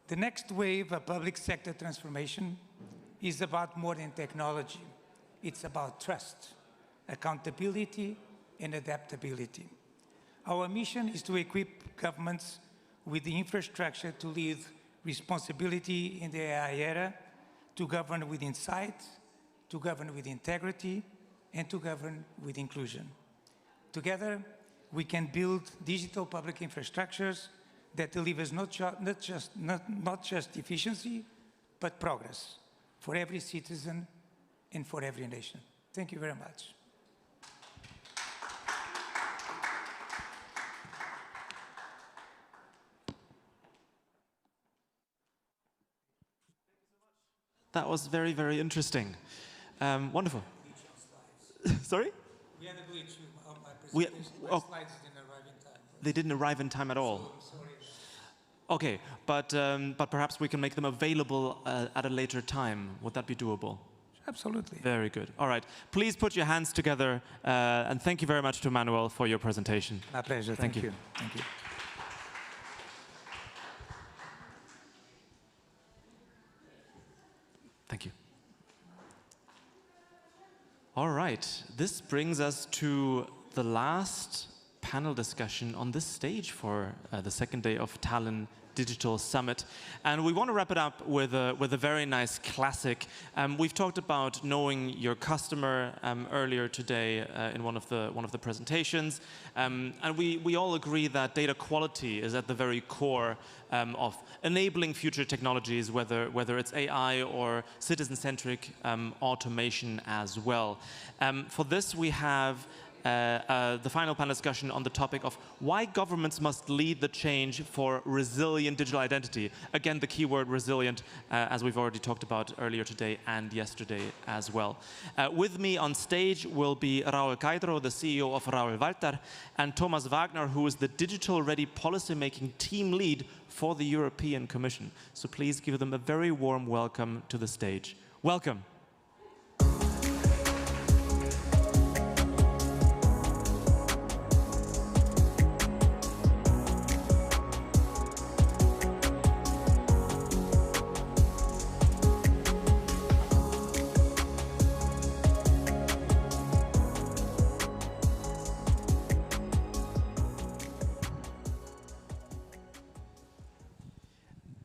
The next wave of public sector transformation is about more than technology. It's about trust, accountability, and adaptability. Our mission is to equip governments with the infrastructure to lead responsibility in the AI era, to govern with insight, to govern with integrity, and to govern with inclusion. Together, we can build digital public infrastructures that delivers not just efficiency, but progress for every citizen and for every nation. Thank you very much.
That was very, very interesting. Wonderful. Sorry?
We had a glitch.
Oh,
Slides didn't arrive in time.
They didn't arrive in time at all.
So sorry.
Okay, but perhaps we can make them available at a later time. Would that be doable?
Absolutely.
Very good. All right. Please put your hands together, and thank you very much to Manuel for your presentation.
My pleasure. Thank you. Thank you.
Thank you. All right. This brings us to the last panel discussion on this stage for the second day of Tallinn Digital Summit. And we want to wrap it up with a very nice classic. We've talked about knowing your customer earlier today in one of the presentations. And we all agree that data quality is at the very core of enabling future technologies, whether it's AI or citizen-centric automation as well. For this, we have the final panel discussion on the topic of why governments must lead the change for resilient digital identity. Again, the keyword resilient, as we've already talked about earlier today and yesterday as well. With me on stage will be Raul Caidro, the CEO of Raul Walter, and Thomas Wagner, who is the digital-ready policymaking team lead for the European Commission. So please give them a very warm welcome to the stage. Welcome.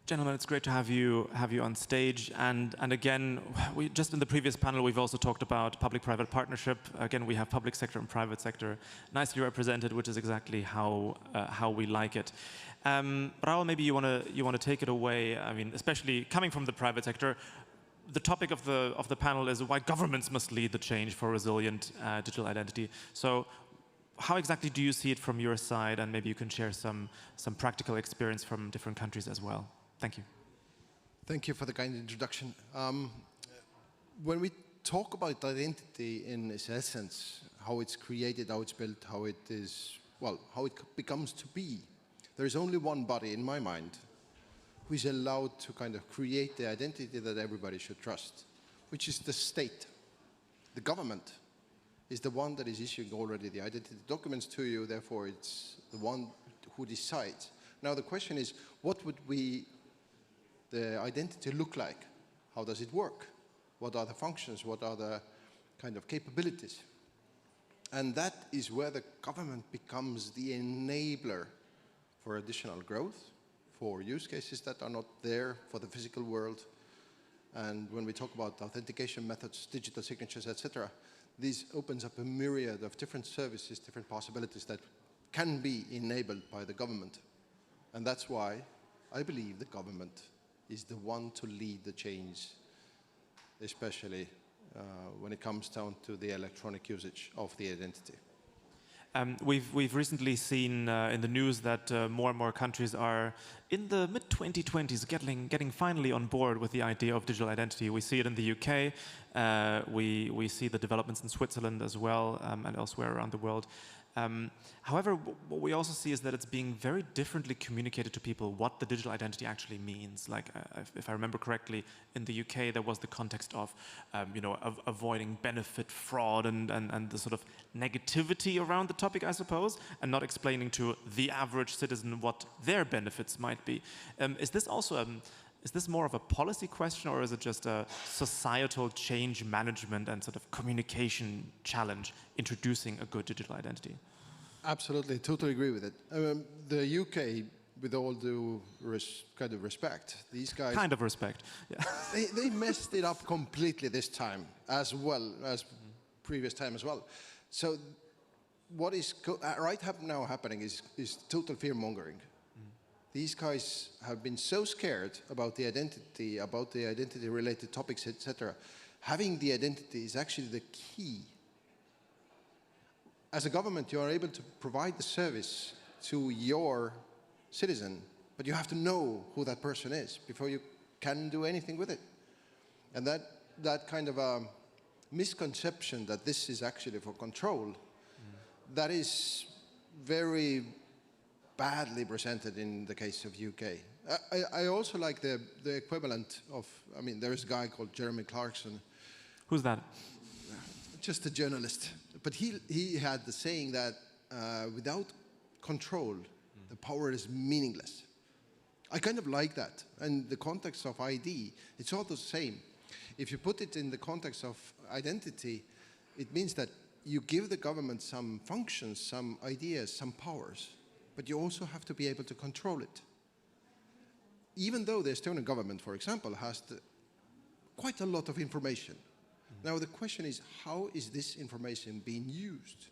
Gentlemen, it's great to have you on stage. And again, just in the previous panel, we've also talked about public-private partnership. Again, we have public sector and private sector nicely represented, which is exactly how we like it. Raul, maybe you want to take it away. I mean, especially coming from the private sector, the topic of the panel is why governments must lead the change for resilient digital identity. So, how exactly do you see it from your side? And maybe you can share some practical experience from different countries as well. Thank you.
Thank you for the kind introduction. When we talk about identity in its essence, how it's created, how it's built, how it is, well, how it becomes to be, there is only one body in my mind who is allowed to kind of create the identity that everybody should trust, which is the state. The government is the one that is issuing already the identity documents to you, therefore it's the one who decides. Now the question is, what would the identity look like? How does it work? What are the functions? What are the kind of capabilities? And that is where the government becomes the enabler for additional growth, for use cases that are not there for the physical world. And when we talk about authentication methods, digital signatures, etc., this opens up a myriad of different services, different possibilities that can be enabled by the government. And that's why I believe the government is the one to lead the change, especially when it comes down to the electronic usage of the identity.
We've recently seen in the news that more and more countries are in the mid-2020s getting finally on board with the idea of digital identity. We see it in the UK, we see the developments in Switzerland as well, and elsewhere around the world. However, what we also see is that it's being very differently communicated to people what the digital identity actually means. Like, if I remember correctly, in the UK there was the context of, avoiding benefit fraud and the sort of negativity around the topic, I suppose, and not explaining to the average citizen what their benefits might be. Is this also is this more of a policy question, or is it just a societal change management and sort of communication challenge introducing a good digital identity?
Absolutely, totally agree with it. The UK, with all due kind of respect, these guys...
Kind of respect, yeah.
they messed it up completely this time, as well as previous time as well. So what is now happening is total fear-mongering. These guys have been so scared about the identity-related topics, etc. Having the identity is actually the key. As a government, you are able to provide the service to your citizen, but you have to know who that person is before you can do anything with it. And that kind of a misconception that this is actually for control, that is very badly presented in the case of UK. I also like the equivalent of, there is a guy called Jeremy Clarkson.
Who's that?
Just a journalist. But he had the saying that without control, the power is meaningless. I kind of like that. And the context of ID, it's all the same. If you put it in the context of identity, it means that you give the government some functions, some ideas, some powers, but you also have to be able to control it. Even though the Estonian government, for example, has quite a lot of information. Now the question is, how is this information being used?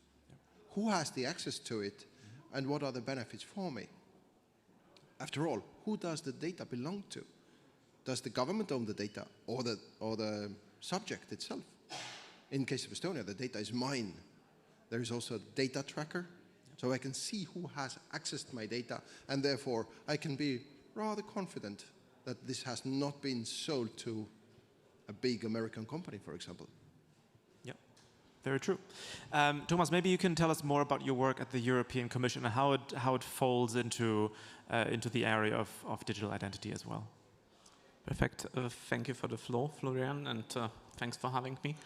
Who has the access to it, and what are the benefits for me? After all, who does the data belong to? Does the government own the data, or the subject itself? In case of Estonia, the data is mine. There is also a data tracker, so I can see who has accessed my data, and therefore I can be rather confident that this has not been sold to a big American company, for example.
Yeah, very true. Thomas, maybe you can tell us more about your work at the European Commission and how it folds into the area of digital identity as well.
Perfect. Thank you for the floor, Florian, and thanks for having me.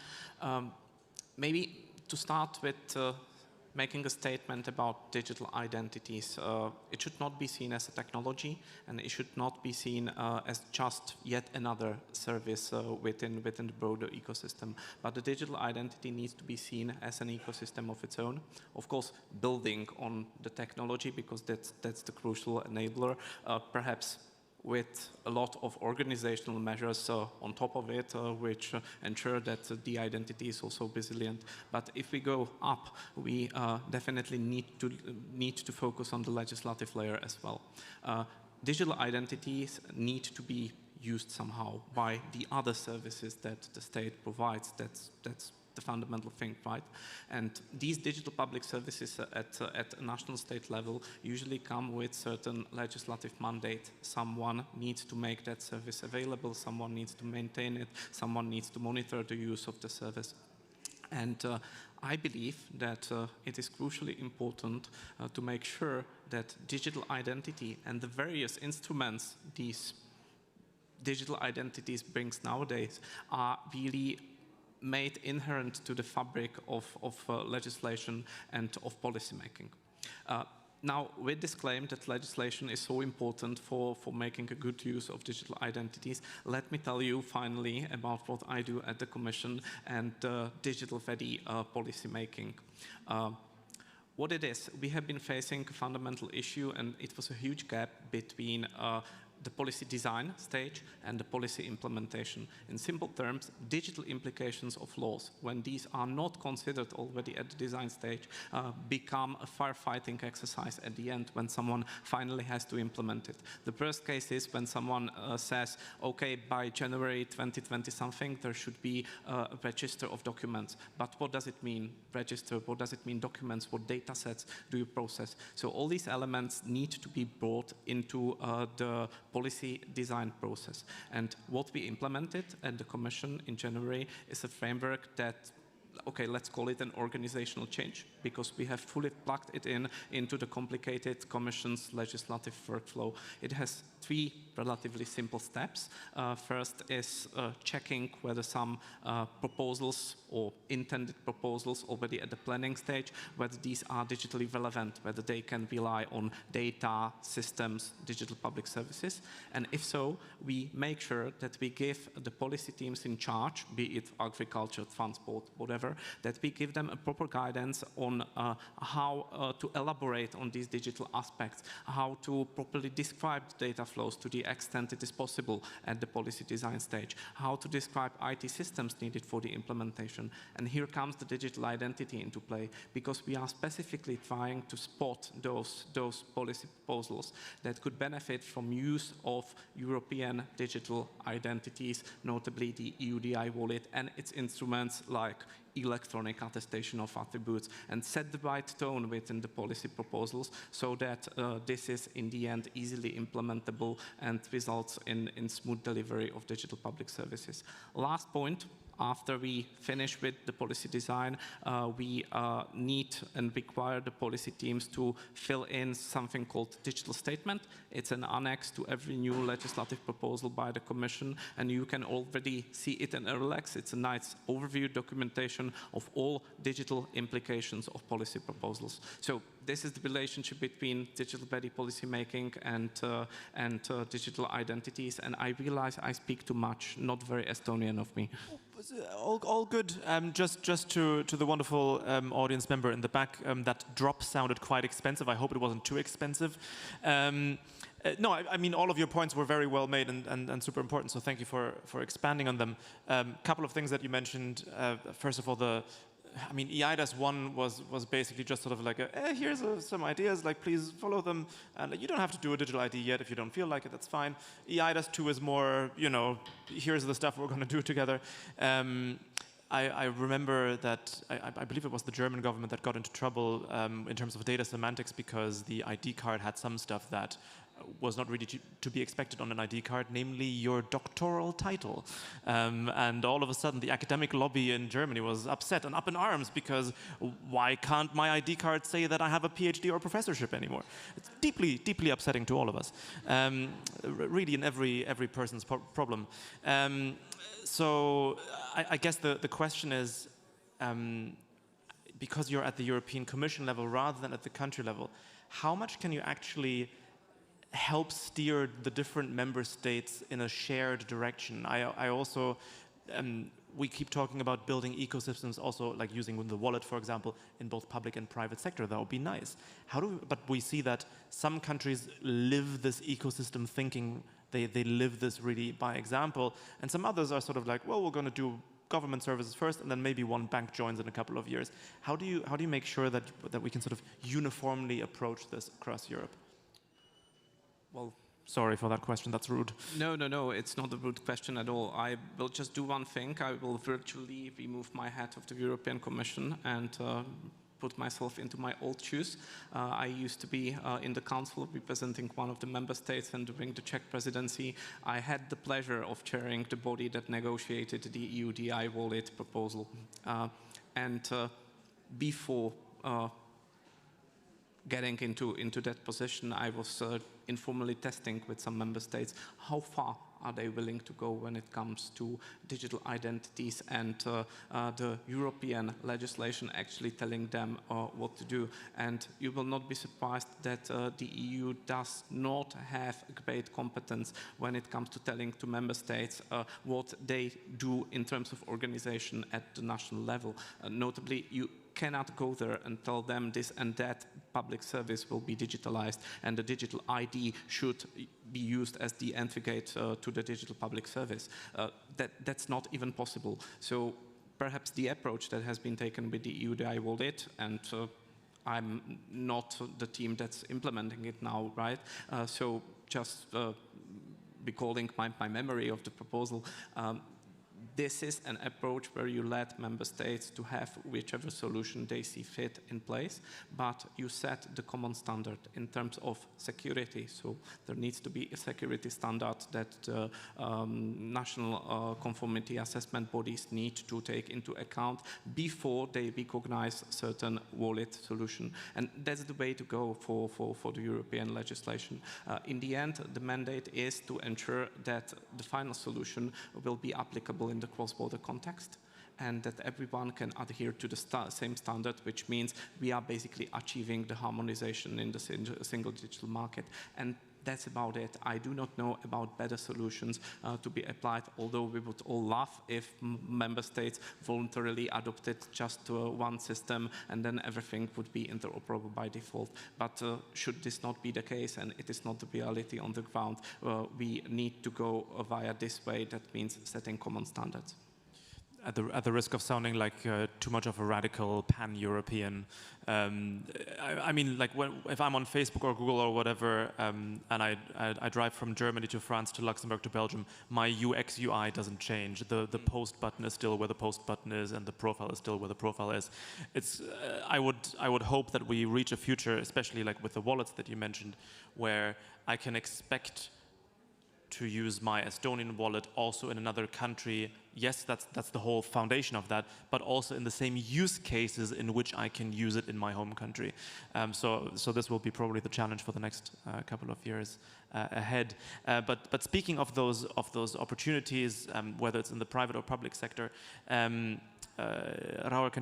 Maybe to start with making a statement about digital identities. It should not be seen as a technology, and it should not be seen as just yet another service within the broader ecosystem. But the digital identity needs to be seen as an ecosystem of its own. Of course, building on the technology, because that's the crucial enabler. Perhaps with a lot of organizational measures on top of it, which ensure that the identity is also resilient. But if we go up, we definitely need to focus on the legislative layer as well. Digital identities need to be used somehow by the other services that the state provides. That's the fundamental thing, right? And these digital public services at a national state level usually come with certain legislative mandate. Someone needs to make that service available, someone needs to maintain it, someone needs to monitor the use of the service. And I believe that it is crucially important to make sure that digital identity and the various instruments these digital identities brings nowadays are really made inherent to the fabric of legislation and of policymaking. Now, with this claim that legislation is so important for making a good use of digital identities, let me tell you finally about what I do at the Commission and digital-ready policymaking. What it is, we have been facing a fundamental issue, and it was a huge gap between the policy design stage and the policy implementation. In simple terms, digital implications of laws, when these are not considered already at the design stage, become a firefighting exercise at the end when someone finally has to implement it. The worst case is when someone says, okay, by January 2020 something, there should be a register of documents. But what does it mean, register? What does it mean, documents? What data sets do you process? So all these elements need to be brought into the policy design process. And what we implemented at the Commission in January is a framework that, okay, let's call it an organizational change, because we have fully plugged it into the complicated Commission's legislative workflow. It has 3 relatively simple steps. First is checking whether some proposals or intended proposals already at the planning stage, whether these are digitally relevant, whether they can rely on data, systems, digital public services. And if so, we make sure that we give the policy teams in charge, be it agriculture, transport, whatever, that we give them a proper guidance on how to elaborate on these digital aspects, how to properly describe the data flows to the extent it is possible at the policy design stage, how to describe IT systems needed for the implementation. And here comes the digital identity into play, because we are specifically trying to spot those policy proposals that could benefit from use of European digital identities, notably the EUDI wallet and its instruments like electronic attestation of attributes, and set the right tone within the policy proposals so that this is in the end easily implementable and results in smooth delivery of digital public services. Last point. After we finish with the policy design, we need and require the policy teams to fill in something called digital statement. It's an annex to every new legislative proposal by the Commission, and you can already see it in EURLEX. It's a nice overview documentation of all digital implications of policy proposals. So this is the relationship between digital-ready policy making and digital identities, and I realize I speak too much, not very Estonian of me.
All good. Just to the wonderful audience member in the back, that drop sounded quite expensive. I hope it wasn't too expensive. No, I mean, all of your points were very well made and super important, so thank you for expanding on them. Couple of things that you mentioned. First of all, I mean, EIDAS 1 was basically just sort of like, here's some ideas, like please follow them. And you don't have to do a digital ID yet if you don't feel like it, that's fine. EIDAS 2 is more, you know, here's the stuff we're going to do together. I remember that, I believe it was the German government that got into trouble in terms of data semantics because the ID card had some stuff that was not really to be expected on an ID card, namely your doctoral title. And all of a sudden, the academic lobby in Germany was upset and up in arms because why can't my ID card say that I have a PhD or professorship anymore? It's deeply, deeply upsetting to all of us. Really in every person's problem. So I guess the question is, because you're at the European Commission level rather than at the country level, how much can you actually help steer the different member states in a shared direction? I also, we keep talking about building ecosystems, also like using the wallet, for example, in both public and private sector. That would be nice. But we see that some countries live this ecosystem thinking, they live this really by example, and some others are sort of like, well, we're going to do government services first, and then maybe one bank joins in a couple of years. How do you make sure that we can sort of uniformly approach this across Europe? Well, sorry for that question, that's rude.
No, it's not a rude question at all. I will just do one thing. I will virtually remove my hat of the European Commission and put myself into my old shoes. I used to be in the council representing one of the member states, and during the Czech presidency, I had the pleasure of chairing the body that negotiated the EUDI wallet proposal. Before getting into that position, I was informally testing with some member states how far are they willing to go when it comes to digital identities and the European legislation actually telling them what to do. And you will not be surprised that the EU does not have a great competence when it comes to telling to member states what they do in terms of organization at the national level. Notably, you cannot go there and tell them this and that public service will be digitalized, and the digital ID should be used as the entry gate to the digital public service. That's not even possible. So perhaps the approach that has been taken with the EUDI wallet, and I'm not the team that's implementing it now, right? So just recalling my memory of the proposal, this is an approach where you let member states to have whichever solution they see fit in place, but you set the common standard in terms of security. So there needs to be a security standard that national conformity assessment bodies need to take into account before they recognize certain wallet solution. And that's the way to go for the European legislation. In the end, the mandate is to ensure that the final solution will be applicable in the cross-border context, and that everyone can adhere to the same standard, which means we are basically achieving the harmonization in the single digital market. And that's about it. I do not know about better solutions to be applied, although we would all laugh if member states voluntarily adopted just one system and then everything would be interoperable by default. But should this not be the case, and it is not the reality on the ground, we need to go via this way. That means setting common standards.
At the risk of sounding like too much of a radical pan-European, I mean, like if I'm on Facebook or Google or whatever, and I drive from Germany to France to Luxembourg to Belgium, my UX UI doesn't change. The post button is still where the post button is, and the profile is still where the profile is. It's I would hope that we reach a future, especially like with the wallets that you mentioned, where I can expect to use my Estonian wallet also in another country. Yes, that's the whole foundation of that, but also in the same use cases in which I can use it in my home country. So this will be probably the challenge for the next couple of years ahead. But speaking of those opportunities, whether it's in the private or public sector, Raul,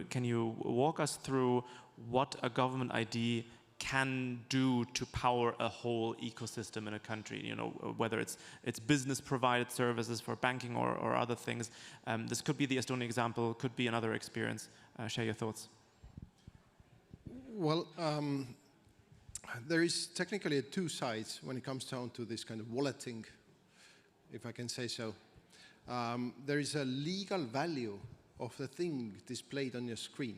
can you walk us through what a government ID can do to power a whole ecosystem in a country, you know, whether it's business provided services for banking or other things. This could be the Estonian example, could be another experience. Share your thoughts.
Well, there is technically two sides when it comes down to this kind of walleting, if I can say so. There is a legal value of the thing displayed on your screen.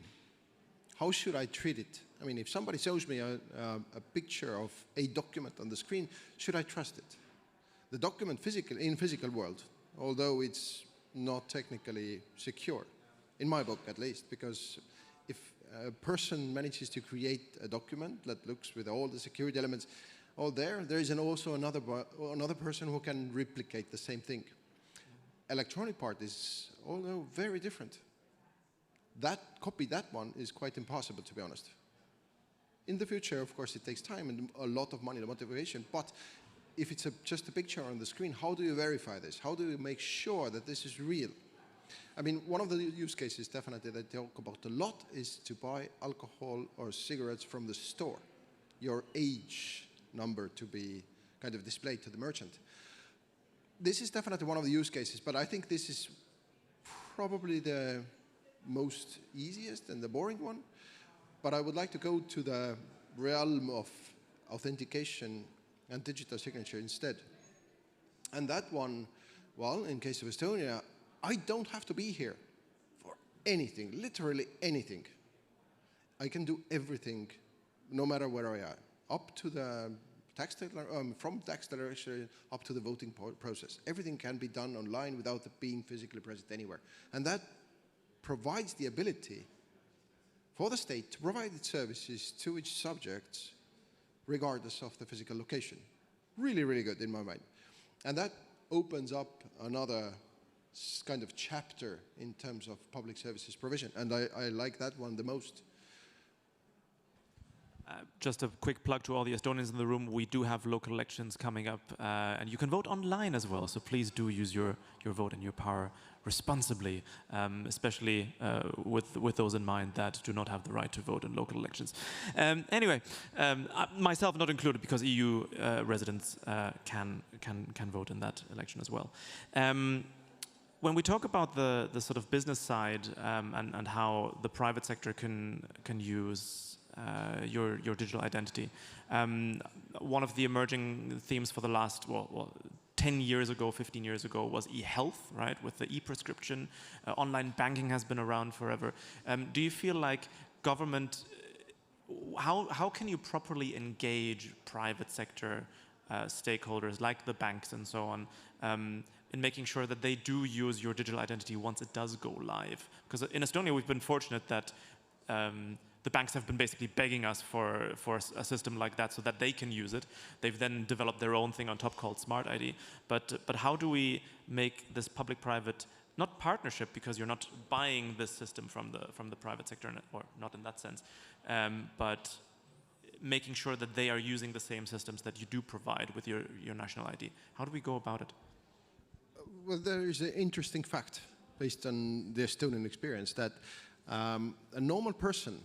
How should I treat it? I mean, if somebody shows me a picture of a document on the screen, should I trust it? The document in physical world, although it's not technically secure, in my book at least, because if a person manages to create a document that looks with all the security elements all there is also another person who can replicate the same thing. Electronic part is, although very different. Copy that one is quite impossible, to be honest. In the future, of course, it takes time and a lot of money, the motivation, but if it's just a picture on the screen, how do you verify this? How do you make sure that this is real? I mean, one of the use cases definitely that I talk about a lot is to buy alcohol or cigarettes from the store. Your age number to be kind of displayed to the merchant. This is definitely one of the use cases, but I think this is probably the most easiest and the boring one. But I would like to go to the realm of authentication and digital signature instead. And that one, well, in case of Estonia, I don't have to be here for anything, literally anything. I can do everything, no matter where I am, up to the tax from tax declaration up to the voting process. Everything can be done online without being physically present anywhere. And that provides the ability for the state to provide its services to its subjects regardless of the physical location. Really, really good in my mind. And that opens up another kind of chapter in terms of public services provision. And I like that one the most.
Just a quick plug to all the Estonians in the room. We do have local elections coming up, and you can vote online as well. So please do use your vote and your power responsibly, especially with those in mind that do not have the right to vote in local elections. Anyway, myself not included, because EU residents can vote in that election as well. When we talk about the sort of business side and how the private sector can use your digital identity. One of the emerging themes for the last, 10 years ago, 15 years ago, was e-health, right? With the e-prescription. Online banking has been around forever. Do you feel like government, how can you properly engage private sector stakeholders like the banks and so on in making sure that they do use your digital identity once it does go live? Because in Estonia, we've been fortunate that the banks have been basically begging us for a system like that so that they can use it. They've then developed their own thing on top called Smart ID. But how do we make this public-private, not partnership, because you're not buying this system from the private sector, or not in that sense, but making sure that they are using the same systems that you do provide with your national ID? How do we go about it?
Well, there is an interesting fact based on the Estonian experience that a normal person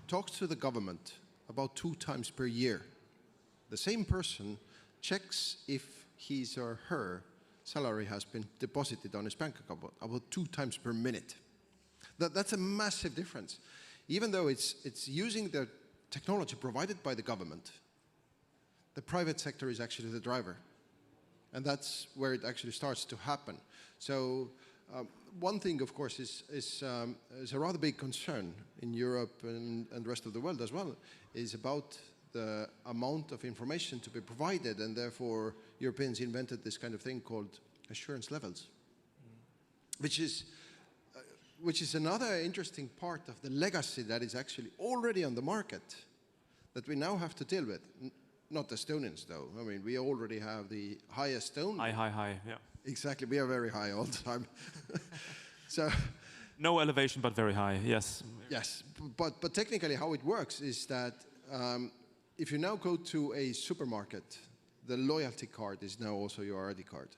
talks to the government about 2 times per year. The same person checks if his or her salary has been deposited on his bank account about 2 times per minute. That's a massive difference. Even though it's using the technology provided by the government, the private sector is actually the driver. And that's where it actually starts to happen. So one thing, of course, is a rather big concern in Europe and the rest of the world as well, is about the amount of information to be provided, and therefore Europeans invented this kind of thing called assurance levels, which is another interesting part of the legacy that is actually already on the market that we now have to deal with. Not Estonians, though. I mean, we already have the highest only.
High, yeah.
Exactly, we are very high all the time. So,
no elevation, but very high, yes.
Yes, but technically how it works is that if you now go to a supermarket, the loyalty card is now also your ID card.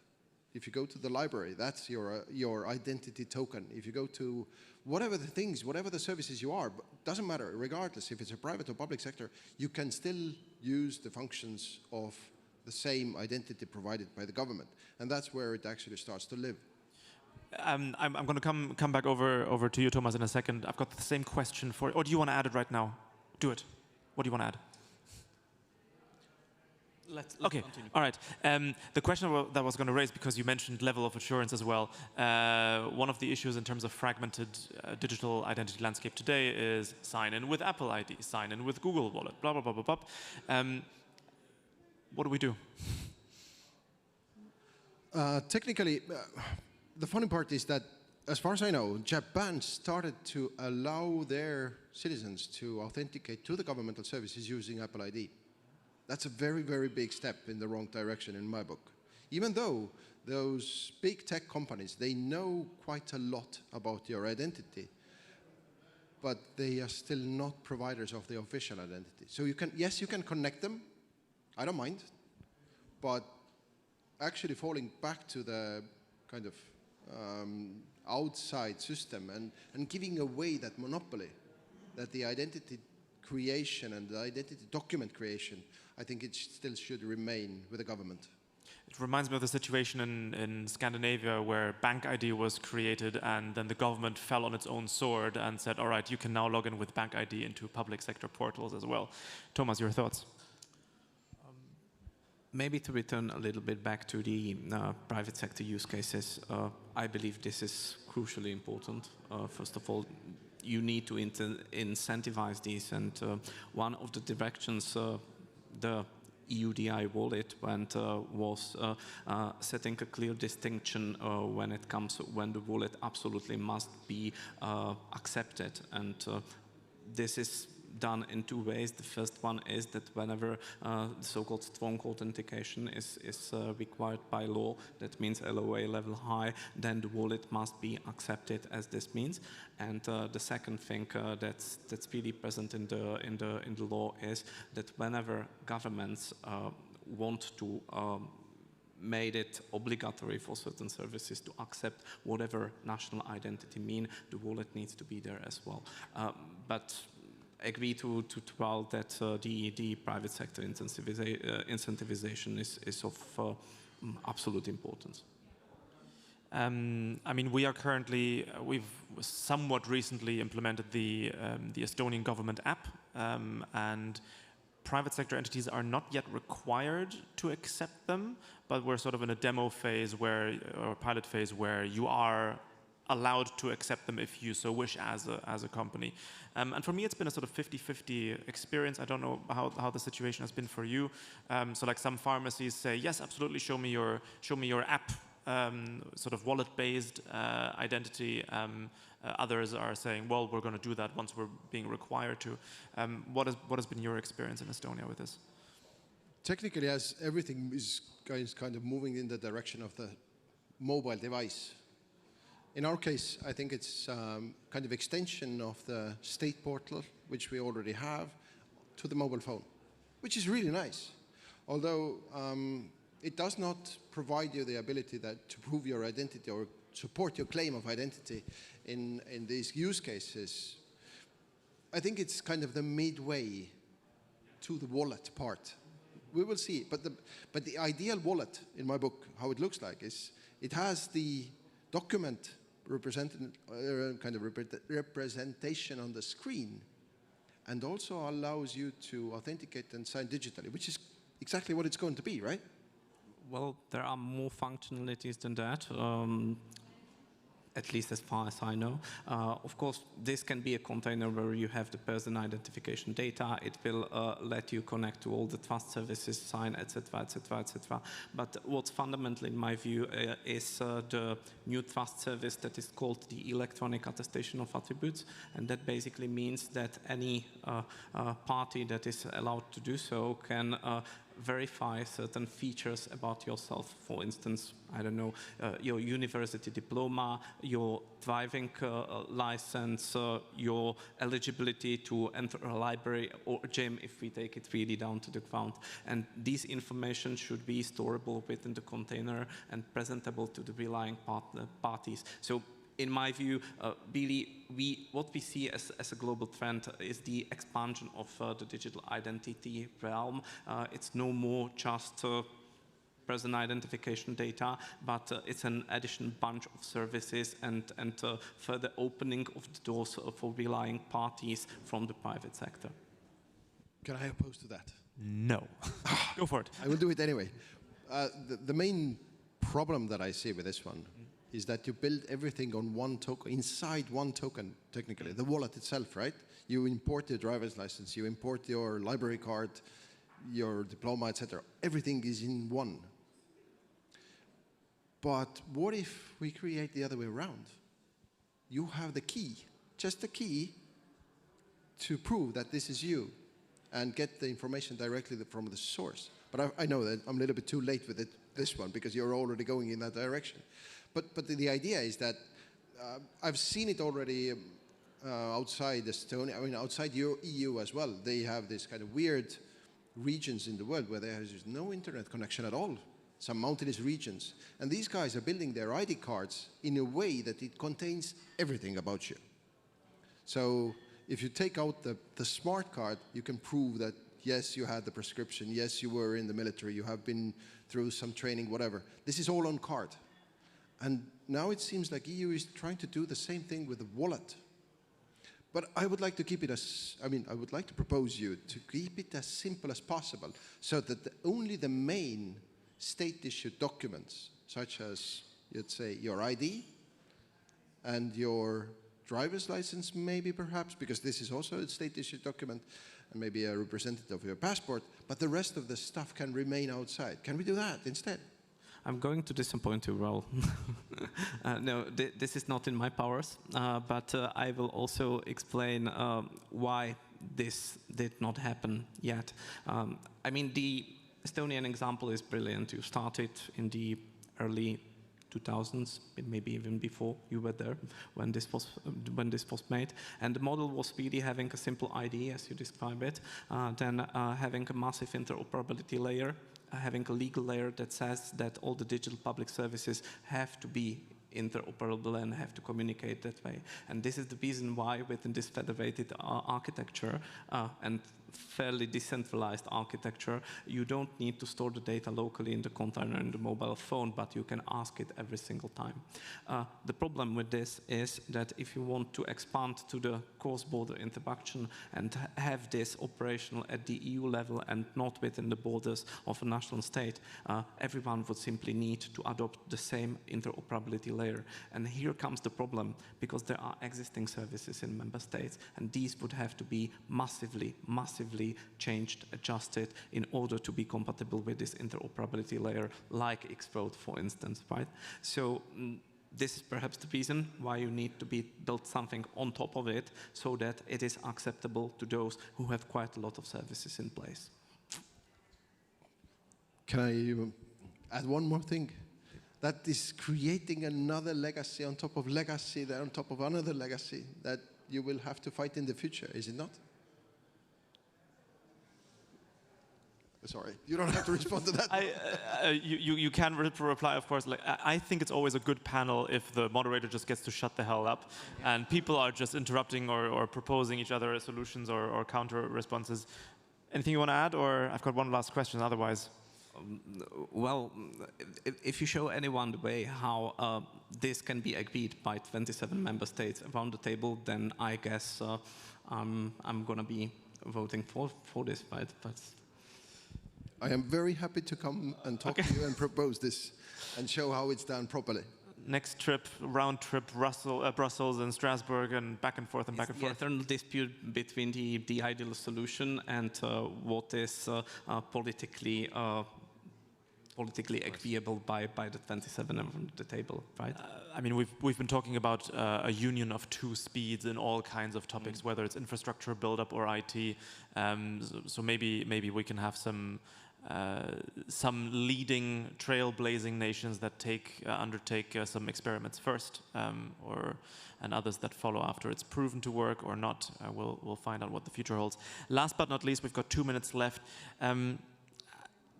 If you go to the library, that's your identity token. If you go to whatever the services you are, doesn't matter, regardless if it's a private or public sector, you can still use the functions of the same identity provided by the government. And that's where it actually starts to live.
I'm going to come back over to you, Thomas, in a second. I've got the same question for, or do you want to add it right now? Do it. What do you want to add?
Let's
okay,
continue.
All right. The question that I was going to raise, because you mentioned level of assurance as well, one of the issues in terms of fragmented digital identity landscape today is sign in with Apple ID, sign in with Google Wallet, blah, blah, blah, blah, blah. What do we do?
Technically, the funny part is that, as far as I know, Japan started to allow their citizens to authenticate to the governmental services using Apple ID. That's a very, very big step in the wrong direction in my book. Even though those big tech companies, they know quite a lot about your identity, but they are still not providers of the official identity. So you can connect them, I don't mind, but actually falling back to the kind of outside system and giving away that monopoly, that the identity creation and the identity document creation, I think it still should remain with the government.
It reminds me of the situation in Scandinavia where Bank ID was created and then the government fell on its own sword and said, all right, you can now log in with Bank ID into public sector portals as well. Thomas, your thoughts?
Maybe to return a little bit back to the private sector use cases, I believe this is crucially important. First of all, you need to incentivize these, and one of the directions the EUDI wallet went was setting a clear distinction when the wallet absolutely must be accepted, and this is done in 2 ways. The first one is that whenever the so-called strong authentication is required by law, that means LOA level high, then the wallet must be accepted as this means. And the second thing that's really present in the law is that whenever governments want to made it obligatory for certain services to accept whatever national identity mean, the wallet needs to be there as well. But agree to well that the private sector incentivization is of absolute importance.
I mean, we are currently, we've somewhat recently implemented the Estonian government app, and private sector entities are not yet required to accept them, but we're sort of in a demo phase or a pilot phase where you are allowed to accept them if you so wish as a company. And for me, it's been a sort of 50-50 experience. I don't know how the situation has been for you. So like some pharmacies say, yes, absolutely, show me your app, sort of wallet-based identity. Others are saying, well, we're going to do that once we're being required to. What has been your experience in Estonia with this?
Technically, as everything is kind of moving in the direction of the mobile device, in our case, I think it's kind of extension of the state portal, which we already have, to the mobile phone, which is really nice. Although it does not provide you the ability to prove your identity or support your claim of identity in these use cases. I think it's kind of the midway to the wallet part. We will see. But the ideal wallet, in my book, how it looks like, is it has the document representation on the screen, and also allows you to authenticate and sign digitally, which is exactly what it's going to be, right?
Well, there are more functionalities than that, at least as far as I know. Of course, this can be a container where you have the person identification data. It will let you connect to all the trust services, sign, etc., etc., etc. But what's fundamental, in my view, is the new trust service that is called the electronic attestation of attributes, and that basically means that any party that is allowed to do so can verify certain features about yourself. For instance, I don't know, your university diploma, your driving license, your eligibility to enter a library or a gym, if we take it really down to the ground. And these information should be storable within the container and presentable to the relying parties. So in my view, really, what we see as a global trend is the expansion of the digital identity realm. It's no more just person identification data, but it's an additional bunch of services and further opening of the doors for relying parties from the private sector.
Can I oppose to that?
No. Go for it.
I will do it anyway. The main problem that I see with this one is that you build everything on one token, inside one token, technically, the wallet itself, right? You import your driver's license, you import your library card, your diploma, etc. Everything is in one. But what if we create the other way around? You have the key, just the key, to prove that this is you and get the information directly from the source. But I know that I'm a little bit too late with this one because you're already going in that direction. But the idea is that I've seen it already outside Estonia, I mean outside EU as well. They have this kind of weird regions in the world where there is no internet connection at all, some mountainous regions. And these guys are building their ID cards in a way that it contains everything about you. So if you take out the smart card, you can prove that yes, you had the prescription, yes, you were in the military, you have been through some training, whatever. This is all on card. And now it seems like EU is trying to do the same thing with the wallet. But I would like to keep it I would like to propose you to keep it as simple as possible so that only the main state-issued documents, such as, let's say, your ID and your driver's license, maybe perhaps, because this is also a state-issued document, and maybe a representative of your passport, but the rest of the stuff can remain outside. Can we do that instead?
I'm going to disappoint you, Raul. No, this is not in my powers, but I will also explain why this did not happen yet. I mean, the Estonian example is brilliant. You started in the early 2000s, maybe even before you were there when this was made. And the model was really having a simple ID, as you describe it, then having a massive interoperability layer, having a legal layer that says that all the digital public services have to be interoperable and have to communicate that way. And this is the reason why within this federated architecture and fairly decentralized architecture, you don't need to store the data locally in the container in the mobile phone, but you can ask it every single time. The problem with this is that if you want to expand to the cross-border interaction and have this operational at the EU level and not within the borders of a national state, everyone would simply need to adopt the same interoperability layer. And here comes the problem, because there are existing services in member states, and these would have to be massively changed, adjusted in order to be compatible with this interoperability layer, like Xroad, for instance, right? So this is perhaps the reason why you need to build something on top of it, so that it is acceptable to those who have quite a lot of services in place.
Can I add one more thing? That is creating another legacy on top of legacy, that on top of another legacy that you will have to fight in the future, is it not? Sorry, you don't have to respond to that.
You can reply, of course. Like, I think it's always a good panel if the moderator just gets to shut the hell up, and people are just interrupting or proposing each other solutions or counter responses. Anything you want to add, or I've got one last question otherwise?
Well, if you show anyone the way how this can be agreed by 27 member states around the table, then I guess I'm going to be voting for this, right? But
I am very happy to come and talk to you and propose this and show how it's done properly.
Next trip, round trip, Brussels and Strasbourg, and back and forth and back and forth.
The eternal dispute between the ideal solution and what is politically agreeable by the 27 around the table, right?
I mean, we've been talking about a union of two speeds in all kinds of topics, whether it's infrastructure build-up or IT. So maybe we can have some leading, trailblazing nations that undertake some experiments first, and others that follow after it's proven to work or not. We'll find out what the future holds. Last but not least, we've got 2 minutes left.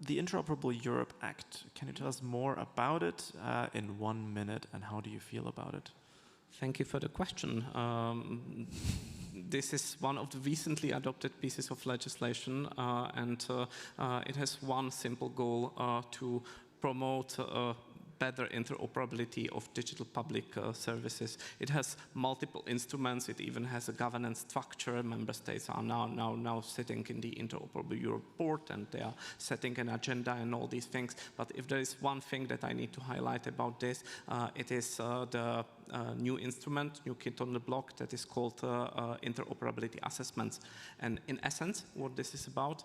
The Interoperable Europe Act, can you tell us more about it in 1 minute, and how do you feel about it?
Thank you for the question. This is one of the recently adopted pieces of legislation, and it has one simple goal, to promote better interoperability of digital public services. It has multiple instruments. It even has a governance structure. Member states are now sitting in the Interoperable Europe Board, and they are setting an agenda and all these things. But if there is one thing that I need to highlight about this, it is the new instrument, new kid on the block, that is called interoperability assessments. And in essence, what this is about,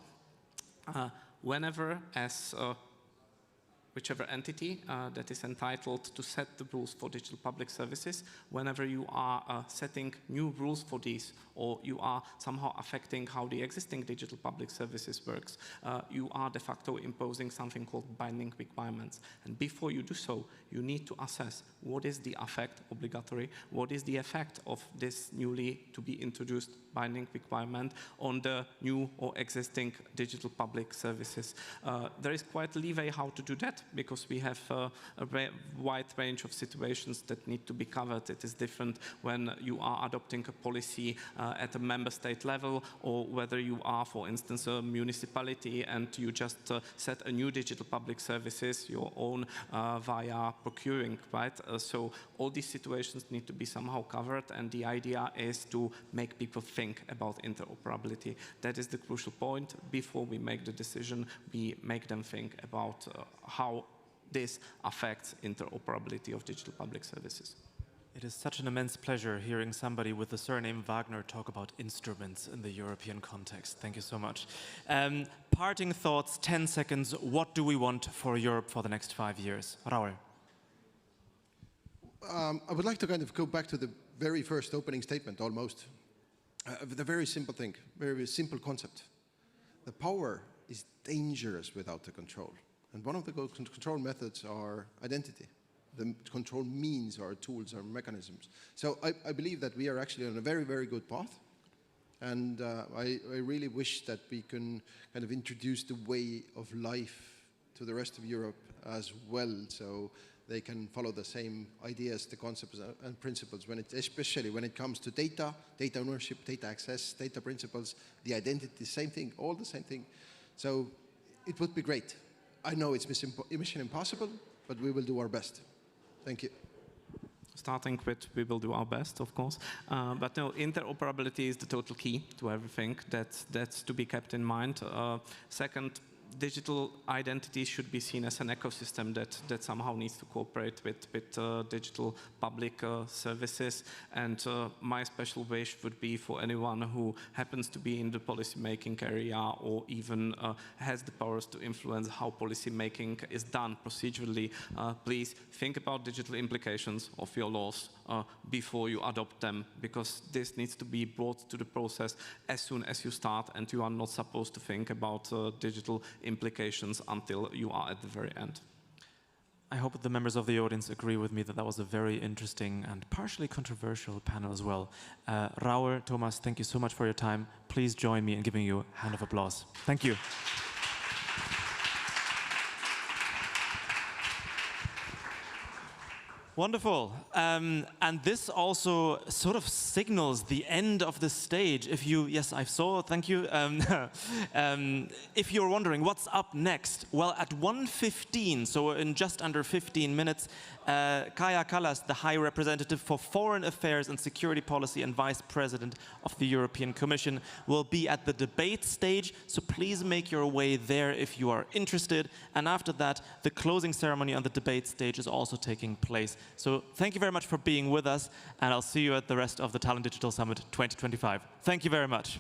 whenever as whichever entity that is entitled to set the rules for digital public services, whenever you are setting new rules for these, or you are somehow affecting how the existing digital public services works, you are de facto imposing something called binding requirements. And before you do so, you need to assess what is the effect, obligatory, what is the effect of this newly to be introduced binding requirement on the new or existing digital public services. There is quite leeway how to do that, because we have a wide range of situations that need to be covered. It is different when you are adopting a policy at a member state level, or whether you are, for instance, a municipality and you just set a new digital public services, your own via procuring, right? So all these situations need to be somehow covered, and the idea is to make people think about interoperability. That is the crucial point. Before we make the decision, we make them think about how this affects interoperability of digital public services.
It is such an immense pleasure hearing somebody with the surname Wagner talk about instruments in the European context. Thank you so much. Parting thoughts, 10 seconds. What do we want for Europe for the next 5 years? Raul.
I would like to kind of go back to the very first opening statement, almost. The very simple thing, very simple concept. The power is dangerous without the control. And one of the control methods are identity. The control means our tools, our mechanisms. So I believe that we are actually on a very, very good path. And I really wish that we can kind of introduce the way of life to the rest of Europe as well. So they can follow the same ideas, the concepts and principles, especially when it comes to data ownership, data access, data principles, the identity, same thing, all the same thing. So it would be great. I know it's mission impossible, but we will do our best. Thank you.
Starting with, we will do our best, of course. But no, interoperability is the total key to everything. That's to be kept in mind. Second, digital identity should be seen as an ecosystem that somehow needs to cooperate with digital public services. And my special wish would be for anyone who happens to be in the policy-making area or even has the powers to influence how policy-making is done procedurally, please think about digital implications of your laws before you adopt them, because this needs to be brought to the process as soon as you start, and you are not supposed to think about digital implications until you are at the very end.
I hope the members of the audience agree with me that that was a very interesting and partially controversial panel as well. Raul, Thomas, thank you so much for your time. Please join me in giving you a hand of applause. Thank you. Wonderful. And this also sort of signals the end of the stage. If you, yes, I saw, thank you. If you're wondering what's up next, well, at 1:15, so in just under 15 minutes, Kaja Kallas, the High Representative for Foreign Affairs and Security Policy and Vice President of the European Commission, will be at the debate stage. So please make your way there if you are interested. And after that, the closing ceremony on the debate stage is also taking place. So thank you very much for being with us, and I'll see you at the rest of the Tallinn Digital Summit 2025. Thank you very much.